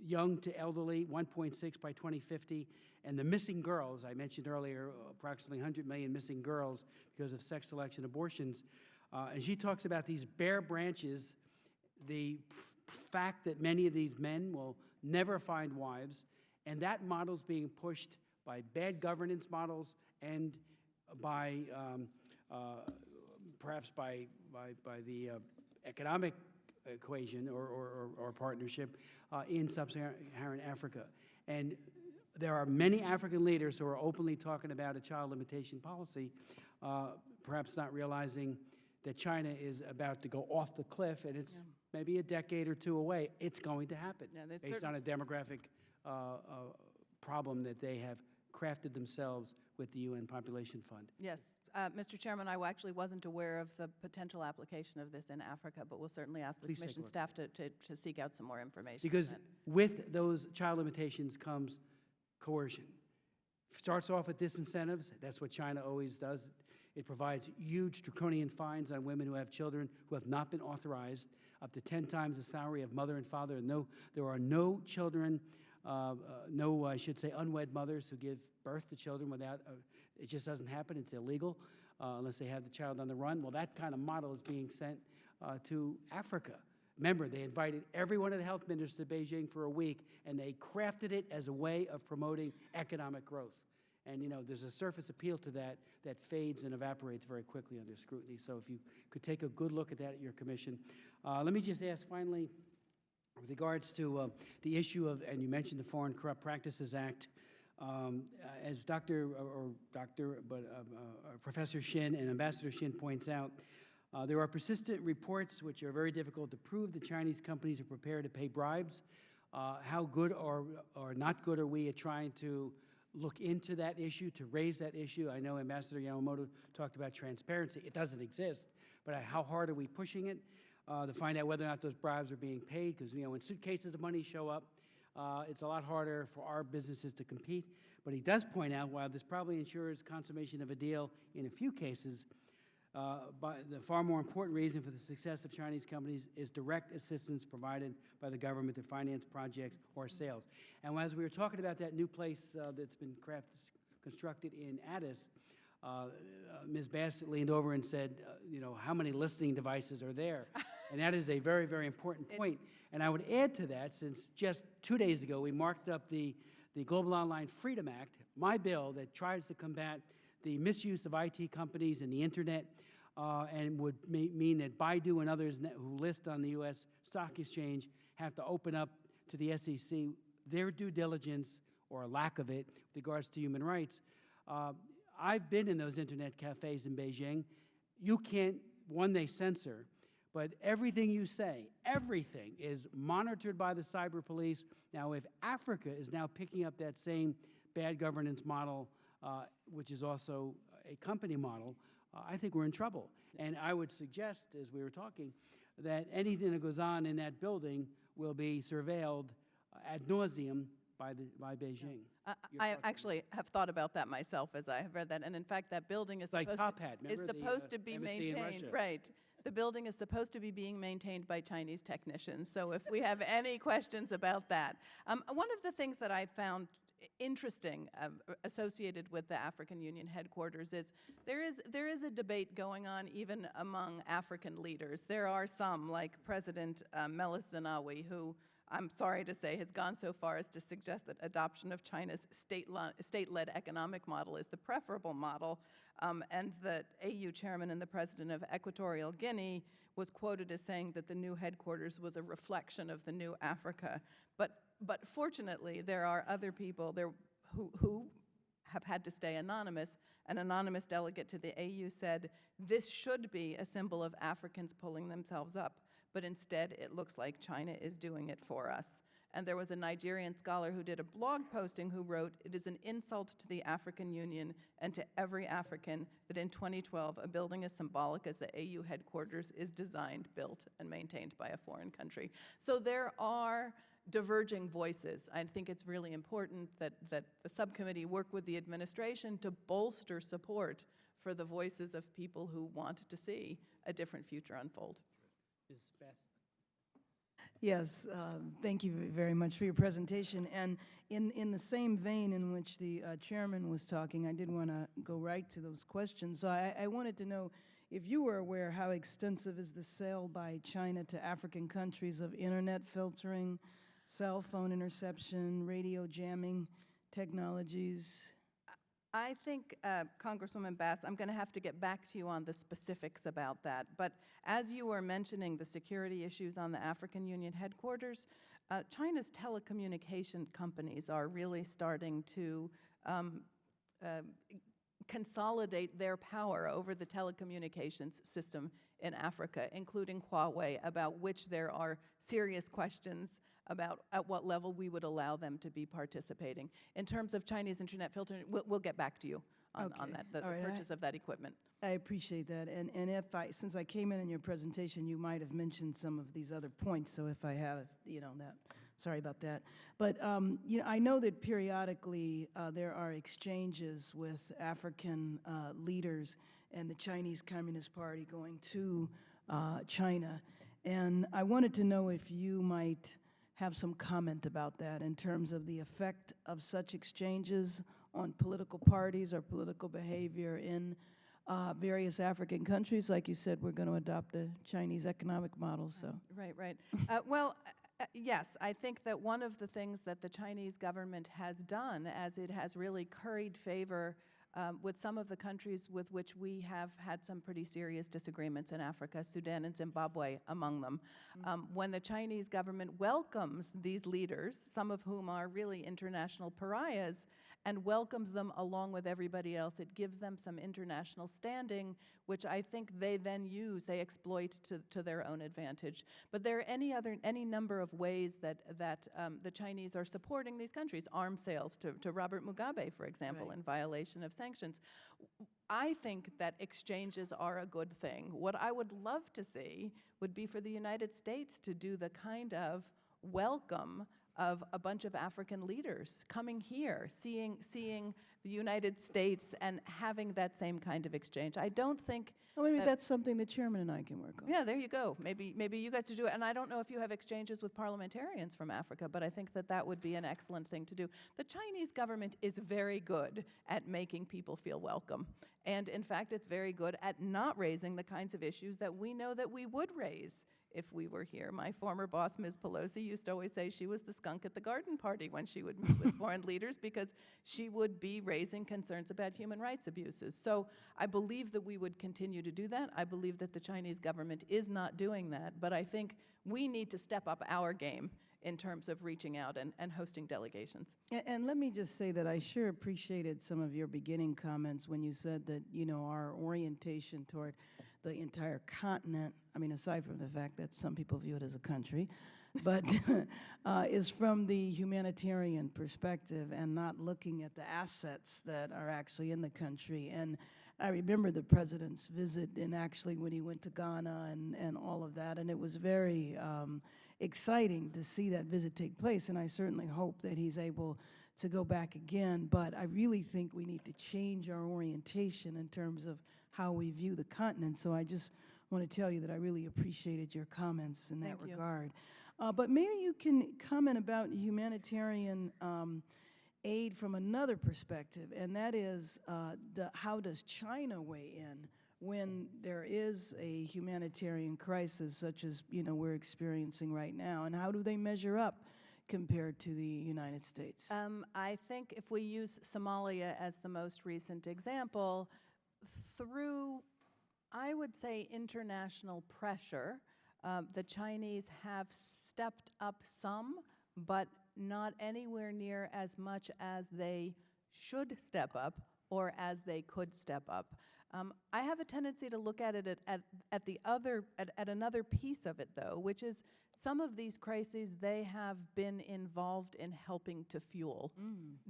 young to elderly, 1.6 by 2050, and the missing girls, I mentioned earlier, approximately 100 million missing girls because of sex selection abortions. And she talks about these bare branches, the fact that many of these men will never find wives, and that model's being pushed by bad governance models and by perhaps by the economic equation or partnership in sub-Saharan Africa. And there are many African leaders who are openly talking about a child limitation policy, perhaps not realizing that China is about to go off the cliff, and it's maybe a decade or 2 away. It's going to happen based on a demographic problem that they have crafted themselves with the UN Population Fund. Yes. Mr. Chairman, I actually wasn't aware of the potential application of this in Africa, but we'll certainly ask the Please take a Commission look. staff to seek out some more information. Because with those child limitations comes coercion. Starts off with disincentives. That's what China always does. It provides huge draconian fines on women who have children who have not been authorized, up to 10 times the salary of mother and father. There are no children, I should say, unwed mothers who give birth to children without, it just doesn't happen. It's illegal unless they have the child on the run. Well, that kind of model is being sent to Africa. Remember, they invited every one of the health ministers to Beijing for a week, and they crafted it as a way of promoting economic growth. And, you know, there's a surface appeal to that that fades and evaporates very quickly under scrutiny. So if you could take a good look at that at your commission. Let me just ask finally, with regards to the issue of, and you mentioned the Foreign Corrupt Practices Act, as Professor Shin and Ambassador Shin points out, there are persistent reports which are very difficult to prove that Chinese companies are prepared to pay bribes. How good or not good are we at trying to look into that issue, to raise that issue? I know Ambassador Yamamoto talked about transparency. It doesn't exist, but how hard are we pushing it to find out whether or not those bribes are being paid? Because, you know, when suitcases of money show up, it's a lot harder for our businesses to compete. But he does point out, while this probably ensures consummation of a deal in a few cases, but the far more important reason for the success of Chinese companies is direct assistance provided by the government to finance projects or sales. And as we were talking about that new place that's been constructed in Addis, Ms. Bassett leaned over and said, you know, how many listening devices are there? And that is a very, very important point. And I would add to that, since just 2 days ago we marked up the Global Online Freedom Act, my bill that tries to combat the misuse of IT companies and the internet, and would mean that Baidu and others who list on the U.S. Stock Exchange have to open up to the SEC their due diligence or lack of it with regards to human rights. I've been in those internet cafes in Beijing. You can't, they censor, but everything you say, everything is monitored by the cyber police. Now, if Africa is now picking up that same bad governance model, which is also a company model, I think we're in trouble. And I would suggest, as we were talking, that anything that goes on in that building will be surveilled ad nauseum by Beijing. I actually have thought about that myself as I have read that, and in fact, that building is like supposed to be maintained. Right. The building is supposed to be being maintained by Chinese technicians. So if we have any questions about that, one of the things that I found interesting associated with the African Union headquarters is there is a debate going on even among African leaders. There are some, like President Meles Zenawi, who I'm sorry to say has gone so far as to suggest that adoption of China's state-led economic model is the preferable model, and the AU chairman and the president of Equatorial Guinea was quoted as saying that the new headquarters was a reflection of the new Africa. But fortunately, there are other people there who have had to stay anonymous. An anonymous delegate to the AU said, this should be a symbol of Africans pulling themselves up, but instead it looks like China is doing it for us. And there was a Nigerian scholar who did a blog posting who wrote, it is an insult to the African Union and to every African that in 2012 a building as symbolic as the AU headquarters is designed, built, and maintained by a foreign country. So there are diverging voices. I think it's really important that the subcommittee work with the administration to bolster support for the voices of people who want to see a different future unfold. Ms. Bass? Yes, thank you very much for your presentation. And in the same vein in which the chairman was talking, I did want to go right to those questions. So I wanted to know if you were aware how extensive is the sale by China to African countries of internet filtering, cell phone interception, radio jamming technologies? I think, Congresswoman Bass, I'm going to have to get back to you on the specifics about that. But as you were mentioning the security issues on the African Union headquarters, China's telecommunication companies are really starting to consolidate their power over the telecommunications system in Africa, including Huawei, about which there are serious questions about at what level we would allow them to be participating. In terms of Chinese internet filtering, we'll get back to you on that, the purchase of that equipment. I appreciate that. And if since I came in your presentation, you might have mentioned some of these other points. So if I have, that, sorry about that. But, I know that periodically there are exchanges with African leaders and the Chinese Communist Party going to China. And I wanted to know if you might have some comment about that in terms of the effect of such exchanges on political parties or political behavior in various African countries. Like you said, we're going to adopt the Chinese economic model. So Right. Yes, I think that one of the things that the Chinese government has done, as it has really curried favor with some of the countries with which we have had some pretty serious disagreements in Africa, Sudan and Zimbabwe among them. When the Chinese government welcomes these leaders, some of whom are really international pariahs, and welcomes them along with everybody else, it gives them some international standing, which I think they then use, they exploit to their own advantage. But there are any number of ways that the Chinese are supporting these countries. Arms sales to Robert Mugabe, for example, in violation of sanctions. I think that exchanges are a good thing. What I would love to see would be for the United States to do the kind of welcome of a bunch of African leaders coming here, seeing the United States and having that same kind of exchange. I don't think... Well, maybe that's something the chairman and I can work on. Yeah, there you go. Maybe you guys to do it. And I don't know if you have exchanges with parliamentarians from Africa, but I think that would be an excellent thing to do. The Chinese government is very good at making people feel welcome. And in fact, it's very good at not raising the kinds of issues that we know that we would raise if we were here. My former boss, Ms. Pelosi, used to always say she was the skunk at the garden party when she would meet with foreign leaders, because she would be raising concerns about human rights abuses. So I believe that we would continue to do that. I believe that the Chinese government is not doing that, but I think we need to step up our game in terms of reaching out and hosting delegations. And let me just say that I sure appreciated some of your beginning comments when you said that, our orientation toward the entire continent, I mean, aside from the fact that some people view it as a country, but is from the humanitarian perspective and not looking at the assets that are actually in the country. And I remember the president's visit, and actually when he went to Ghana and all of that, and it was very exciting to see that visit take place, and I certainly hope that he's able to go back again. But I really think we need to change our orientation in terms of how we view the continent. So I just want to tell you that I really appreciated your comments in that regard. But maybe you can comment about humanitarian aid from another perspective, and that is how does China weigh in when there is a humanitarian crisis such as we're experiencing right now, and how do they measure up compared to the United States? I think if we use Somalia as the most recent example, through, I would say, international pressure, the Chinese have stepped up some, but not anywhere near as much as they should step up or as they could step up. I have a tendency to look at it at another piece of it, though, which is some of these crises they have been involved in helping to fuel,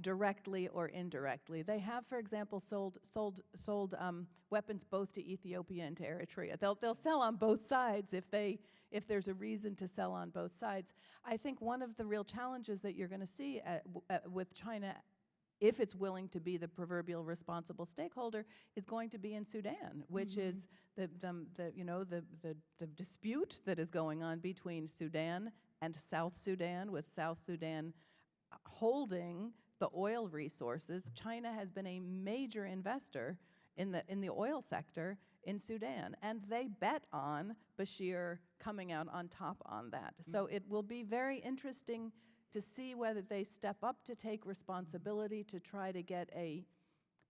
directly or indirectly. They have, for example, sold weapons both to Ethiopia and to Eritrea. They'll sell on both sides if there's a reason to sell on both sides. I think one of the real challenges that you're going to see with China, if it's willing to be the proverbial responsible stakeholder, is going to be in Sudan, which is the dispute that is going on between Sudan and South Sudan, with South Sudan holding the oil resources. China has been a major investor in the oil sector in Sudan, and they bet on Bashir coming out on top on that. So it will be very interesting to see whether they step up to take responsibility to try to get a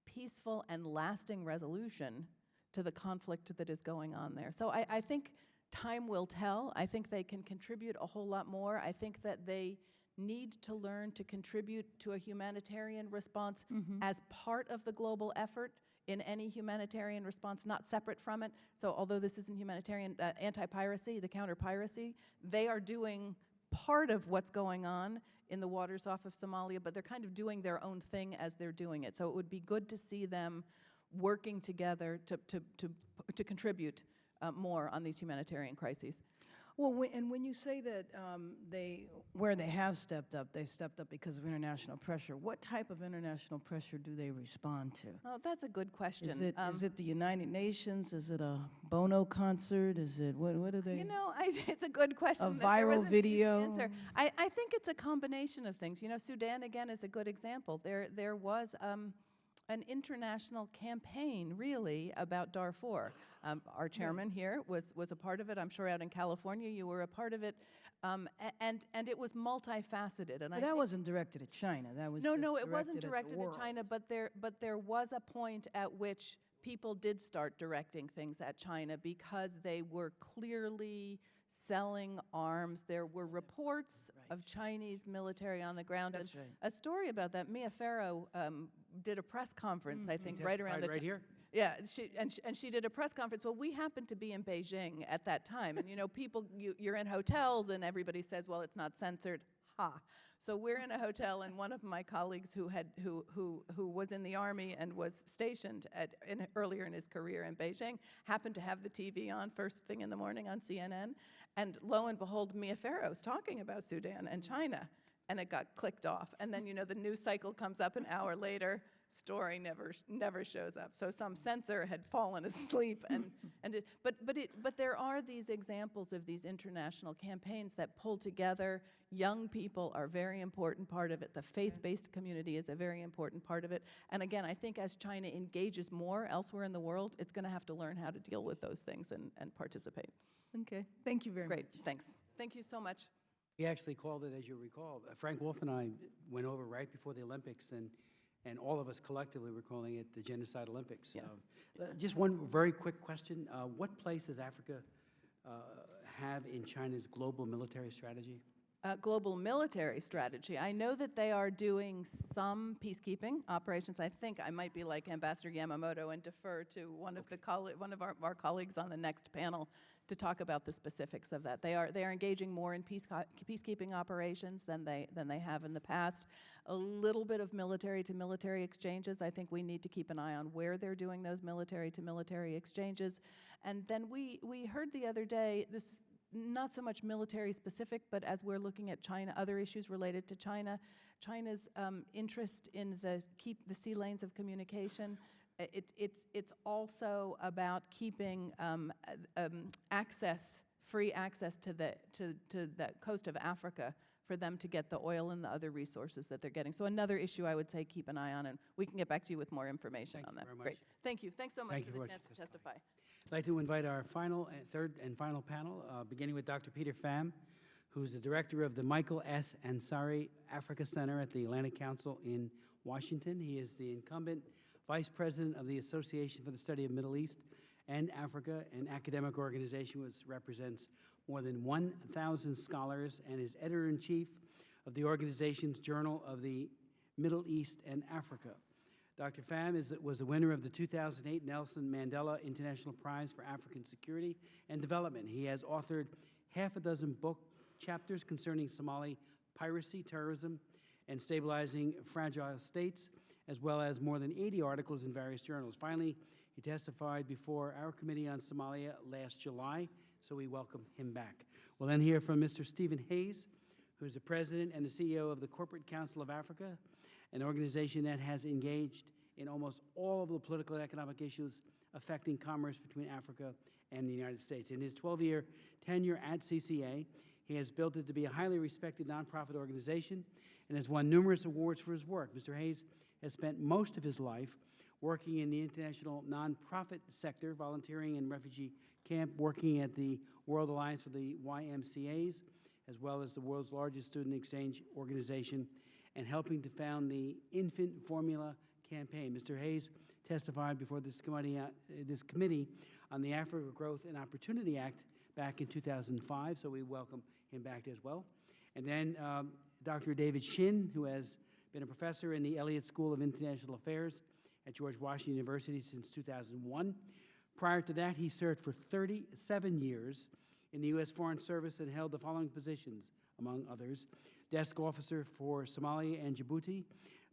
peaceful and lasting resolution to the conflict that is going on there. So I think time will tell. I think they can contribute a whole lot more. I think that they need to learn to contribute to a humanitarian response as part of the global effort in any humanitarian response, not separate from it. So although this isn't humanitarian, anti-piracy, the counter-piracy, they are doing part of what's going on in the waters off of Somalia, but they're kind of doing their own thing as they're doing it. So it would be good to see them working together to contribute more on these humanitarian crises. Well, and when you say that where they have stepped up, they stepped up because of international pressure. What type of international pressure do they respond to? Oh, that's a good question. Is it the United Nations? Is it a Bono concert? Is it, what are they? It's a good question. A viral video? Answer. I think it's a combination of things. Sudan, again, is a good example. There was an international campaign, really, about Darfur. Our chairman here was a part of it. I'm sure out in California you were a part of it. And it was multifaceted. And But that wasn't directed at China. That was No, it just wasn't directed directed at China, but there was a point at which people did start directing things at China because they were clearly selling arms. There were reports of Chinese military on the ground. That's and right. A story about that, Mia Farrow did a press conference, I think, right around the right here. Yeah, she did a press conference. Well, we happened to be in Beijing at that time, and people, you're in hotels, and everybody says, well, it's not censored. Ha! So we're in a hotel, and one of my colleagues who was in the army and was stationed earlier in his career in Beijing happened to have the TV on first thing in the morning on CNN, and lo and behold, Mia Farrow's talking about Sudan and China, and it got clicked off. And then the news cycle comes up an hour later. Story never shows up. So some censor had fallen asleep, but there are these examples of these international campaigns that pull together. Young people are a very important part of it. The faith-based community is a very important part of it. And again, I think as China engages more elsewhere in the world, it's going to have to learn how to deal with those things and participate. Okay, thank you very much. Great, thanks. Thank you so much. We actually called it, as you recall, Frank Wolf and I went over right before the Olympics, and all of us collectively were calling it the Genocide Olympics. Yeah. Just one very quick question. What place does Africa have in China's global military strategy? Global military strategy. I know that they are doing some peacekeeping operations. I think I might be like Ambassador Yamamoto and defer to one of our colleagues on the next panel to talk about the specifics of that. They are engaging more in peacekeeping operations than they have in the past. A little bit of military to military exchanges. I think we need to keep an eye on where they're doing those military to military exchanges. And then we heard the other day, this not so much military specific, but as we're looking at China, other issues related to China, China's interest in the sea lanes of communication. It's also about keeping free access to the coast of Africa for them to get the oil and the other resources that they're getting. So another issue I would say keep an eye on, and we can get back to you with more information Thank on you that. very much. Great. Thank you. Thanks so much Thank for you the for chance to testify. I'd like to invite our third and final panel, beginning with Dr. Peter Pham, who's the director of the Michael S. Ansari Africa Center at the Atlantic Council in Washington. He is the incumbent vice president of the Association for the Study of Middle East and Africa, an academic organization which represents more than 1,000 scholars, and is editor-in-chief of the organization's Journal of the Middle East and Africa. Dr. Pham was the winner of the 2008 Nelson Mandela International Prize for African Security and Development. He has authored half a dozen book chapters concerning Somali piracy, terrorism, and stabilizing fragile states, as well as more than 80 articles in various journals. Finally, he testified before our Committee on Somalia last July, so we welcome him back. We'll then hear from Mr. Stephen Hayes, who is the president and the CEO of the Corporate Council of Africa, an organization that has engaged in almost all of the political and economic issues affecting commerce between Africa and the United States. In his 12-year tenure at CCA, he has built it to be a highly respected nonprofit organization and has won numerous awards for his work. Mr. Hayes has spent most of his life working in the international nonprofit sector, volunteering in refugee camp, working at the World Alliance for the YMCAs, as well as the world's largest student exchange organization, and helping to found the Infant Formula campaign. Mr. Hayes testified before this committee on the Africa Growth and Opportunity Act back in 2005, so we welcome him back as well. And then Dr. David Shin, who has been a professor in the Elliott School of International Affairs at George Washington University since 2001. Prior to that, he served for 37 years in the U.S. Foreign Service and held the following positions, among others: desk officer for Somalia and Djibouti,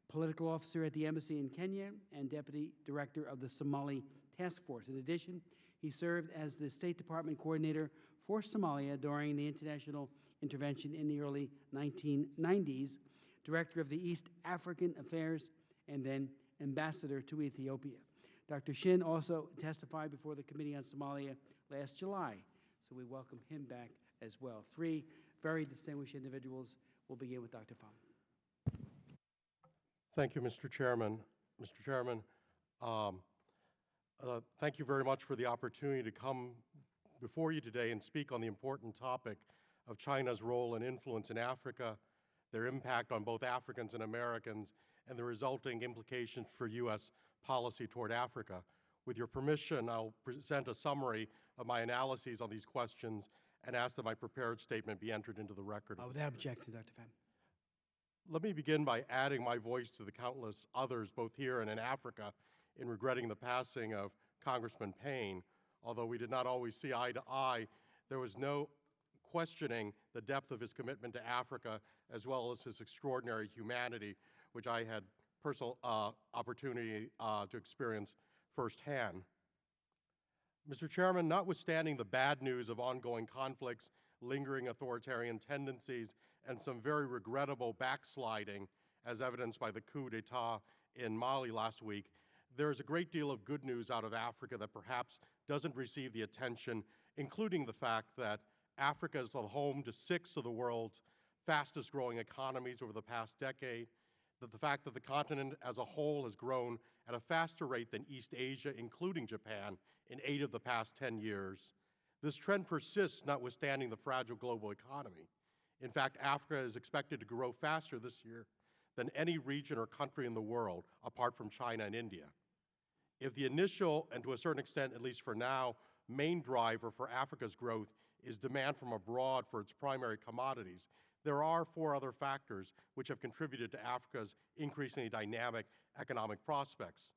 political officer at the embassy in Kenya, and deputy director of the Somali Task Force. In addition, he served as the State Department coordinator for Somalia during the international intervention in the early 1990s, director of the East African Affairs, and then ambassador to Ethiopia. Dr. Shin also testified before the Committee on Somalia last July, so we welcome him back as well. Three very distinguished individuals. We'll begin with Dr. Pham. Thank you, Mr. Chairman. Mr. Chairman, thank you very much for the opportunity to come before you today and speak on the important topic of China's role and influence in Africa, their impact on both Africans and Americans, and the resulting implications for U.S. policy toward Africa. With your permission, I'll present a summary of my analyses on these questions and ask that my prepared statement be entered into the record. Without objection, Dr. Pham. Let me begin by adding my voice to the countless others, both here and in Africa, in regretting the passing of Congressman Payne. Although we did not always see eye to eye, there was no questioning the depth of his commitment to Africa, as well as his extraordinary humanity, which I had personal opportunity to experience firsthand. Mr. Chairman, notwithstanding the bad news of ongoing conflicts, lingering authoritarian tendencies, and some very regrettable backsliding, as evidenced by the coup d'etat in Mali last week, there is a great deal of good news out of Africa that perhaps doesn't receive the attention, including the fact that Africa is the home to 6 of the world's fastest growing economies over the past decade, that the fact that the continent as a whole has grown at a faster rate than East Asia, including Japan, in 8 of the past 10 years. This trend persists notwithstanding the fragile global economy. In fact, Africa is expected to grow faster this year than any region or country in the world, apart from China and India. If the initial, and to a certain extent, at least for now, main driver for Africa's growth is demand from abroad for its primary commodities, there are 4 other factors which have contributed to Africa's increasingly dynamic economic prospects.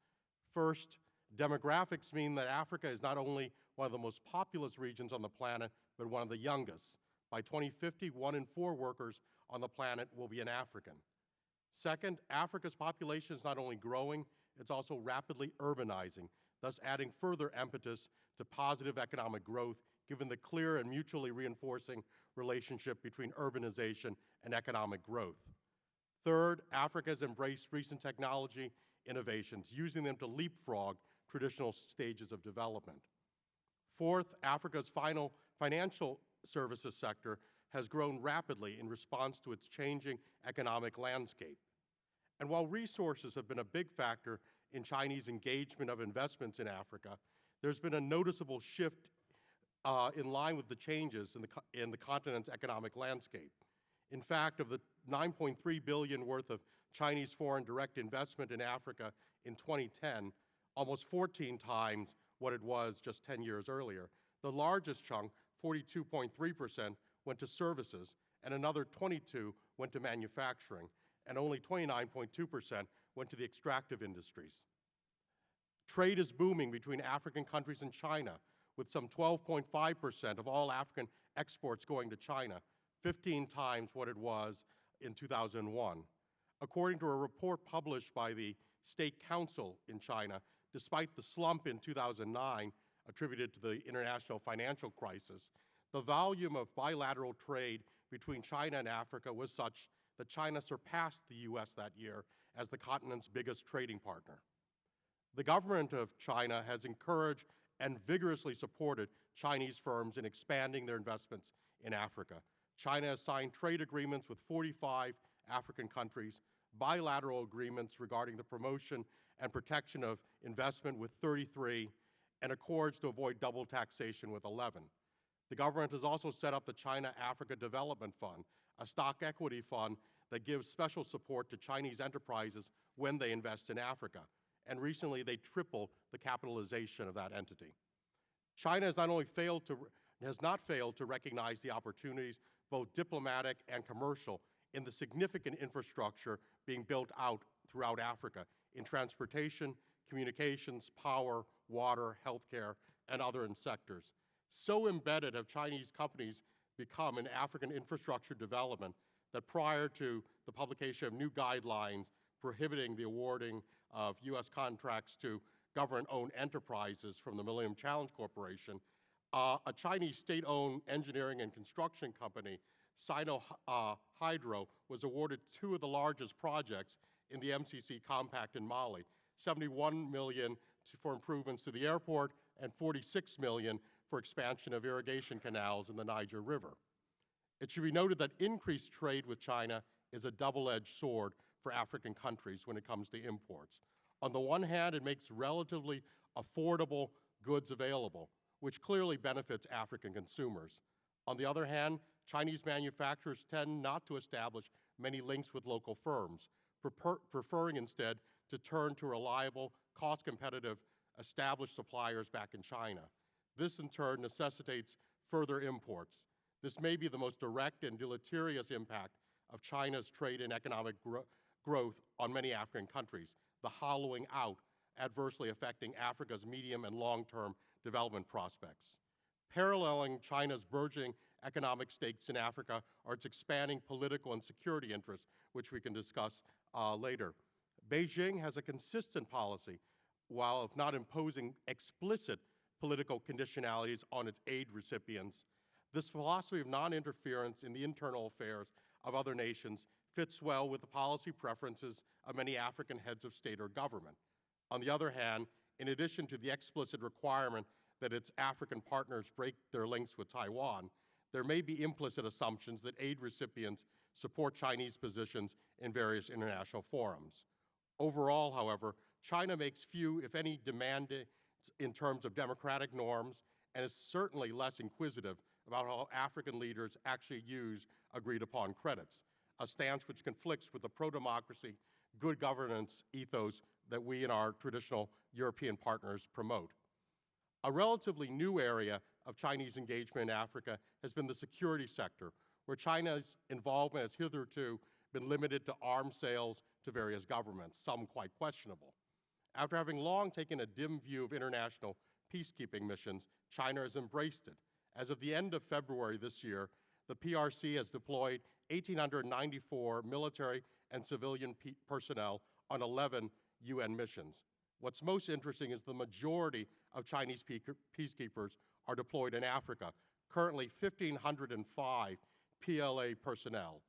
First, demographics mean that Africa is not only one of the most populous regions on the planet, but one of the youngest. By 2050, 1 in 4 workers on the planet will be an African. Second, Africa's population is not only growing, it's also rapidly urbanizing, thus adding further impetus to positive economic growth, given the clear and mutually reinforcing relationship between urbanization and economic growth. Third, Africa has embraced recent technology innovations, using them to leapfrog traditional stages of development. Fourth, Africa's financial services sector has grown rapidly in response to its changing economic landscape. And while resources have been a big factor in Chinese engagement of investments in Africa, there's been a noticeable shift in line with the changes in the continent's economic landscape. In fact, of the $9.3 billion worth of Chinese foreign direct investment in Africa in 2010, almost 14 times what it was just 10 years earlier. The largest chunk, 42.3%, went to services, and another 22 went to manufacturing, and only 29.2% went to the extractive industries. Trade is booming between African countries and China, with some 12.5% of all African exports going to China, 15 times what it was in 2001. According to a report published by the State Council in China, despite the slump in 2009 attributed to the international financial crisis, the volume of bilateral trade between China and Africa was such that China surpassed the U.S. that year as the continent's biggest trading partner. The government of China has encouraged and vigorously supported Chinese firms in expanding their investments in Africa. China has signed trade agreements with 45 African countries, bilateral agreements regarding the promotion and protection of investment with 33, and accords to avoid double taxation with 11. The government has also set up the China-Africa Development Fund, a stock equity fund that gives special support to Chinese enterprises when they invest in Africa. And recently, they tripled the capitalization of that entity. China has not failed to recognize the opportunities, both diplomatic and commercial, in the significant infrastructure being built out throughout Africa in transportation, communications, power, water, healthcare, and other sectors. So embedded have Chinese companies become in African infrastructure development that prior to the publication of new guidelines prohibiting the awarding of U.S. contracts to government-owned enterprises from the Millennium Challenge Corporation, a Chinese state-owned engineering and construction company, Sino-Hydro, was awarded two of the largest projects in the MCC compact in Mali, $71 million for improvements to the airport and $46 million for expansion of irrigation canals in the Niger River. It should be noted that increased trade with China is a double-edged sword for African countries when it comes to imports. On the one hand, it makes relatively affordable goods available, which clearly benefits African consumers. On the other hand, Chinese manufacturers tend not to establish many links with local firms, preferring instead to turn to reliable, cost-competitive, established suppliers back in China. This, in turn, necessitates further imports. This may be the most direct and deleterious impact of China's trade and economic growth on many African countries, the hollowing out adversely affecting Africa's medium and long-term development prospects. Paralleling China's burgeoning economic stakes in Africa are its expanding political and security interests, which we can discuss later. Beijing has a consistent policy, while of not imposing explicit political conditionalities on its aid recipients. This philosophy of non-interference in the internal affairs of other nations fits well with the policy preferences of many African heads of state or government. On the other hand, in addition to the explicit requirement that its African partners break their links with Taiwan, there may be implicit assumptions that aid recipients support Chinese positions in various international forums. Overall, however, China makes few, if any, demands in terms of democratic norms and is certainly less inquisitive about how African leaders actually use agreed-upon credits, a stance which conflicts with the pro-democracy, good governance ethos that we and our traditional European partners promote. A relatively new area of Chinese engagement in Africa has been the security sector, where China's involvement has hitherto been limited to arms sales to various governments, some quite questionable. After having long taken a dim view of international peacekeeping missions, China has embraced it. As of the end of February this year, the PRC has deployed 1,894 military and civilian personnel on 11 UN missions. What's most interesting is the majority of Chinese peacekeepers are deployed in Africa. Currently, 1,505 PLA personnel.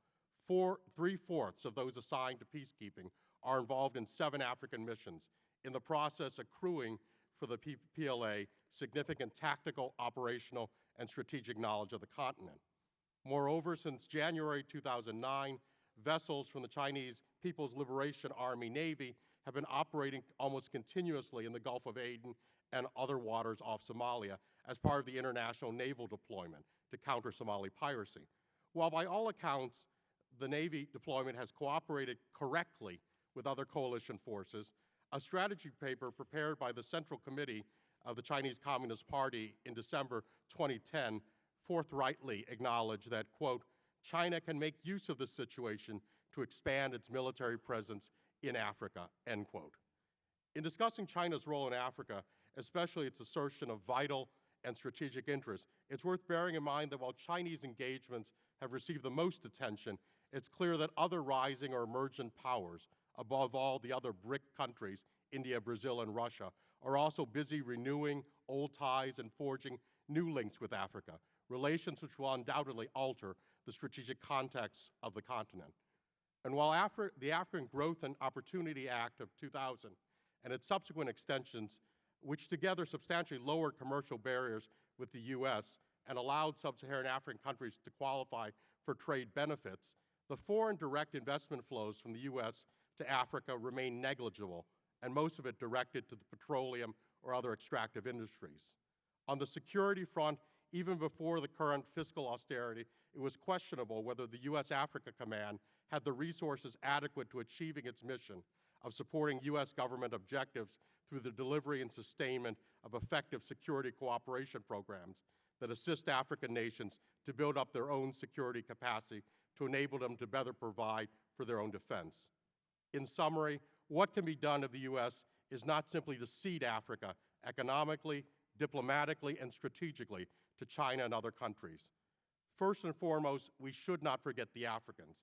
3/4 of those assigned to peacekeeping are involved in 7 African missions, in the process accruing for the PLA significant tactical, operational, and strategic knowledge of the continent. Moreover, since January 2009, vessels from the Chinese People's Liberation Army Navy have been operating almost continuously in the Gulf of Aden and other waters off Somalia as part of the international naval deployment to counter Somali piracy. While by all accounts, the Navy deployment has cooperated correctly with other coalition forces, a strategy paper prepared by the Central Committee of the Chinese Communist Party in December 2010 forthrightly acknowledged that, quote, China can make use of this situation to expand its military presence in Africa, end quote. In discussing China's role in Africa, especially its assertion of vital and strategic interest, it's worth bearing in mind that while Chinese engagements have received the most attention, it's clear that other rising or emergent powers, above all the other BRIC countries, India, Brazil, and Russia, are also busy renewing old ties and forging new links with Africa, relations which will undoubtedly alter the strategic context of the continent. And while the African Growth and Opportunity Act of 2000 and its subsequent extensions, which together substantially lowered commercial barriers with the U.S. and allowed sub-Saharan African countries to qualify for trade benefits, the foreign direct investment flows from the U.S. to Africa remain negligible, and most of it directed to the petroleum or other extractive industries. On the security front, even before the current fiscal austerity, it was questionable whether the U.S. Africa Command had the resources adequate to achieving its mission of supporting U.S. government objectives through the delivery and sustainment of effective security cooperation programs that assist African nations to build up their own security capacity to enable them to better provide for their own defense. In summary, what can be done of the U.S. is not simply to cede Africa economically, diplomatically, and strategically to China and other countries. First and foremost, we should not forget the Africans.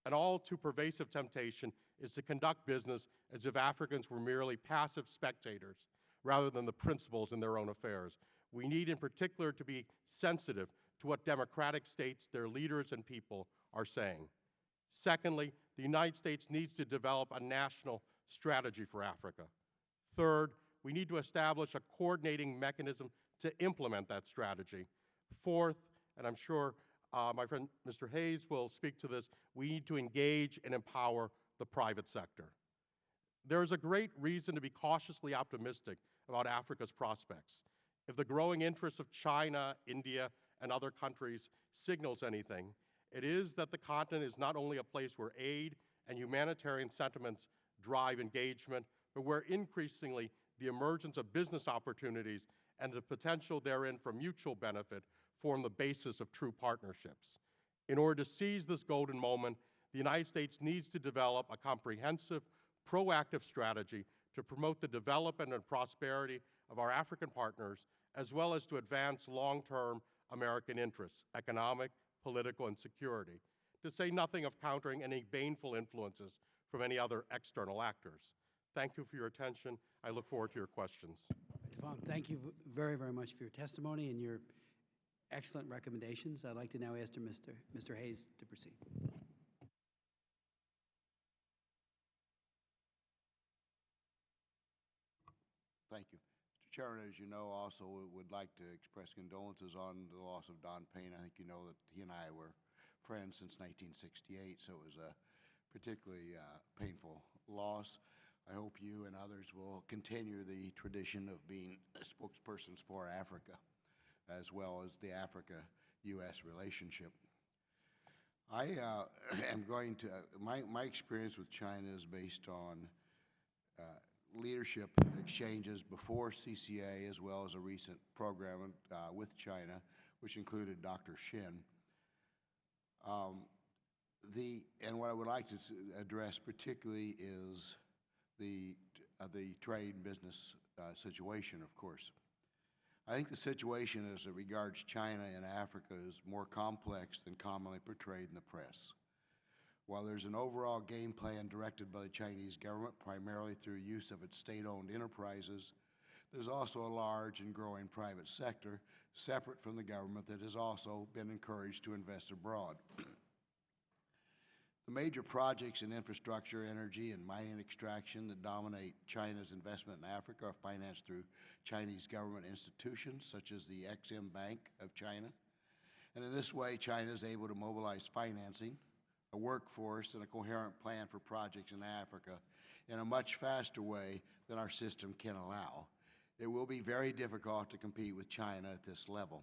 An all too pervasive temptation is to conduct business as if Africans were merely passive spectators rather than the principals in their own affairs. We need in particular to be sensitive to what democratic states, their leaders and people are saying. Secondly, the United States needs to develop a national strategy for Africa. Third, we need to establish a coordinating mechanism to implement that strategy. Fourth, and I'm sure my friend Mr. Hayes will speak to this, we need to engage and empower the private sector. There is a great reason to be cautiously optimistic about Africa's prospects. If the growing interest of China, India, and other countries signals anything, it is that the continent is not only a place where aid and humanitarian sentiments drive engagement, but where increasingly the emergence of business opportunities and the potential therein for mutual benefit form the basis of true partnerships. In order to seize this golden moment, the United States needs to develop a comprehensive, proactive strategy to promote the development and prosperity of our African partners, as well as to advance long-term American interests, economic, political, and security, to say nothing of countering any baneful influences from any other external actors. Thank you for your attention. I look forward to your questions. Devon, thank you very, very much for your testimony and your excellent recommendations. I'd like to now ask Mr. Hayes to proceed. Thank you. Mr. Chairman, as you know, also would like to express condolences on the loss of Don Payne. I think you know that he and I were friends since 1968, so it was a particularly painful loss. I hope you and others will continue the tradition of being spokespersons for Africa, as well as the Africa-U.S. relationship. I am going to, my experience with China is based on leadership exchanges before CCA, as well as a recent program with China, which included Dr. Shin. And what I would like to address particularly is the trade and business situation, of course. I think the situation as it regards China and Africa is more complex than commonly portrayed in the press. While there's an overall game plan directed by the Chinese government, primarily through use of its state-owned enterprises, there's also a large and growing private sector, separate from the government, that has also been encouraged to invest abroad. The major projects in infrastructure, energy, and mining extraction that dominate China's investment in Africa are financed through Chinese government institutions, such as the Exim Bank of China, And in this way, China is able to mobilize financing, a workforce, and a coherent plan for projects in Africa in a much faster way than our system can allow. It will be very difficult to compete with China at this level.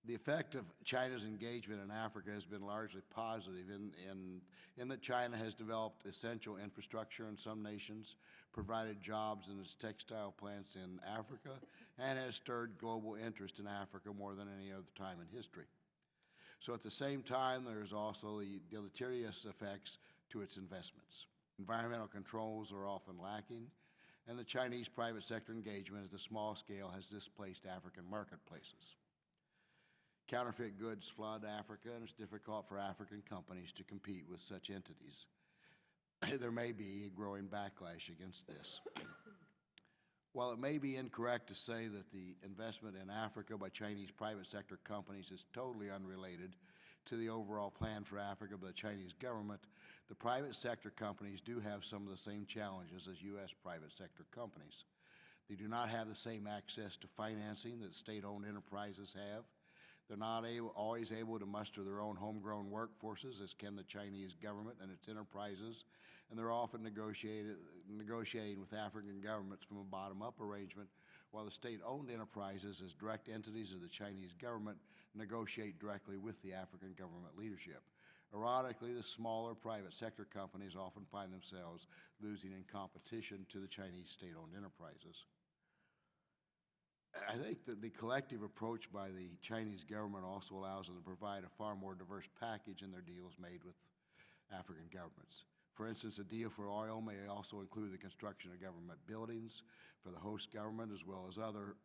The effect of China's engagement in Africa has been largely positive in that China has developed essential infrastructure in some nations, provided jobs in its textile plants in Africa, and has stirred global interest in Africa more than any other time in history. So at the same time, there's also the deleterious effects to its investments. Environmental controls are often lacking, and the Chinese private sector engagement at the small scale has displaced African marketplaces. Counterfeit goods flood Africa, and it's difficult for African companies to compete with such entities. There may be a growing backlash against this. While it may be incorrect to say that the investment in Africa by Chinese private sector companies is totally unrelated to the overall plan for Africa by the Chinese government, the private sector companies do have some of the same challenges as U.S. private sector companies. They do not have the same access to financing that state-owned enterprises have. They're not always able to muster their own homegrown workforces, as can the Chinese government and its enterprises, and they're often negotiating with African governments from a bottom-up arrangement, while the state-owned enterprises, as direct entities of the Chinese government, negotiate directly with the African government leadership. Ironically, the smaller private sector companies often find themselves losing in competition to the Chinese state-owned enterprises. I think that the collective approach by the Chinese government also allows them to provide a far more diverse package in their deals made with African governments. For instance, a deal for oil may also include the construction of government buildings for the host government, as well as other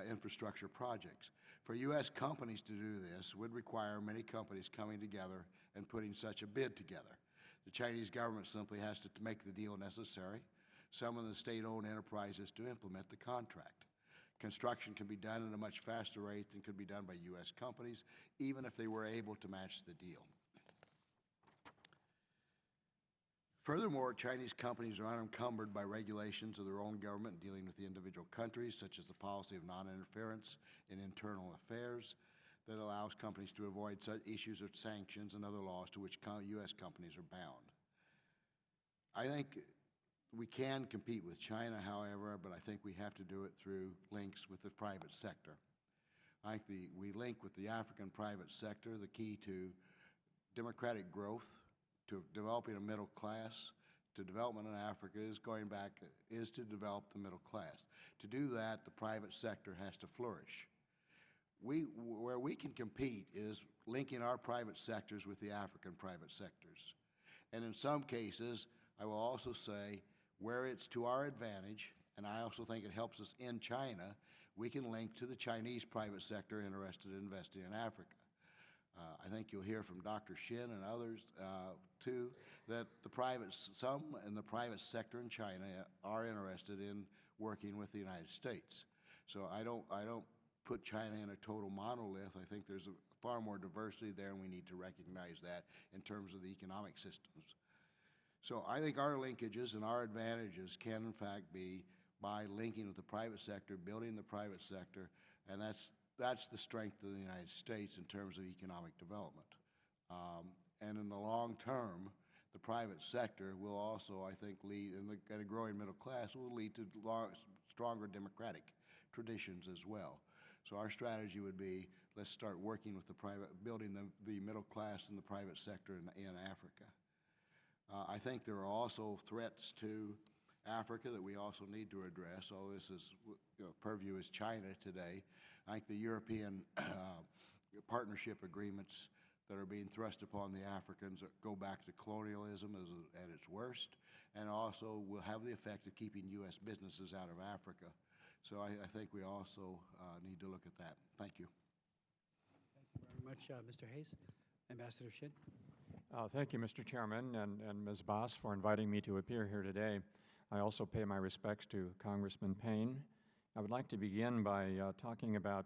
infrastructure projects. For U.S. companies to do this would require many companies coming together and putting such a bid together. The Chinese government simply has to make the deal necessary, summon the state-owned enterprises to implement the contract. Construction can be done at a much faster rate than could be done by U.S. companies, even if they were able to match the deal. Furthermore, Chinese companies are unencumbered by regulations of their own government dealing with the individual countries, such as the policy of non-interference in internal affairs that allows companies to avoid such issues of sanctions and other laws to which U.S. companies are bound. I think we can compete with China, however, but I think we have to do it through links with the private sector. I think we link with the African private sector, the key to democratic growth, to developing a middle class, to development in Africa is to develop the middle class. To do that, the private sector has to flourish. Where we can compete is linking our private sectors with the African private sectors. And in some cases, I will also say, where it's to our advantage, and I also think it helps us in China, we can link to the Chinese private sector interested in investing in Africa. I think you'll hear from Dr. Shin and others, too, that some in the private sector in China are interested in working with the United States. So I don't put China in a total monolith. I think there's far more diversity there, and we need to recognize that in terms of the economic systems. So I think our linkages and our advantages can, in fact, be by linking with the private sector, building the private sector, and that's the strength of the United States in terms of economic development. And in the long term, the private sector will also, I think, lead, and a growing middle class will lead to stronger democratic traditions as well. So our strategy would be, let's start working with building the middle class in the private sector in Africa. I think there are also threats to Africa that we also need to address. Although this is, purview is China today. I think the European partnership agreements that are being thrust upon the Africans go back to colonialism at its worst, and also will have the effect of keeping U.S. businesses out of Africa. So I think we also need to look at that. Thank you. Thank you very much, Mr. Hayes. Ambassador Shin. Thank you, Mr. Chairman, and Ms. Boss for inviting me to appear here today. I also pay my respects to Congressman Payne. I would like to begin by talking about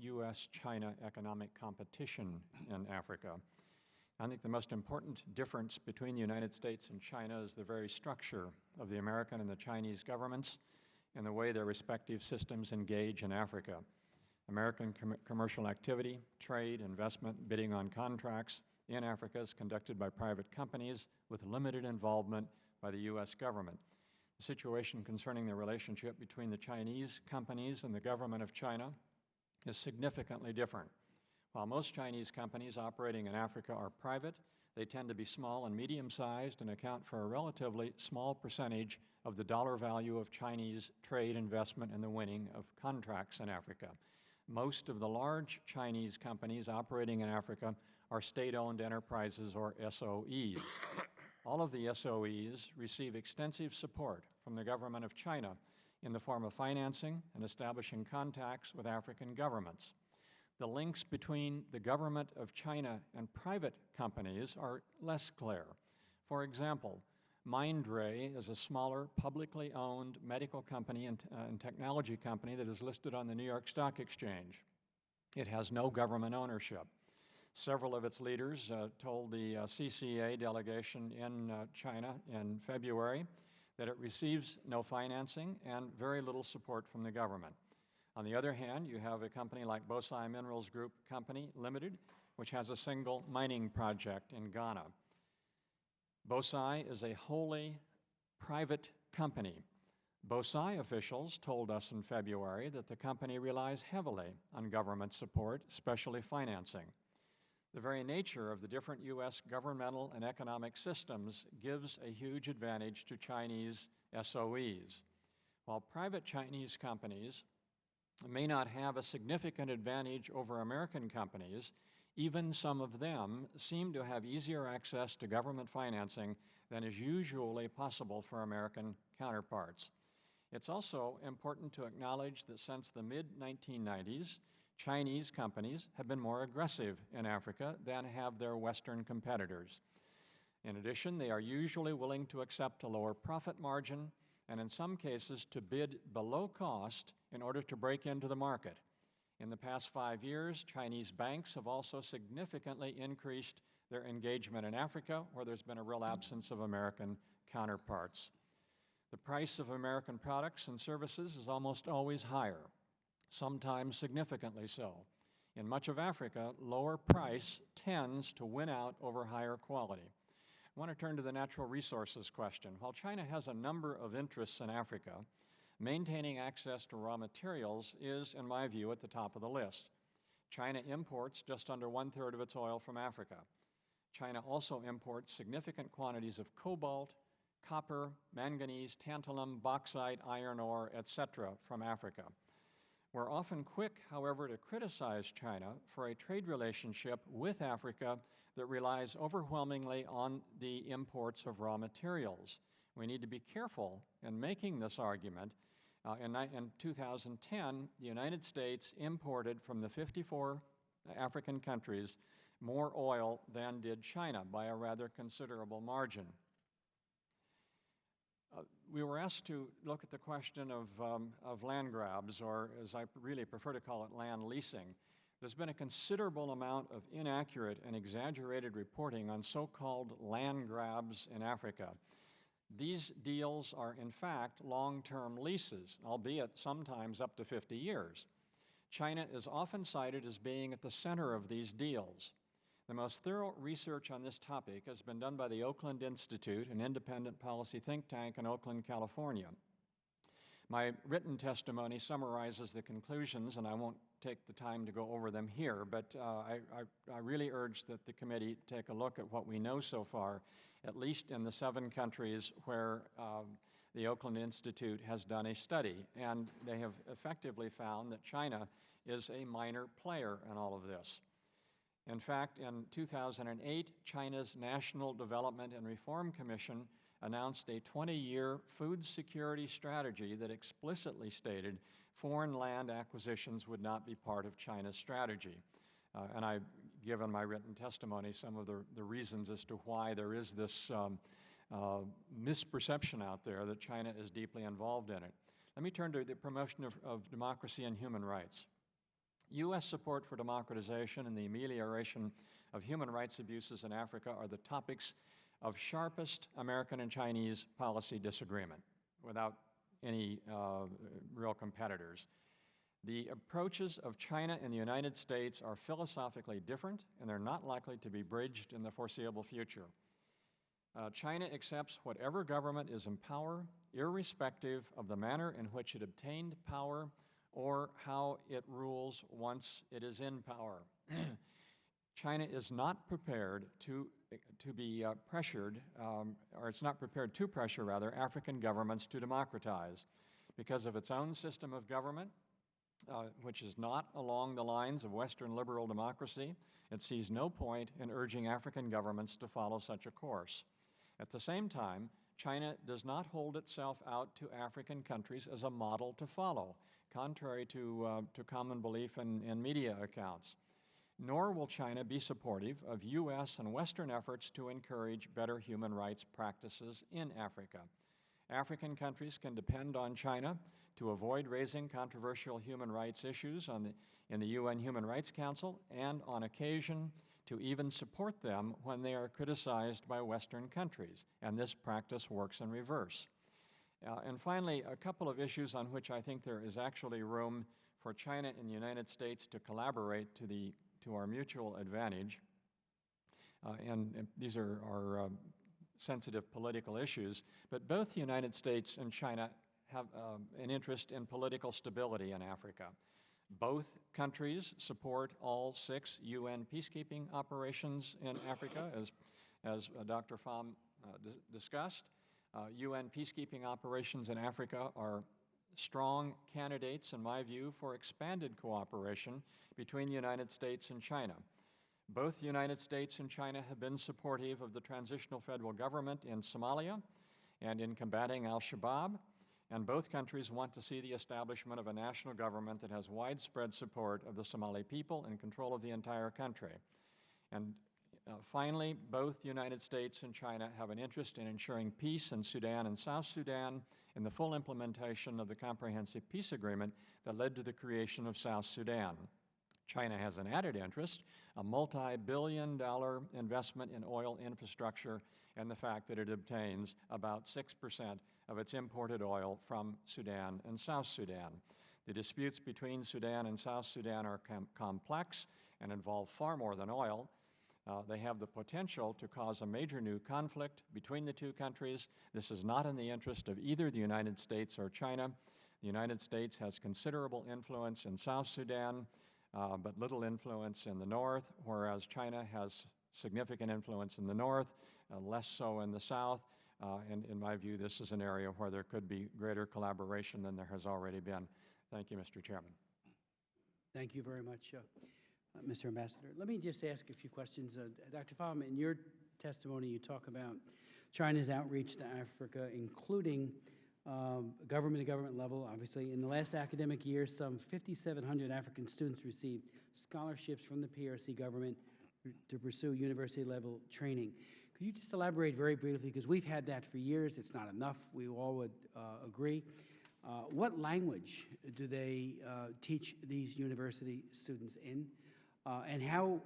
U.S.-China economic competition in Africa. I think the most important difference between the United States and China is the very structure of the American and the Chinese governments and the way their respective systems engage in Africa. American commercial activity, trade, investment, bidding on contracts in Africa is conducted by private companies with limited involvement by the U.S. government. The situation concerning the relationship between the Chinese companies and the government of China is significantly different. While most Chinese companies operating in Africa are private, they tend to be small and medium-sized and account for a relatively small percentage of the dollar value of Chinese trade investment and the winning of contracts in Africa. Most of the large Chinese companies operating in Africa are state-owned enterprises, or SOEs. All of the SOEs receive extensive support from the government of China in the form of financing and establishing contacts with African governments. The links between the government of China and private companies are less clear. For example, Mindray is a smaller, publicly owned medical company and technology company that is listed on the New York Stock Exchange. It has no government ownership. Several of its leaders told the CCA delegation in China in February that it receives no financing and very little support from the government. On the other hand, you have a company like Bosai Minerals Group Company Limited, which has a single mining project in Ghana. Bosai is a wholly private company. Bosai officials told us in February that the company relies heavily on government support, especially financing. The very nature of the different U.S. governmental and economic systems gives a huge advantage to Chinese SOEs. While private Chinese companies may not have a significant advantage over American companies, even some of them seem to have easier access to government financing than is usually possible for American counterparts. It's also important to acknowledge that since the mid-1990s, Chinese companies have been more aggressive in Africa than have their Western competitors. In addition, they are usually willing to accept a lower profit margin and in some cases to bid below cost in order to break into the market. In the past 5 years, Chinese banks have also significantly increased their engagement in Africa, where there's been a real absence of American counterparts. The price of American products and services is almost always higher, sometimes significantly so. In much of Africa, lower price tends to win out over higher quality. I want to turn to the natural resources question. While China has a number of interests in Africa, maintaining access to raw materials is, in my view, at the top of the list. China imports just under 1/3 of its oil from Africa. China also imports significant quantities of cobalt, copper, manganese, tantalum, bauxite, iron ore, etc. from Africa. We're often quick, however, to criticize China for a trade relationship with Africa that relies overwhelmingly on the imports of raw materials. We need to be careful in making this argument. In 2010, the United States imported from the 54 African countries more oil than did China by a rather considerable margin. We were asked to look at the question of land grabs, or as I really prefer to call it, land leasing. There's been a considerable amount of inaccurate and exaggerated reporting on so-called land grabs in Africa. These deals are, in fact, long-term leases, albeit sometimes up to 50 years. China is often cited as being at the center of these deals. The most thorough research on this topic has been done by the Oakland Institute, an independent policy think tank in Oakland, California. My written testimony summarizes the conclusions, and I won't take the time to go over them here, but I really urge that the committee take a look at what we know so far, at least in the 7 countries where the Oakland Institute has done a study. And they have effectively found that China is a minor player in all of this. In fact, in 2008, China's National Development and Reform Commission announced a 20-year food security strategy that explicitly stated foreign land acquisitions would not be part of China's strategy. And I've given my written testimony some of the reasons as to why there is this misperception out there that China is deeply involved in it. Let me turn to the promotion of democracy and human rights. U.S. support for democratization and the amelioration of human rights abuses in Africa are the topics of sharpest American and Chinese policy disagreement, without any real competitors. The approaches of China and the United States are philosophically different, and they're not likely to be bridged in the foreseeable future. China accepts whatever government is in power, irrespective of the manner in which it obtained power or how it rules once it is in power. China is not prepared to be pressured, or it's not prepared to pressure, rather, African governments to democratize because of its own system of government, which is not along the lines of Western liberal democracy. It sees no point in urging African governments to follow such a course. At the same time, China does not hold itself out to African countries as a model to follow, contrary to common belief in media accounts. Nor will China be supportive of U.S. and Western efforts to encourage better human rights practices in Africa. African countries can depend on China to avoid raising controversial human rights issues in the UN Human Rights Council, and on occasion to even support them when they are criticized by Western countries, and this practice works in reverse. And finally, a couple of issues on which I think there is actually room for China and the United States to collaborate to our mutual advantage, and these are sensitive political issues, but both the United States and China have an interest in political stability in Africa. Both countries support all 6 UN peacekeeping operations in Africa, as Dr. Pham discussed. UN peacekeeping operations in Africa are strong candidates, in my view, for expanded cooperation between the United States and China. Both the United States and China have been supportive of the transitional federal government in Somalia and in combating al-Shabaab, and both countries want to see the establishment of a national government that has widespread support of the Somali people and control of the entire country. And finally, both the United States and China have an interest in ensuring peace in Sudan and South Sudan and the full implementation of the comprehensive peace agreement that led to the creation of South Sudan. China has an added interest, a multi-billion-dollar investment in oil infrastructure, and the fact that it obtains about 6% of its imported oil from Sudan and South Sudan. The disputes between Sudan and South Sudan are complex and involve far more than oil. They have the potential to cause a major new conflict between the two countries. This is not in the interest of either the United States or China. The United States has considerable influence in South Sudan, but little influence in the north, whereas China has significant influence in the north, less so in the south. And in my view, this is an area where there could be greater collaboration than there has already been. Thank you, Mr. Chairman. Thank you very much, Mr. Ambassador. Let me just ask a few questions. Dr. Pham, in your testimony, you talk about China's outreach to Africa, including government-to-government level. Obviously, in the last academic year, some 5,700 African students received scholarships from the PRC government to pursue university-level training. Could you just elaborate very briefly, because we've had that for years, it's not enough, we all would agree. What language do they teach these university students in? And how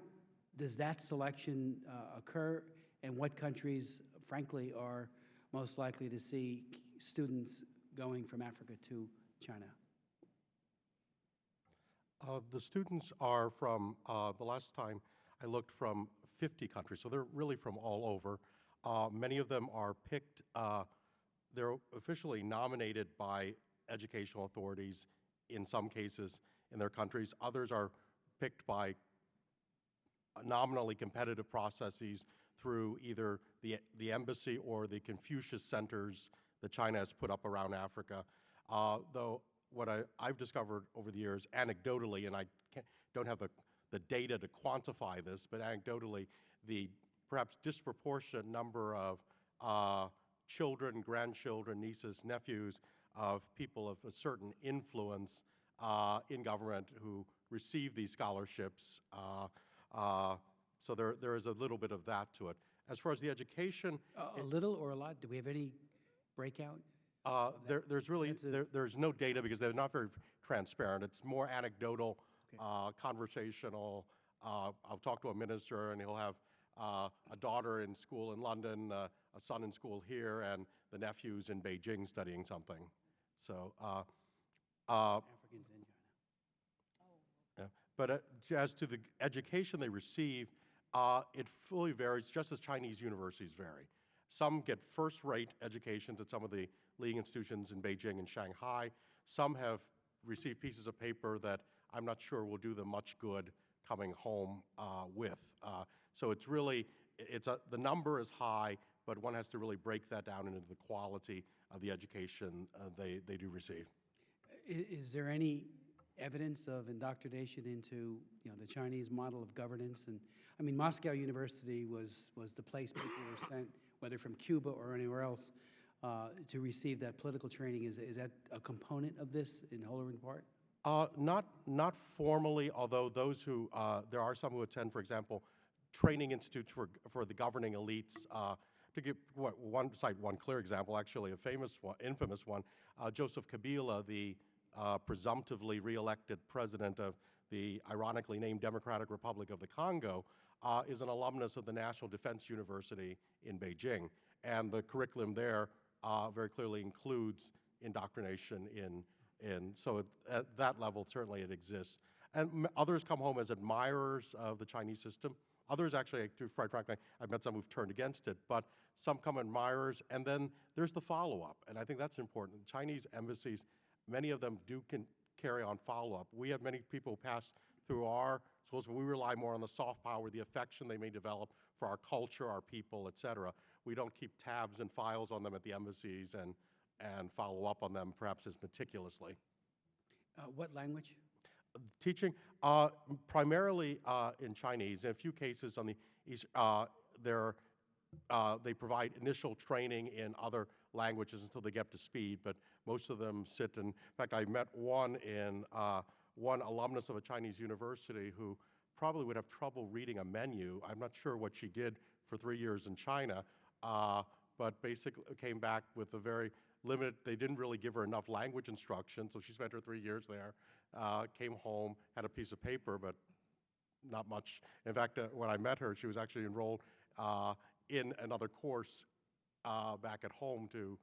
does that selection occur, and what countries, frankly, are most likely to see students going from Africa to China? The students are from, the last time I looked, from 50 countries, so they're really from all over. Many of them are picked, they're officially nominated by educational authorities in some cases in their countries. Others are picked by nominally competitive processes through either the embassy or the Confucius centers that China has put up around Africa. Though what I've discovered over the years, anecdotally, and I don't have the data to quantify this, but anecdotally, the perhaps disproportionate number of children, grandchildren, nieces, nephews of people of a certain influence in government who receive these scholarships. So there is a little bit of that to it. As far as the education, A little or a lot? Do we have any breakout? there's no data because they're not very transparent. It's more anecdotal, conversational. I'll talk to a minister and he'll have a daughter in school in London, a son in school here, and the nephew's in Beijing studying something. So Africans in China. But as to the education they receive, it fully varies, just as Chinese universities vary. Some get first-rate educations at some of the leading institutions in Beijing and Shanghai. Some have received pieces of paper that I'm not sure will do them much good coming home with. So it's really, the number is high, but one has to really break that down into the quality of the education they do receive. Is there any evidence of indoctrination into, the Chinese model of governance? And I mean, Moscow University was the place people were sent, whether from Cuba or anywhere else, to receive that political training. Is that a component of this in whole or in part? Not formally, although those who, there are some who attend, for example, training institutes for the governing elites. To give cite one clear example, actually a famous one, infamous one, Joseph Kabila, the presumptively re-elected president of the ironically named Democratic Republic of the Congo, is an alumnus of the National Defense University in Beijing. And the curriculum there very clearly includes indoctrination so at that level, certainly it exists. And others come home as admirers of the Chinese system. Others actually, quite frankly, I've met some who've turned against it, but some come admirers, and then there's the follow-up, and I think that's important. Chinese embassies, many of them can carry on follow-up. We have many people who pass through our schools, but we rely more on the soft power, the affection they may develop for our culture, our people, et cetera. We don't keep tabs and files on them at the embassies and follow up on them perhaps as meticulously. What language? Teaching, primarily in Chinese. In a few cases on the East, they provide initial training in other languages until they get up to speed, but most of them sit in fact, I met one alumnus of a Chinese university who probably would have trouble reading a menu. I'm not sure what she did for 3 years in China, but basically came back with a very limited, they didn't really give her enough language instruction, so she spent her 3 years there, came home, had a piece of paper, but not much. In fact, when I met her, she was actually enrolled in another course back at home to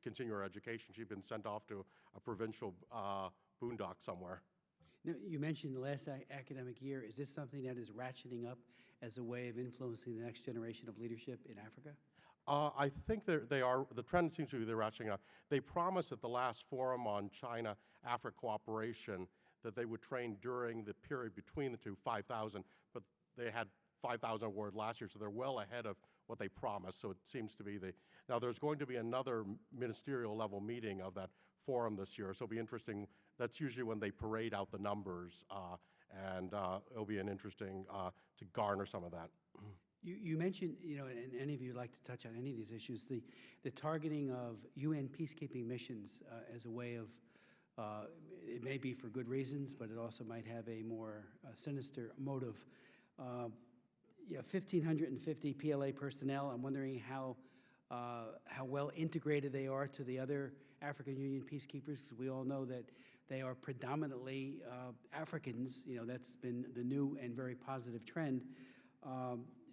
continue her education. She'd been sent off to a provincial boondock somewhere. Now, you mentioned the last academic year. Is this something that is ratcheting up as a way of influencing the next generation of leadership in Africa? I think they are. The trend seems to be they're ratcheting up. They promised at the last forum on China-Africa cooperation that they would train during the period between the two, 5,000, but they had 5,000 award last year, so they're well ahead of what they promised. So it seems to be now there's going to be another ministerial level meeting of that forum this year, so it'll be interesting. That's usually when they parade out the numbers, and it'll be an interesting to garner some of that. You mentioned, and any of you would like to touch on any of these issues, the targeting of UN peacekeeping missions as a way of, it may be for good reasons, but it also might have a more sinister motive. 1,550 PLA personnel. I'm wondering how well integrated they are to the other African Union peacekeepers, because we all know that they are predominantly Africans. That's been the new and very positive trend.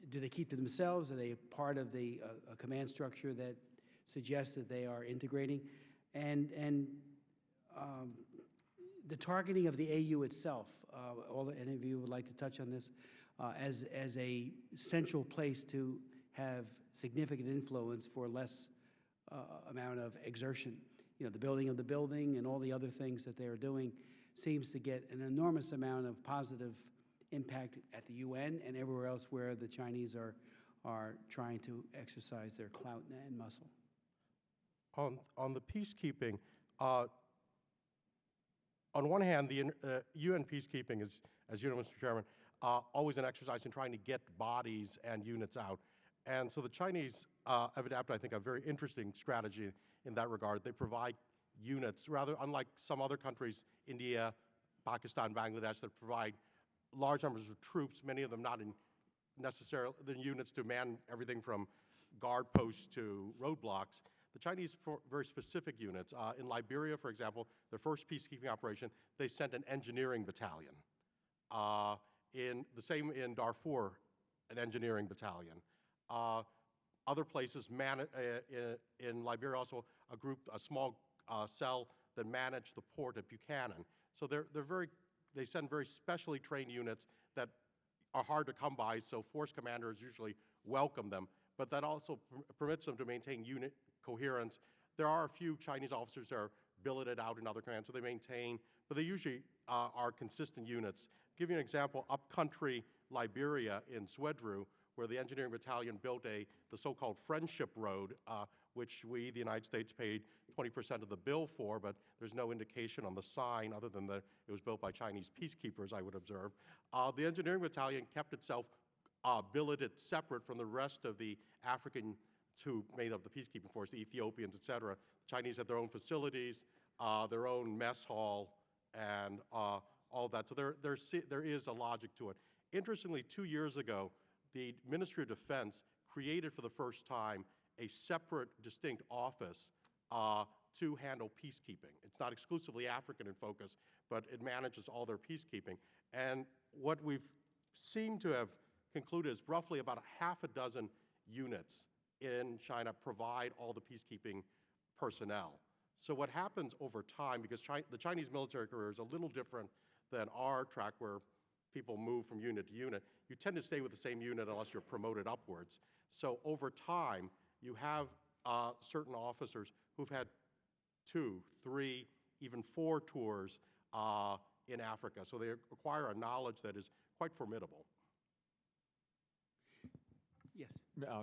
Do they keep to themselves? Are they part of the command structure that suggests that they are integrating? And the targeting of the AU itself, any of you would like to touch on this, as a central place to have significant influence for less amount of exertion. The building of the building and all the other things that they are doing seems to get an enormous amount of positive impact at the UN and everywhere else where the Chinese are trying to exercise their clout and muscle. On the peacekeeping, on one hand, the UN peacekeeping is, as you know, Mr. Chairman, always an exercise in trying to get bodies and units out. And so the Chinese have adapted, I think, a very interesting strategy in that regard. They provide units, rather unlike some other countries, India, Pakistan, Bangladesh, that provide large numbers of troops, many of them not in necessarily the units to man everything from guard posts to roadblocks. The Chinese, for very specific units, in Liberia, for example, their first peacekeeping operation, they sent an engineering battalion. The same in Darfur, an engineering battalion. Other places, in Liberia, also a small cell that managed the port at Buchanan. So they're very they send very specially trained units that are hard to come by, so force commanders usually welcome them, but that also permits them to maintain unit coherence. There are a few Chinese officers that are billeted out in other commands, so they maintain, but they usually are consistent units. Give you an example, upcountry Liberia in Swedru, where the engineering battalion built the so-called Friendship Road, which we, the United States, paid 20% of the bill for, but there's no indication on the sign other than that it was built by Chinese peacekeepers, I would observe. The engineering battalion kept itself billeted separate from the rest of the Africans who made up the peacekeeping force, the Ethiopians, et cetera. The Chinese had their own facilities, their own mess hall, and all that. So there is a logic to it. Interestingly, 2 years ago, the Ministry of Defense created for the first time a separate, distinct office to handle peacekeeping. It's not exclusively African in focus, but it manages all their peacekeeping. And what we've seemed to have concluded is roughly about a half a dozen units in China provide all the peacekeeping personnel. So what happens over time, because the Chinese military career is a little different than our track where people move from unit to unit, you tend to stay with the same unit unless you're promoted upwards. So over time, you have certain officers who've had 2, 3, even 4 tours in Africa. So they acquire a knowledge that is quite formidable. Yes.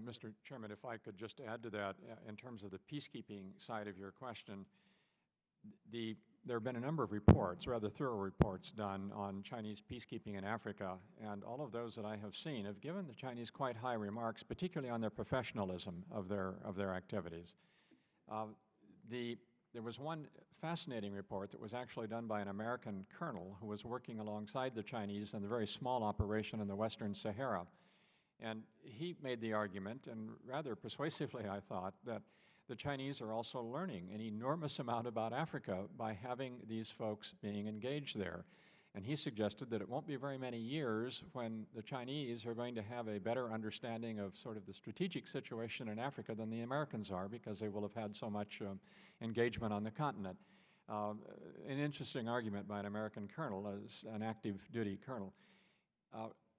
Mr. Chairman, if I could just add to that, in terms of the peacekeeping side of your question, there have been a number of reports, rather thorough reports, done on Chinese peacekeeping in Africa, and all of those that I have seen have given the Chinese quite high remarks, particularly on their professionalism of their activities. There was one fascinating report that was actually done by an American colonel who was working alongside the Chinese in a very small operation in the Western Sahara. And he made the argument, and rather persuasively I thought, that the Chinese are also learning an enormous amount about Africa by having these folks being engaged there. And he suggested that it won't be very many years when the Chinese are going to have a better understanding of sort of the strategic situation in Africa than the Americans are, because they will have had so much engagement on the continent. An interesting argument by an American colonel, as an active duty colonel.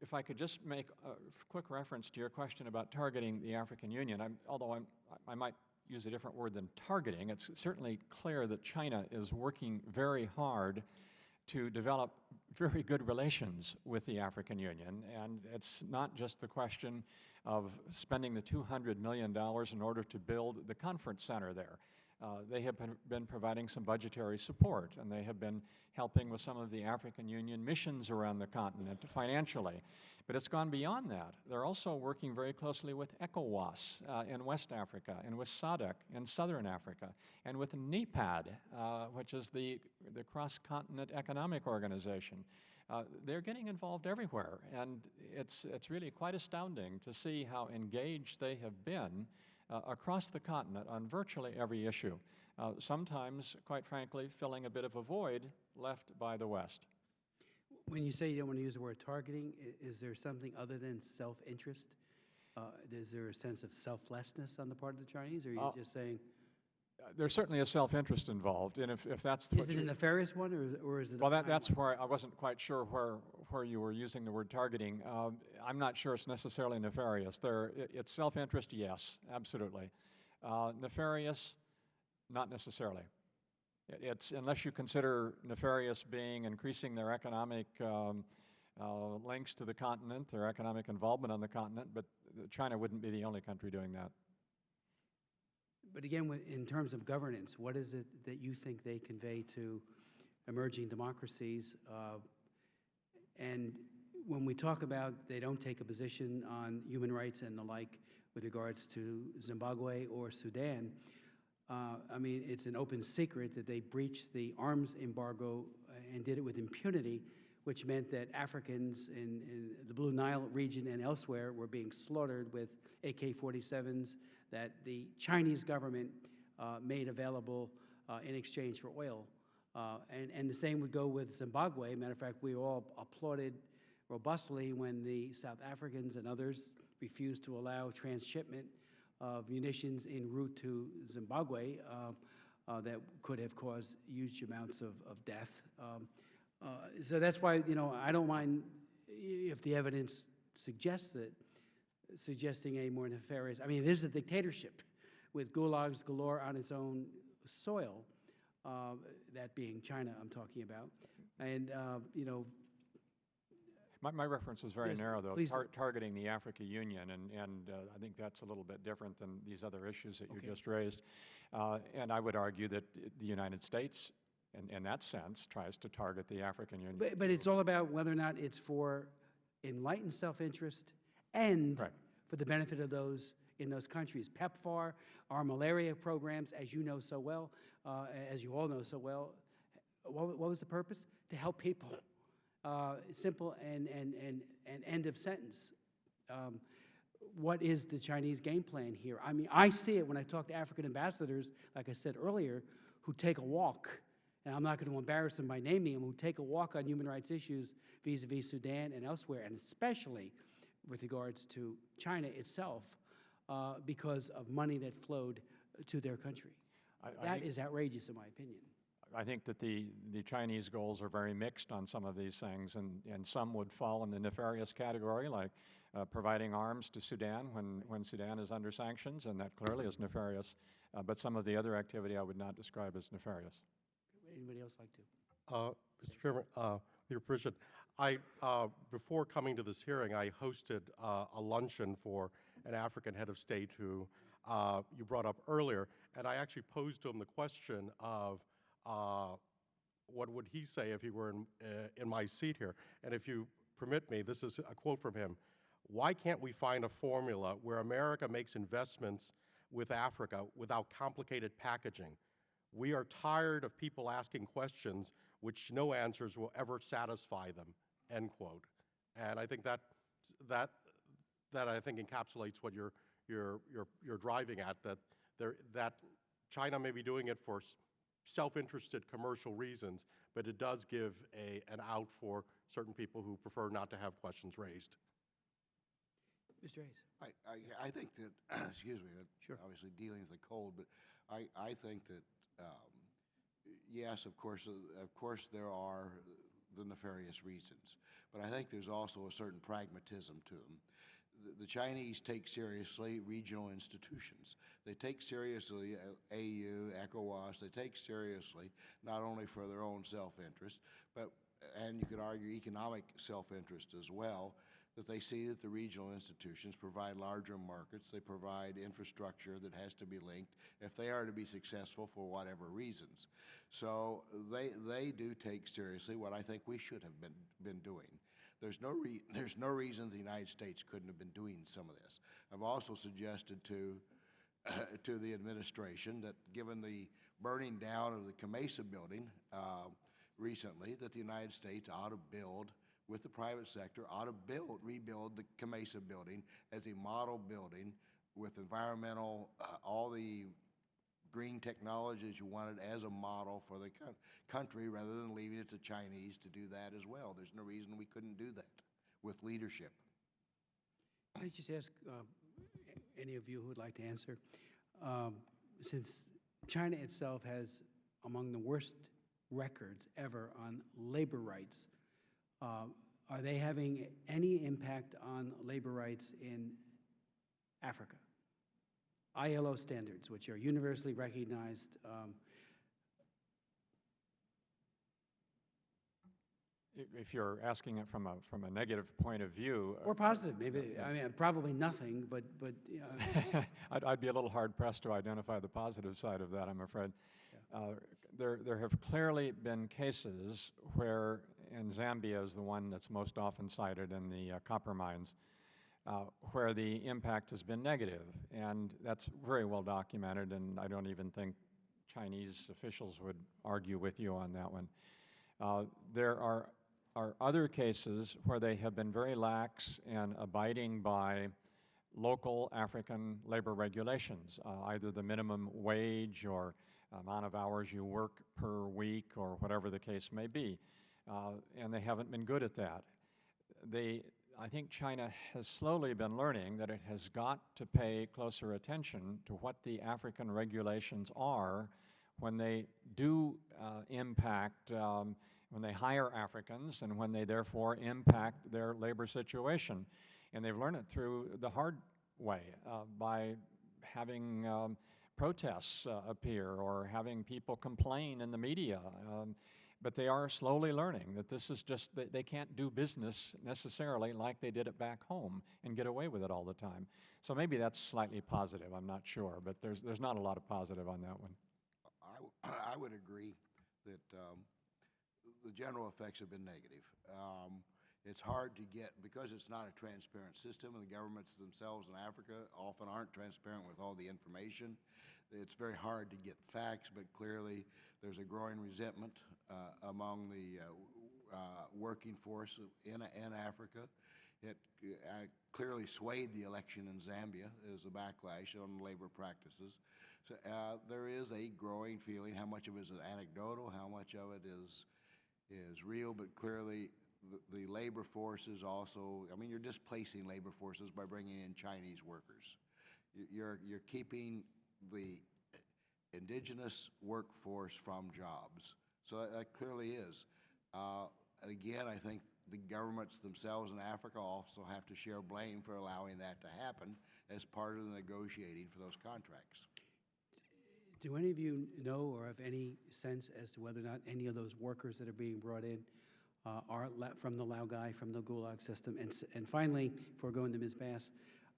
If I could just make a quick reference to your question about targeting the African Union, although I might use a different word than targeting, it's certainly clear that China is working very hard to develop very good relations with the African Union, and it's not just the question of spending the $200 million in order to build the conference center there. They have been providing some budgetary support, and they have been helping with some of the African Union missions around the continent financially. But it's gone beyond that. They're also working very closely with ECOWAS in West Africa, and with SADC in Southern Africa, and with NEPAD, which is the Cross-Continent Economic Organization. They're getting involved everywhere, and it's really quite astounding to see how engaged they have been across the continent on virtually every issue, sometimes, quite frankly, filling a bit of a void left by the West. When you say you don't want to use the word targeting, is there something other than self-interest? Is there a sense of selflessness on the part of the Chinese, or are you just saying? There's certainly a self-interest involved, and if that's Is it a nefarious one, or is it? Well, that's where I wasn't quite sure where you were using the word targeting. I'm not sure it's necessarily nefarious. It's self-interest, yes, absolutely. Nefarious, not necessarily. It's unless you consider nefarious being increasing their economic links to the continent, their economic involvement on the continent, but China wouldn't be the only country doing that. But again, in terms of governance, what is it that you think they convey to emerging democracies? And when we talk about they don't take a position on human rights and the like with regards to Zimbabwe or Sudan, I mean, it's an open secret that they breached the arms embargo and did it with impunity, which meant that Africans in the Blue Nile region and elsewhere were being slaughtered with AK-47s that the Chinese government made available in exchange for oil. And the same would go with Zimbabwe. Matter of fact, we all applauded robustly when the South Africans and others refused to allow transshipment of munitions en route to Zimbabwe that could have caused huge amounts of death. So that's why, I don't mind if the evidence suggests that, suggesting a more nefarious, it is a dictatorship with gulags galore on its own soil, that being China I'm talking about. And, My reference was very Yes, narrow, though, please. targeting the Africa Union, and I think that's a little bit different than these other issues that you Okay. just raised. And I would argue that the United States, in that sense, tries to target the African Union. but it's all about whether or not it's for enlightened self-interest and Correct. for the benefit of those in those countries. PEPFAR, our malaria programs, as you know so well, as you all know so well, what was the purpose? To help people. Simple and end of sentence. What is the Chinese game plan here? I see it when I talk to African ambassadors, like I said earlier, who take a walk, and I'm not going to embarrass them by naming them, who take a walk on human rights issues vis-a-vis Sudan and elsewhere, and especially with regards to China itself, because of money that flowed to their country. That is outrageous, in my opinion. I think that the Chinese goals are very mixed on some of these things, and some would fall in the nefarious category, like providing arms to Sudan when Sudan is under sanctions, and that clearly is nefarious. But some of the other activity I would not describe as nefarious. Anybody else like to? Mr. Chairman, with your permission, before coming to this hearing, I hosted a luncheon for an African head of state who you brought up earlier, and I actually posed to him the question of what would he say if he were in my seat here? And if you permit me, this is a quote from him. "Why can't we find a formula where America makes investments with Africa without complicated packaging? We are tired of people asking questions which no answers will ever satisfy them," end quote. And I think that I think encapsulates what you're driving at, that China may be doing it for self-interested commercial reasons, but it does give an out for certain people who prefer not to have questions raised. Mr. Hayes. I think that, excuse me, Sure. obviously dealing with the cold, but I think that, yes, of course there are the nefarious reasons, but I think there's also a certain pragmatism to them. The Chinese take seriously regional institutions. They take seriously AU, ECOWAS. They take seriously not only for their own self-interest, and you could argue economic self-interest as well, that they see that the regional institutions provide larger markets. They provide infrastructure that has to be linked if they are to be successful for whatever reasons. So they do take seriously what I think we should have been doing. There's no reason the United States couldn't have been doing some of this. I've also suggested to the administration that, given the burning down of the Camesa building recently, that the United States ought to build, with the private sector, ought to rebuild the Camesa building as a model building with environmental, all the green technologies you wanted as a model for the country, rather than leaving it to Chinese to do that as well. There's no reason we couldn't do that with leadership. Can I just ask any of you who would like to answer? Since China itself has among the worst records ever on labor rights, are they having any impact on labor rights in Africa? ILO standards, which are universally recognized. If you're asking it from a negative point of view, Or positive, maybe. Probably nothing, but I'd be a little hard pressed to identify the positive side of that, I'm afraid. There have clearly been cases where, and Zambia is the one that's most often cited in the copper mines, where the impact has been negative, and that's very well documented, and I don't even think Chinese officials would argue with you on that one. There are other cases where they have been very lax in abiding by local African labor regulations, either the minimum wage or amount of hours you work per week or whatever the case may be, and they haven't been good at that. I think China has slowly been learning that it has got to pay closer attention to what the African regulations are when they do impact when they hire Africans, and when they therefore impact their labor situation. And they've learned it through the hard way by having protests appear or having people complain in the media. But they are slowly learning that this is just, they can't do business necessarily like they did it back home and get away with it all the time. So maybe that's slightly positive, I'm not sure, but there's not a lot of positive on that one. I would agree that the general effects have been negative. It's hard to get, because it's not a transparent system, and the governments themselves in Africa often aren't transparent with all the information. It's very hard to get facts, but clearly there's a growing resentment among the working force in Africa. It clearly swayed the election in Zambia as a backlash on labor practices. So there is a growing feeling. How much of it is anecdotal, how much of it is real, but clearly the labor force is also, I mean, you're displacing labor forces by bringing in Chinese workers. You're keeping the indigenous workforce from jobs. So that clearly is. Again, I think the governments themselves in Africa also have to share blame for allowing that to happen as part of the negotiating for those contracts. Do any of you know or have any sense as to whether or not any of those workers that are being brought in are from the Laogai, from the Gulag system? And finally, before going to Ms. Bass,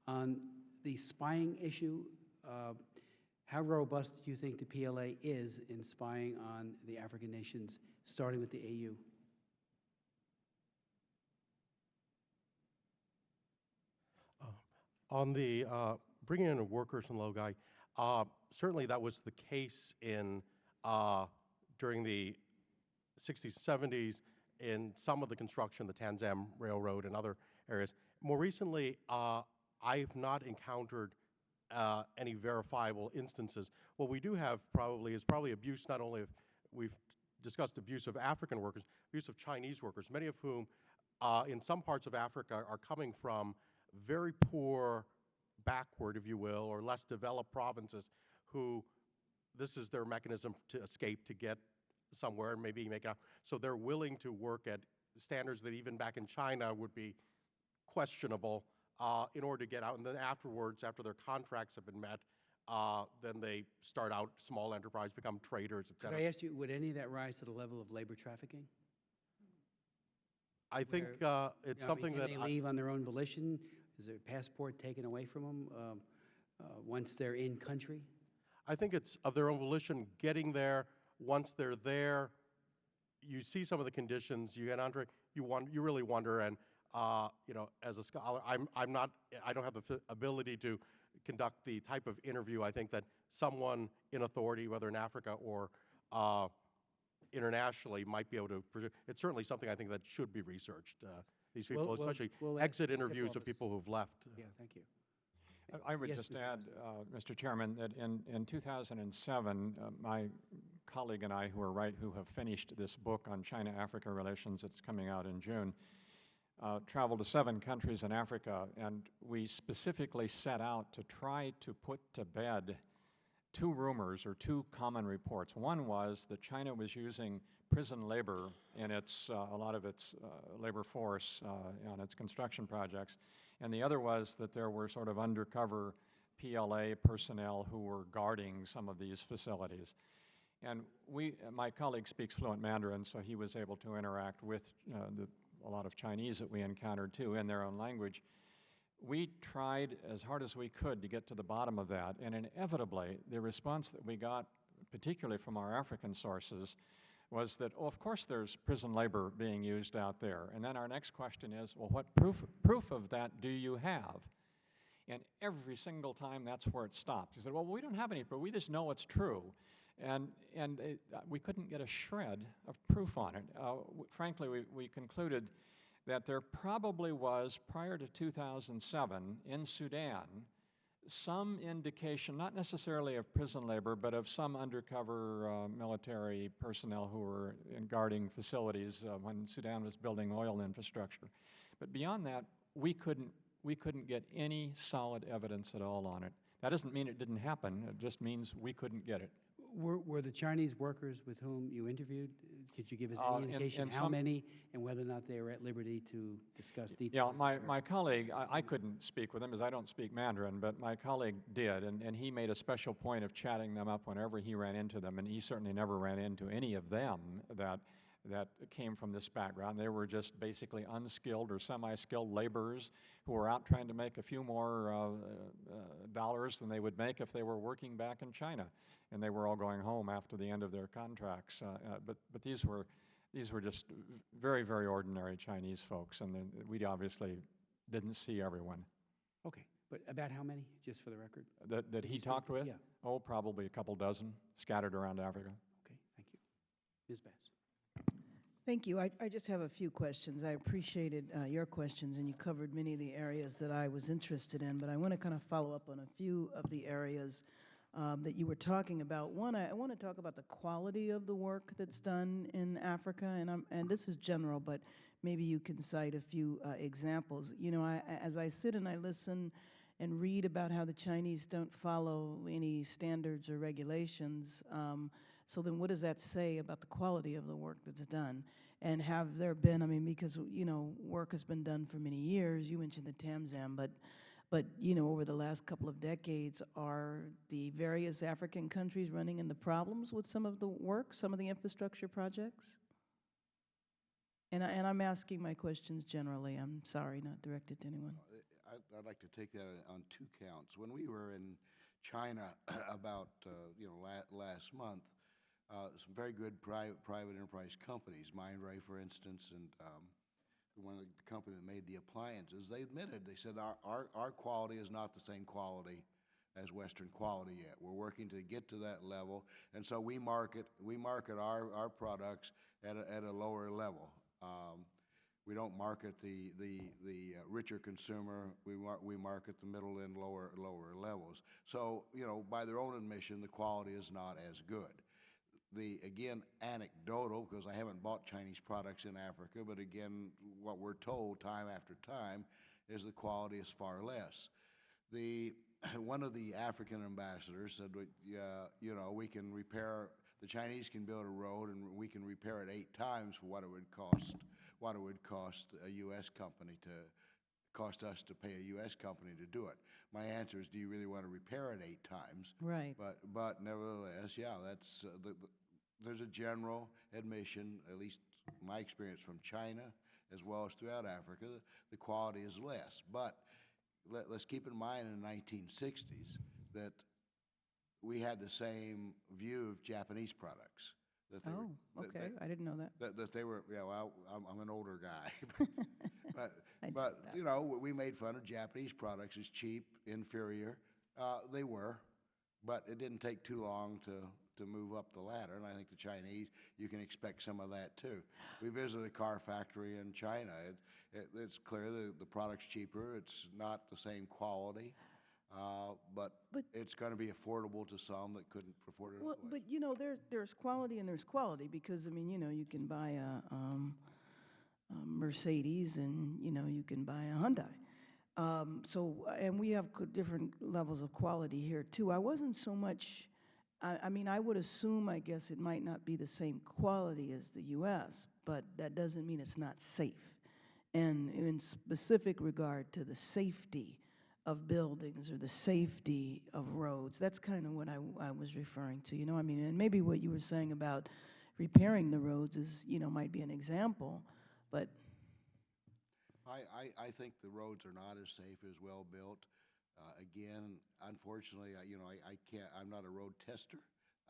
on the spying issue, how robust do you think the PLA is in spying on the African nations, starting with the AU? On the bringing in of workers in Laogai, certainly that was the case in during the 60s, 70s, in some of the construction, the Tanzam Railroad and other areas. More recently, I've not encountered any verifiable instances. What we do have is probably abuse, not only of, we've discussed abuse of African workers, abuse of Chinese workers, many of whom in some parts of Africa are coming from very poor, backward, if you will, or less developed provinces who this is their mechanism to escape, to get somewhere and maybe make it out. So they're willing to work at standards that even back in China would be questionable in order to get out. And then afterwards, after their contracts have been met, then they start out small enterprise, become traders, et cetera. Could I ask you, would any of that rise to the level of labor trafficking? I think it's something that... Can they leave on their own volition? Is their passport taken away from them once they're in country? I think it's of their own volition getting there. Once they're there, you see some of the conditions. You get under. You really wonder. And you know, as a scholar, I don't have the ability to conduct the type of interview I think that someone in authority, whether in Africa or internationally, might be able to. It's certainly something I think that should be researched. These people, especially exit interviews of people who've left. Yeah, thank you. I would Yes, just Mr. add, Mr. Chairman, that in 2007, my colleague and I, who have finished this book on China-Africa relations, it's coming out in June, traveled to 7 countries in Africa, and we specifically set out to try to put to bed 2 rumors or 2 common reports. One was that China was using prison labor in a lot of its labor force on its construction projects. And the other was that there were sort of undercover PLA personnel who were guarding some of these facilities. And my colleague speaks fluent Mandarin, so he was able to interact with a lot of Chinese that we encountered too in their own language. We tried as hard as we could to get to the bottom of that, and inevitably the response that we got, particularly from our African sources, was that, oh, of course there's prison labor being used out there. And then our next question is, well, what proof of that do you have? And every single time that's where it stopped. He said, well, we don't have any proof, we just know it's true. And we couldn't get a shred of proof on it. Frankly, we concluded that there probably was, prior to 2007, in Sudan, some indication, not necessarily of prison labor, but of some undercover military personnel who were guarding facilities when Sudan was building oil infrastructure. But beyond that, we couldn't get any solid evidence at all on it. That doesn't mean it didn't happen. It just means we couldn't get it. Were the Chinese workers with whom you interviewed, could you give us any indication in how some- many and whether or not they were at liberty to discuss details? Yeah, my, of their- my colleague, I couldn't speak with him as I don't speak Mandarin, but my colleague did, and he made a special point of chatting them up whenever he ran into them, and he certainly never ran into any of them that came from this background. They were just basically unskilled or semi-skilled laborers who were out trying to make a few more dollars than they would make if they were working back in China, and they were all going home after the end of their contracts. But these were just very, very ordinary Chinese folks, and we obviously didn't see everyone. Okay, but about how many, just for the record? That he talked with? Yeah. Oh, probably a couple dozen scattered around Africa. Okay, thank you. Ms. Bass. Thank you. I just have a few questions. I appreciated your questions, and you covered many of the areas that I was interested in, but I want to kind of follow up on a few of the areas that you were talking about. One, I want to talk about the quality of the work that's done in Africa, and this is general, but maybe you can cite a few examples. You know, as I sit and I listen and read about how the Chinese don't follow any standards or regulations, so then what does that say about the quality of the work that's done? And have there been, I mean, because, you know, work has been done for many years. You mentioned the Tamzam, but you know, over the last couple of decades, are the various African countries running into problems with some of the work, some of the infrastructure projects? And I'm asking my questions generally. I'm sorry, not directed to anyone. I'd like to take that on two counts. When we were in China about last month, some very good private enterprise companies, Mindray, for instance, and one of the company that made the appliances, they admitted, they said our quality is not the same quality as Western quality yet. We're working to get to that level, and so we market our products at a lower level. We don't market the richer consumer. We market the middle and lower levels. So, you know, by their own admission, the quality is not as good. Again, anecdotal, because I haven't bought Chinese products in Africa, but again, what we're told time after time is the quality is far less. One of the African ambassadors said, you know, we can repair, the Chinese can build a road and we can repair it 8 times for what it would cost a U.S. company cost us to pay a U.S. company to do it. My answer is, do you really want to repair it 8 times? Right. But nevertheless, yeah, that's there's a general admission, at least my experience from China as well as throughout Africa, the quality is less. But let's keep in mind in the 1960s that we had the same view of Japanese products. Okay, I didn't know that. That they were, yeah, well, I'm an older guy. but you know, we made fun of Japanese products as cheap, inferior. They were, but it didn't take too long to move up the ladder, and I think the Chinese, you can expect some of that too. We visited a car factory in China. It's clear the product's cheaper. It's not the same quality. But it's going to be affordable to some that couldn't afford it. Well, but you know, there's quality and there's quality, because I mean, you know, you can buy a Mercedes and you know you can buy a Hyundai. And we have different levels of quality here too. I wasn't so much. I mean, I would assume, I guess, it might not be the same quality as the U.S., but that doesn't mean it's not safe. And in specific regard to the safety of buildings or the safety of roads, that's kind of what I was referring to. You know, I mean, and maybe what you were saying about repairing the roads is, you know, might be an example, but I think the roads are not as safe as well built. Again, unfortunately, I can't. I'm not a road tester.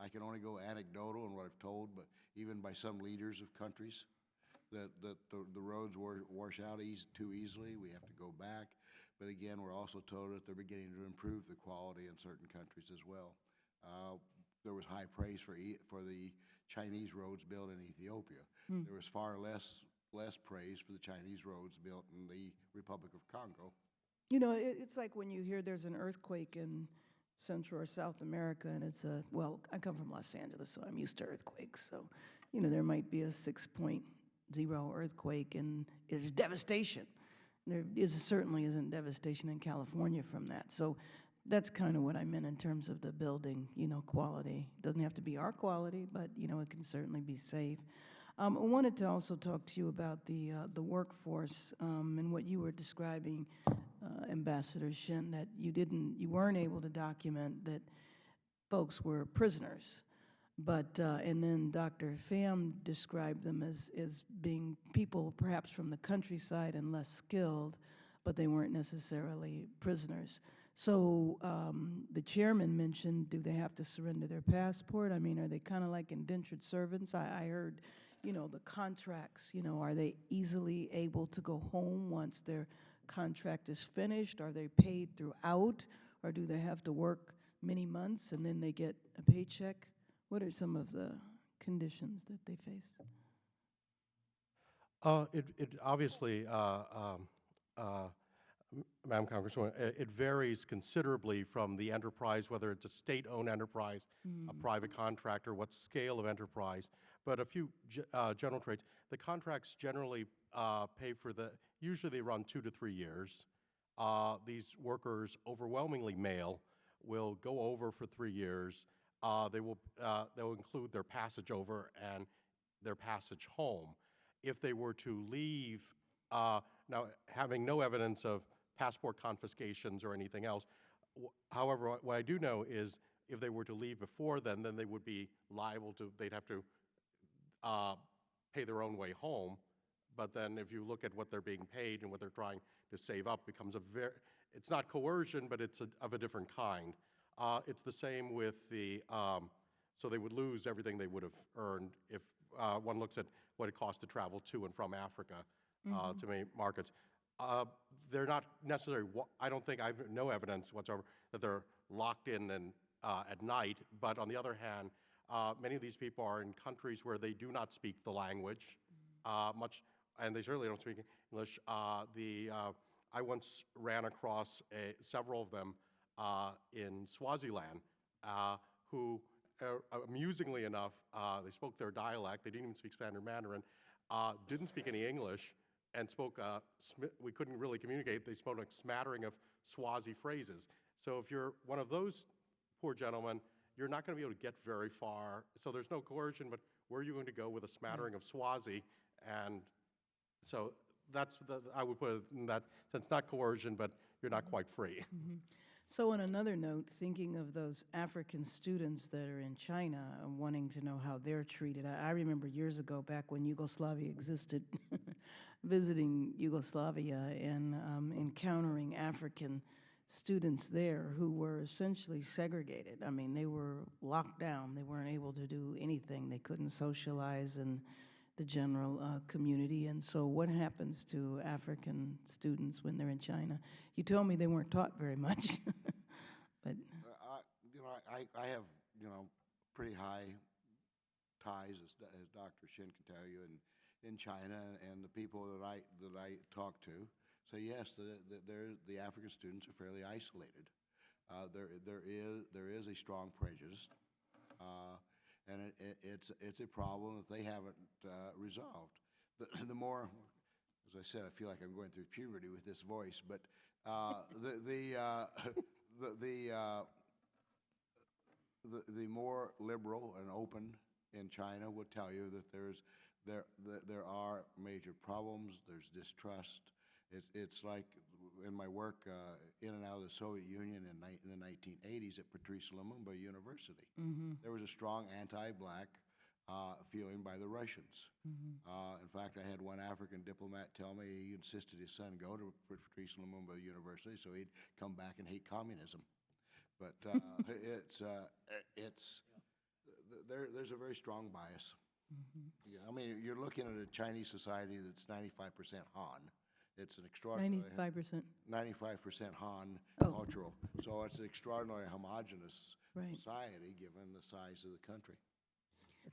I can only go anecdotal in what I've told, but even by some leaders of countries, that the roads wash out too easily. We have to go back. But again, we're also told that they're beginning to improve the quality in certain countries as well. There was high praise for the Chinese roads built in Ethiopia. There was far less praise for the Chinese roads built in the Republic of Congo. you know, it's like when you hear there's an earthquake in Central or South America, and it's well, I come from Los Angeles, so I'm used to earthquakes. So, you know, there might be a 6.0 earthquake, and there's devastation. Certainly isn't devastation in California from that. So That's kind of what I meant in terms of the building, quality. Doesn't have to be our quality, but, it can certainly be safe. I wanted to also talk to you about the workforce and what you were describing, Ambassador Shin, that you weren't able to document that folks were prisoners. But, and then Dr. Pham described them as being people perhaps from the countryside and less skilled, but they weren't necessarily prisoners. So the chairman mentioned, do they have to surrender their passport? I mean, are they kind of like indentured servants? I heard, the contracts, are they easily able to go home once their contract is finished? Are they paid throughout? Or do they have to work many months and then they get a paycheck? What are some of the conditions that they face? It obviously, Madam Congresswoman, it varies considerably from the enterprise, whether it's a state-owned enterprise, a private contractor, what scale of enterprise. But a few general traits. The contracts generally pay for usually they run 2 to 3 years. These workers, overwhelmingly male, will go over for 3 years. They'll include their passage over and their passage home. If they were to leave, now having no evidence of passport confiscations or anything else, however, what I do know is if they were to leave before then they would be liable to, they'd have to pay their own way home. But then if you look at what they're being paid and what they're trying to save up, becomes it's not coercion, but it's of a different kind. It's the same with so they would lose everything they would have earned if one looks at what it costs to travel to and from Africa to many markets. They're not necessarily, I don't think, I have no evidence whatsoever that they're locked in and at night, but on the other hand, many of these people are in countries where they do not speak the language much, and they certainly don't speak English. I once ran across several of them in Swaziland who, amusingly enough, they spoke their dialect. They didn't even speak Standard Mandarin, didn't speak any English, and spoke, we couldn't really communicate. They spoke a smattering of Swazi phrases. So if you're one of those poor gentlemen, you're not going to be able to get very far. So there's no coercion, but where are you going to go with a smattering of Swazi? And so I would put it in that sense, not coercion, but you're not quite free. So on another note, thinking of those African students that are in China and wanting to know how they're treated, I remember years ago, back when Yugoslavia existed, visiting Yugoslavia and encountering African students there who were essentially segregated. I mean, they were locked down. They weren't able to do anything. They couldn't socialize in the general community. And so what happens to African students when they're in China? You told me they weren't taught very much. But I have, pretty high ties, as Dr. Shin can tell you, in China, and the people that I talk to say yes, the African students are fairly isolated. There is a strong prejudice, and it's a problem that they haven't resolved. The more, as I said, I feel like I'm going through puberty with this voice, but the more liberal and open in China would tell you that there are major problems. There's distrust. It's like in my work in and out of the Soviet Union in the 1980s at Patrice Lumumba University. There was a strong anti-black feeling by the Russians. In fact, I had one African diplomat tell me he insisted his son go to Patrice Lumumba University so he'd come back and hate communism. But there's a very strong bias. Yeah, I mean, you're looking at a Chinese society that's 95% Han. It's an extraordinary 95%. 95% Han cultural. So it's an extraordinarily homogenous society given the size of the country.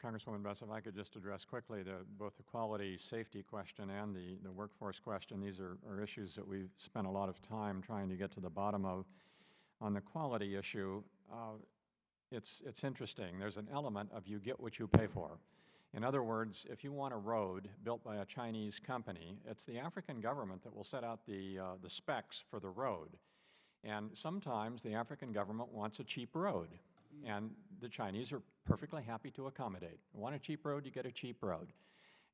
Congresswoman Bess, if I could just address quickly both the quality safety question and the workforce question. These are issues that we've spent a lot of time trying to get to the bottom of. On the quality issue, it's interesting. There's an element of you get what you pay for. In other words, if you want a road built by a Chinese company, it's the African government that will set out the specs for the road. And sometimes the African government wants a cheap road, and the Chinese are perfectly happy to accommodate. You want a cheap road, you get a cheap road.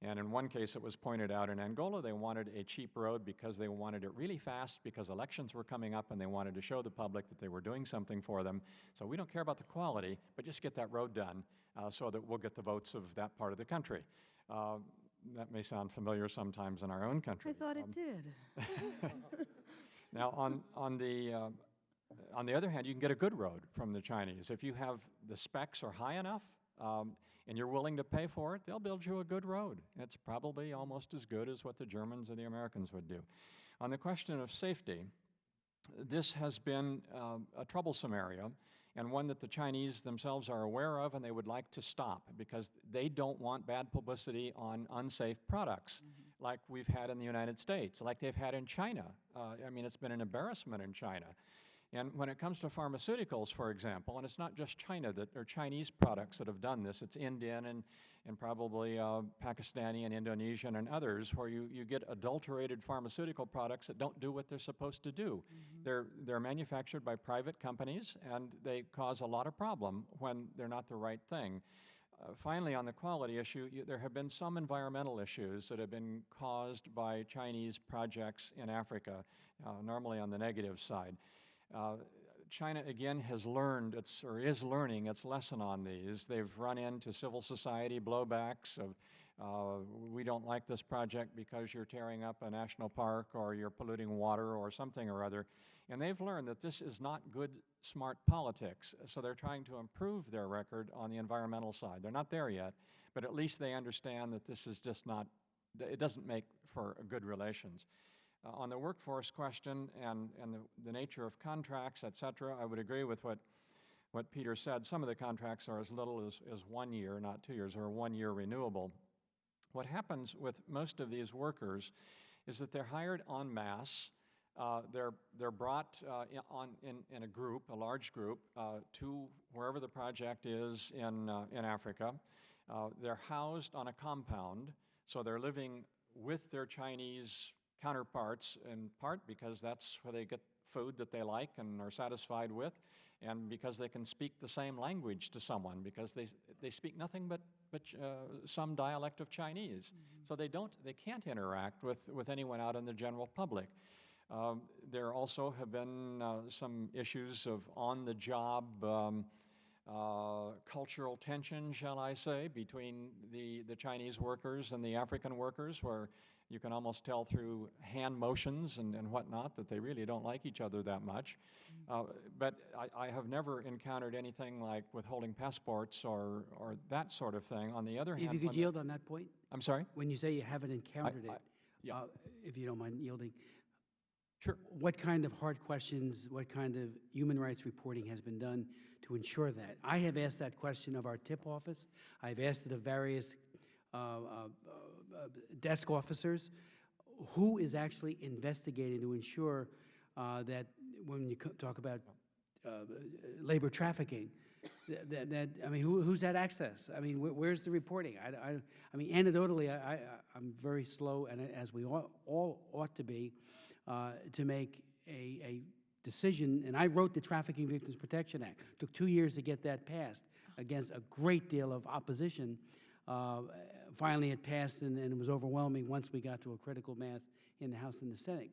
And in one case, it was pointed out in Angola, they wanted a cheap road because they wanted it really fast because elections were coming up and they wanted to show the public that they were doing something for them. So we don't care about the quality, but just get that road done so that we'll get the votes of that part of the country. That may sound familiar sometimes in our own country. I thought it did. Now, on the other hand, you can get a good road from the Chinese. If you have the specs are high enough and you're willing to pay for it, they'll build you a good road. It's probably almost as good as what the Germans or the Americans would do. On the question of safety, this has been a troublesome area and one that the Chinese themselves are aware of and they would like to stop because they don't want bad publicity on unsafe products like we've had in the United States, like they've had in China. I mean, it's been an embarrassment in China. And when it comes to pharmaceuticals, for example, and it's not just China that or Chinese products that have done this, it's Indian and probably Pakistani and Indonesian and others where you get adulterated pharmaceutical products that don't do what they're supposed to do. They're manufactured by private companies and they cause a lot of problem when they're not the right thing. Finally, on the quality issue, there have been some environmental issues that have been caused by Chinese projects in Africa, normally on the negative side. China, again, has learned, is learning its lesson on these. They've run into civil society blowbacks of, we don't like this project because you're tearing up a national park or you're polluting water or something or other. And they've learned that this is not good, smart politics. So they're trying to improve their record on the environmental side. They're not there yet, but at least they understand that this is just not, it doesn't make for good relations. On the workforce question and the nature of contracts, et cetera, I would agree with what Peter said. Some of the contracts are as little as 1 year, not 2 years, or 1 year renewable. What happens with most of these workers is that they're hired en masse. They're brought in a group, a large group, to wherever the project is in Africa. They're housed on a compound, so they're living with their Chinese counterparts in part because that's where they get food that they like and are satisfied with, and because they can speak the same language to someone because they speak nothing but some dialect of Chinese. So they can't interact with anyone out in the general public. There also have been some issues of on-the-job cultural tension, shall I say, between the Chinese workers and the African workers, where you can almost tell through hand motions and whatnot that they really don't like each other that much. But I have never encountered anything like withholding passports or that sort of thing. On the other hand, if you could yield on that point. I'm sorry? When you say you haven't encountered yeah. if you don't mind yielding. Sure. What kind of hard questions, what kind of human rights reporting has been done to ensure that? I have asked that question of our tip office. I've asked it of various desk officers. Who is actually investigating to ensure that when you talk about labor trafficking, I mean, who's had access? I mean, where's the reporting? I mean, anecdotally, I'm very slow, and as we all ought to be, to make a decision. And I wrote the Trafficking Victims Protection Act. It took 2 years to get that passed against a great deal of opposition. Finally, it passed, and it was overwhelming once we got to a critical mass in the House and the Senate.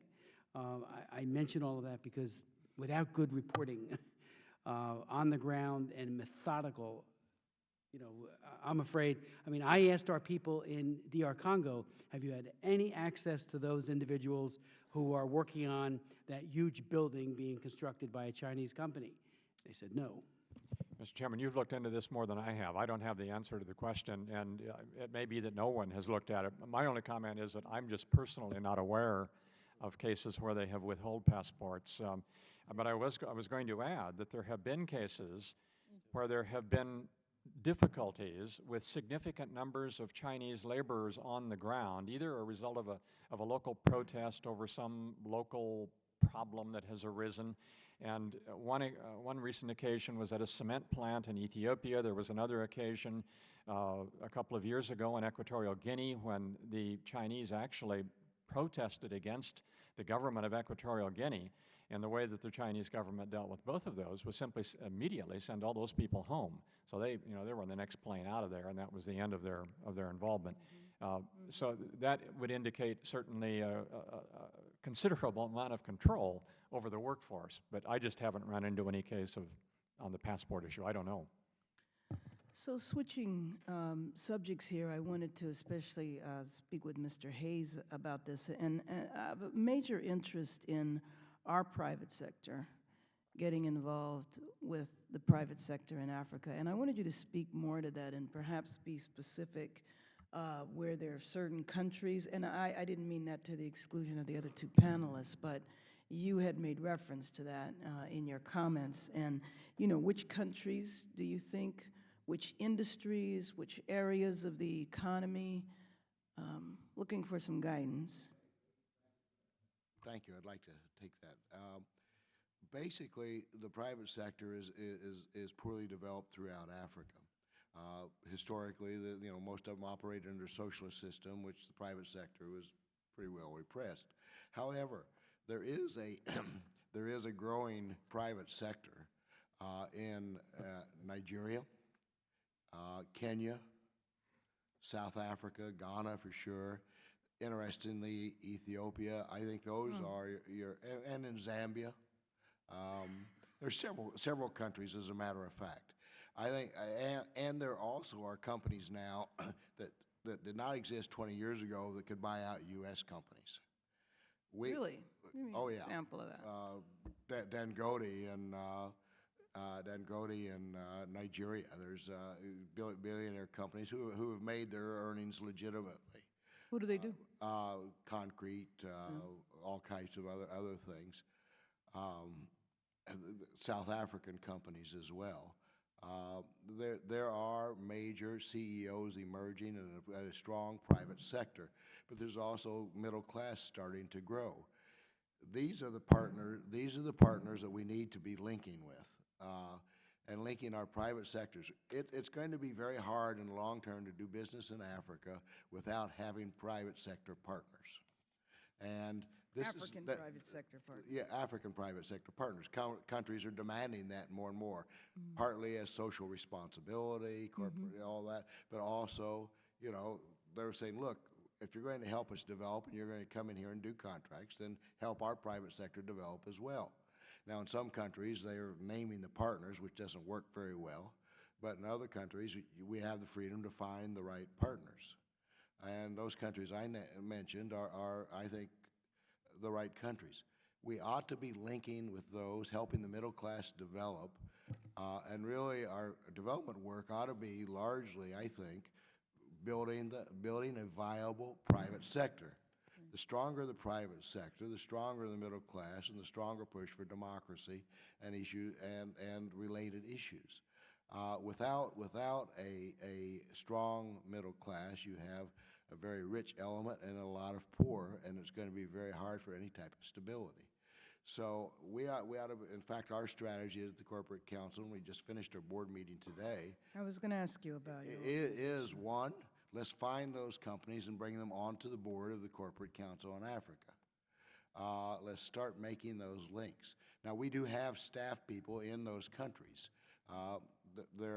I mention all of that because without good reporting on the ground and methodical, I'm afraid, I mean, I asked our people in DR Congo, have you had any access to those individuals who are working on that huge building being constructed by a Chinese company? They said no. Mr. Chairman, you've looked into this more than I have. I don't have the answer to the question, and it may be that no one has looked at it. My only comment is that I'm just personally not aware of cases where they have withheld passports. But I was going to add that there have been cases where there have been difficulties with significant numbers of Chinese laborers on the ground, either a result of a local protest over some local problem that has arisen. And one recent occasion was at a cement plant in Ethiopia. There was another occasion a couple of years ago in Equatorial Guinea when the Chinese actually protested against the government of Equatorial Guinea. And the way that the Chinese government dealt with both of those was simply immediately send all those people home. So they were on the next plane out of there, and that was the end of their involvement. So that would indicate certainly a considerable amount of control over the workforce. But I just haven't run into any case on the passport issue. I don't know. So switching subjects here, I wanted to especially speak with Mr. Hayes about this. And I have a major interest in our private sector getting involved with the private sector in Africa. And I wanted you to speak more to that and perhaps be specific where there are certain countries, and I didn't mean that to the exclusion of the other two panelists, but you had made reference to that in your comments. And, which countries do you think, which industries, which areas of the economy, looking for some guidance. Thank you. I'd like to take that. Basically, the private sector is poorly developed throughout Africa. Historically, most of them operated under a socialist system, which the private sector was pretty well repressed. However, there is a there is a growing private sector in Nigeria, Kenya, South Africa, Ghana for sure. Interestingly, Ethiopia. I think those are and in Zambia. There's several countries, as a matter of fact. I think, and there also are companies now that did not exist 20 years ago that could buy out U.S. companies. Really? Give me an yeah. example of that. Dangote in Nigeria. There's billionaire companies who have made their earnings legitimately. Who do they do? Concrete, all kinds of other things. South African companies as well. There are major CEOs emerging in a strong private sector, but there's also middle class starting to grow. These are the partners that we need to be linking with, and linking our private sectors. It's going to be very hard in the long term to do business in Africa without having private sector partners. And African private sector partners. Yeah, African private sector partners. Countries are demanding that more and more, partly as social responsibility, corporate, all that, but also, they're saying, look, if you're going to help us develop and you're going to come in here and do contracts, then help our private sector develop as well. Now, in some countries, they are naming the partners, which doesn't work very well, but in other countries, we have the freedom to find the right partners. And those countries I mentioned are, I think, the right countries. We ought to be linking with those, helping the middle class develop, and really our development work ought to be largely, I think, building a viable private sector. The stronger the private sector, the stronger the middle class, and the stronger push for democracy and related issues. Without a strong middle class, you have a very rich element and a lot of poor, and it's going to be very hard for any type of stability. So we ought to, in fact, our strategy at the Corporate Council, and we just finished our board meeting today. I was going to ask you about it. Is one, let's find those companies and bring them onto the board of the Corporate Council on Africa. Let's start making those links. Now, we do have staff people in those countries. The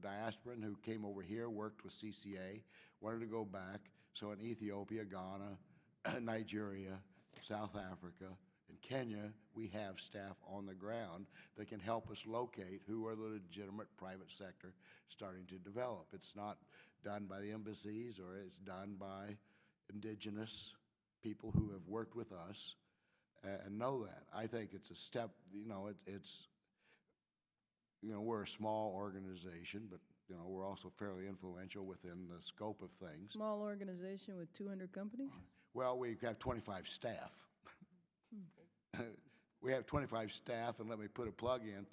diasporan who came over here worked with CCA, wanted to go back. So in Ethiopia, Ghana, Nigeria, South Africa, and Kenya, we have staff on the ground that can help us locate who are the legitimate private sector starting to develop. It's not done by the embassies, or it's done by indigenous people who have worked with us and know that. I think it's a step, we're a small organization, but we're also fairly influential within the scope of things. Small organization with 200 companies? Well, we have 25 staff. We have 25 staff, and let me put a plug in,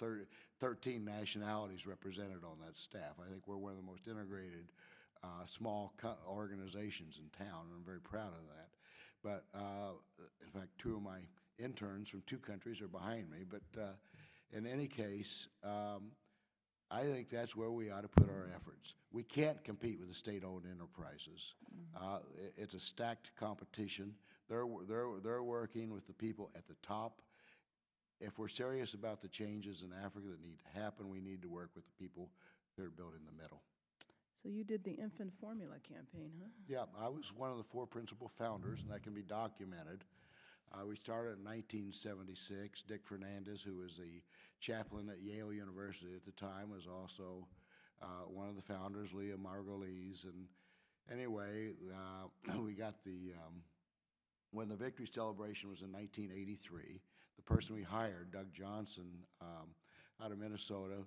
13 nationalities represented on that staff. I think we're one of the most integrated small organizations in town, and I'm very proud of that. But in fact, two of my interns from two countries are behind me. But in any case, I think that's where we ought to put our efforts. We can't compete with the state-owned enterprises. It's a stacked competition. They're working with the people at the top. If we're serious about the changes in Africa that need to happen, we need to work with the people that are building the middle. So you did the infant formula campaign, huh? Yeah, I was one of the 4 principal founders, and that can be documented. We started in 1976. Dick Fernandez, who was the chaplain at Yale University at the time, was also one of the founders, Leah Margulies. And anyway, we got when the victory celebration was in 1983, the person we hired, Doug Johnson, out of Minnesota,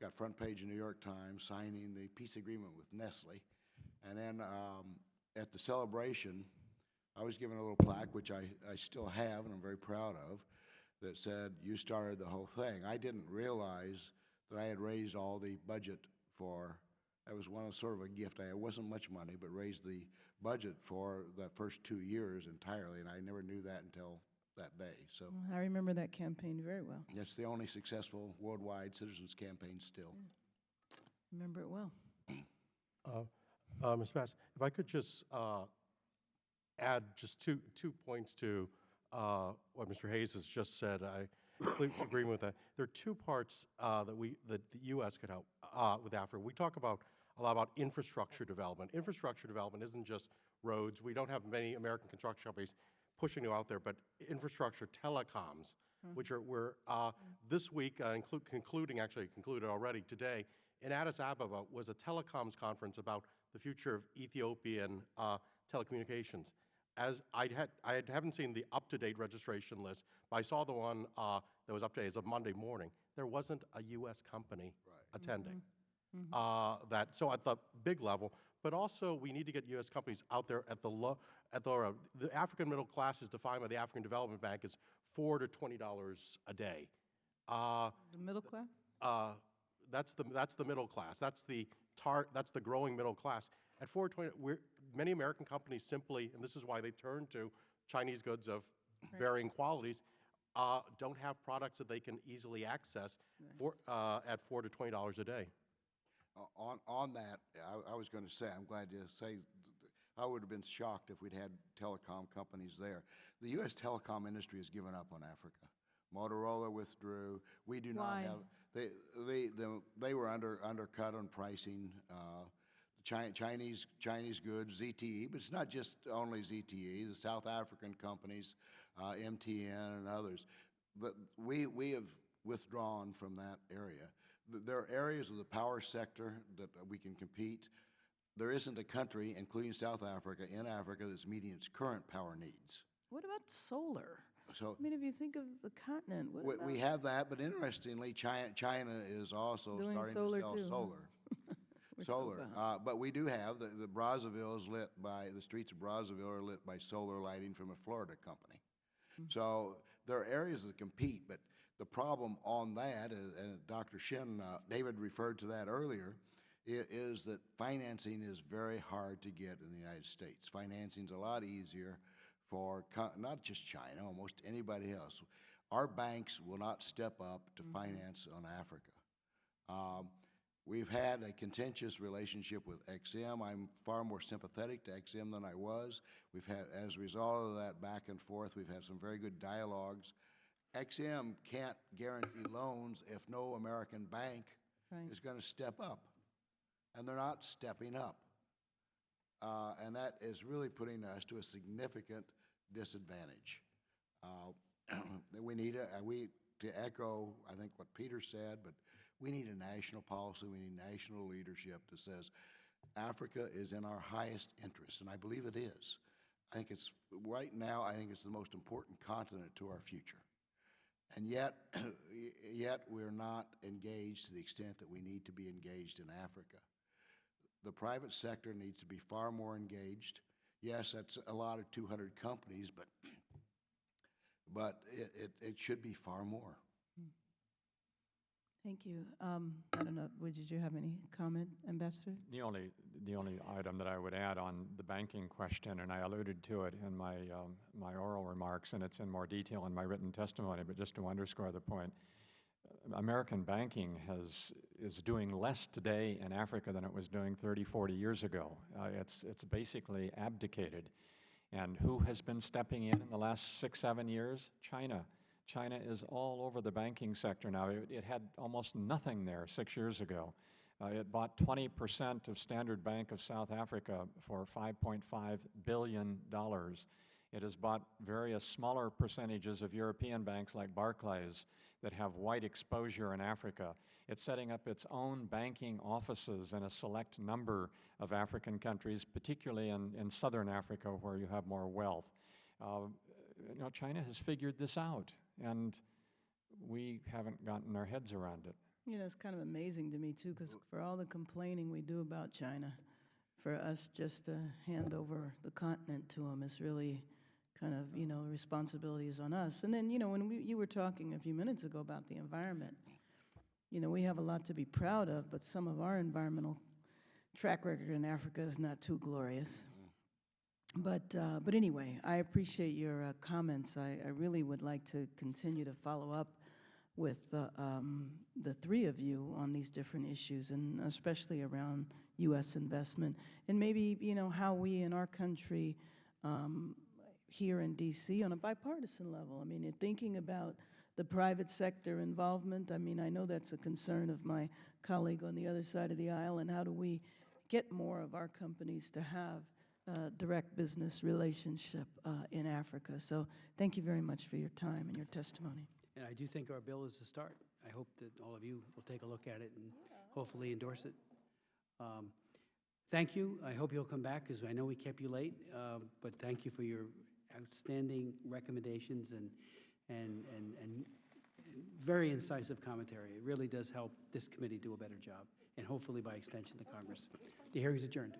got front page of New York Times signing the peace agreement with Nestle. And then at the celebration, I was given a little plaque, which I still have and I'm very proud of, that said, "You started the whole thing." I didn't realize that I had raised all the budget for, that was sort of a gift. It wasn't much money, but raised the budget for the first 2 years entirely, and I never knew that until that day. So I remember that campaign very well. it's the only successful worldwide citizens campaign still. Remember it well. Ms. Bass, if I could just add just two points to what Mr. Hayes has just said. I completely agree with that. There are 2 parts that the U.S. could help with Africa. We talk a lot about infrastructure development. Infrastructure development isn't just roads. We don't have many American construction companies pushing you out there, but infrastructure, telecoms, which we're this week concluded already today in Addis Ababa was a telecoms conference about the future of Ethiopian telecommunications. As I haven't seen the up-to-date registration list, but I saw the one that was up-to-date as of Monday morning. There wasn't a U.S. company attending. So at the big level, but also we need to get U.S. companies out there at the low. The African middle class is defined by the African Development Bank as $4 to $20 a day. The middle class? That's the middle class. That's the growing middle class. At $4.20, many American companies simply, and this is why they turn to Chinese goods of varying qualities, don't have products that they can easily access at $4 to $20 a day. On that, I was going to say, I'm glad you say, I would have been shocked if we'd had telecom companies there. The U.S. telecom industry has given up on Africa. Motorola withdrew. We do not have. They were undercut on pricing. Chinese goods, ZTE, but it's not just only ZTE. The South African companies, MTN and others. We have withdrawn from that area. There are areas of the power sector that we can compete. There isn't a country, including South Africa, in Africa that's meeting its current power needs. What about solar? So, I mean, if you think of the continent, we have that, but interestingly, China is also starting to sell solar. But we do have the Brazzaville is lit by the streets of Brazzaville are lit by solar lighting from a Florida company. So there are areas that compete, but the problem on that, and Dr. Shin, David referred to that earlier, is that financing is very hard to get in the United States. Financing is a lot easier for not just China, almost anybody else. Our banks will not step up to finance on Africa. We've had a contentious relationship with XM. I'm far more sympathetic to XM than I was. We've had, as a result of that back and forth, we've had some very good dialogues. XM can't guarantee loans if no American bank is going to step up. And they're not stepping up. And that is really putting us to a significant disadvantage. We need to echo, I think, what Peter said, but we need a national policy. We need national leadership that says Africa is in our highest interest, and I believe it is. I think it's, right now, I think it's the most important continent to our future. And yet we're not engaged to the extent that we need to be engaged in Africa. The private sector needs to be far more engaged. Yes, that's a lot of 200 companies, but it should be far more. Thank you. I don't know, did you have any comment, Ambassador? The only item that I would add on the banking question, and I alluded to it in my my oral remarks, and it's in more detail in my written testimony, but just to underscore the point, American banking is doing less today in Africa than it was doing 30, 40 years ago. It's basically abdicated. And who has been stepping in the last 6, 7 years? China. China is all over the banking sector now. It had almost nothing there 6 years ago. It bought 20% of Standard Bank of South Africa for $5.5 billion. It has bought various smaller percentages of European banks like Barclays that have wide exposure in Africa. It's setting up its own banking offices in a select number of African countries, particularly in southern Africa where you have more wealth. China has figured this out, and we haven't gotten our heads around it. It's kind of amazing to me, too, because for all the complaining we do about China, for us just to hand over the continent to them is really kind of, responsibility is on us. And then, when you were talking a few minutes ago about the environment, we have a lot to be proud of, but some of our environmental track record in Africa is not too glorious. But anyway, I appreciate your comments. I really would like to continue to follow up with the three of you on these different issues, and especially around U.S. investment, and maybe, how we in our country here in D.C. on a bipartisan level. I mean, in thinking about the private sector involvement, I mean, I know that's a concern of my colleague on the other side of the aisle, and how do we get more of our companies to have direct business relationship in Africa. So thank you very much for your time and your testimony. And I do think our bill is a start. I hope that all of you will take a look at it and hopefully endorse it. Thank you. I hope you'll come back, because I know we kept you late, but thank you for your outstanding recommendations and very incisive commentary. It really does help this committee do a better job, and hopefully by extension the Congress. The hearing is adjourned.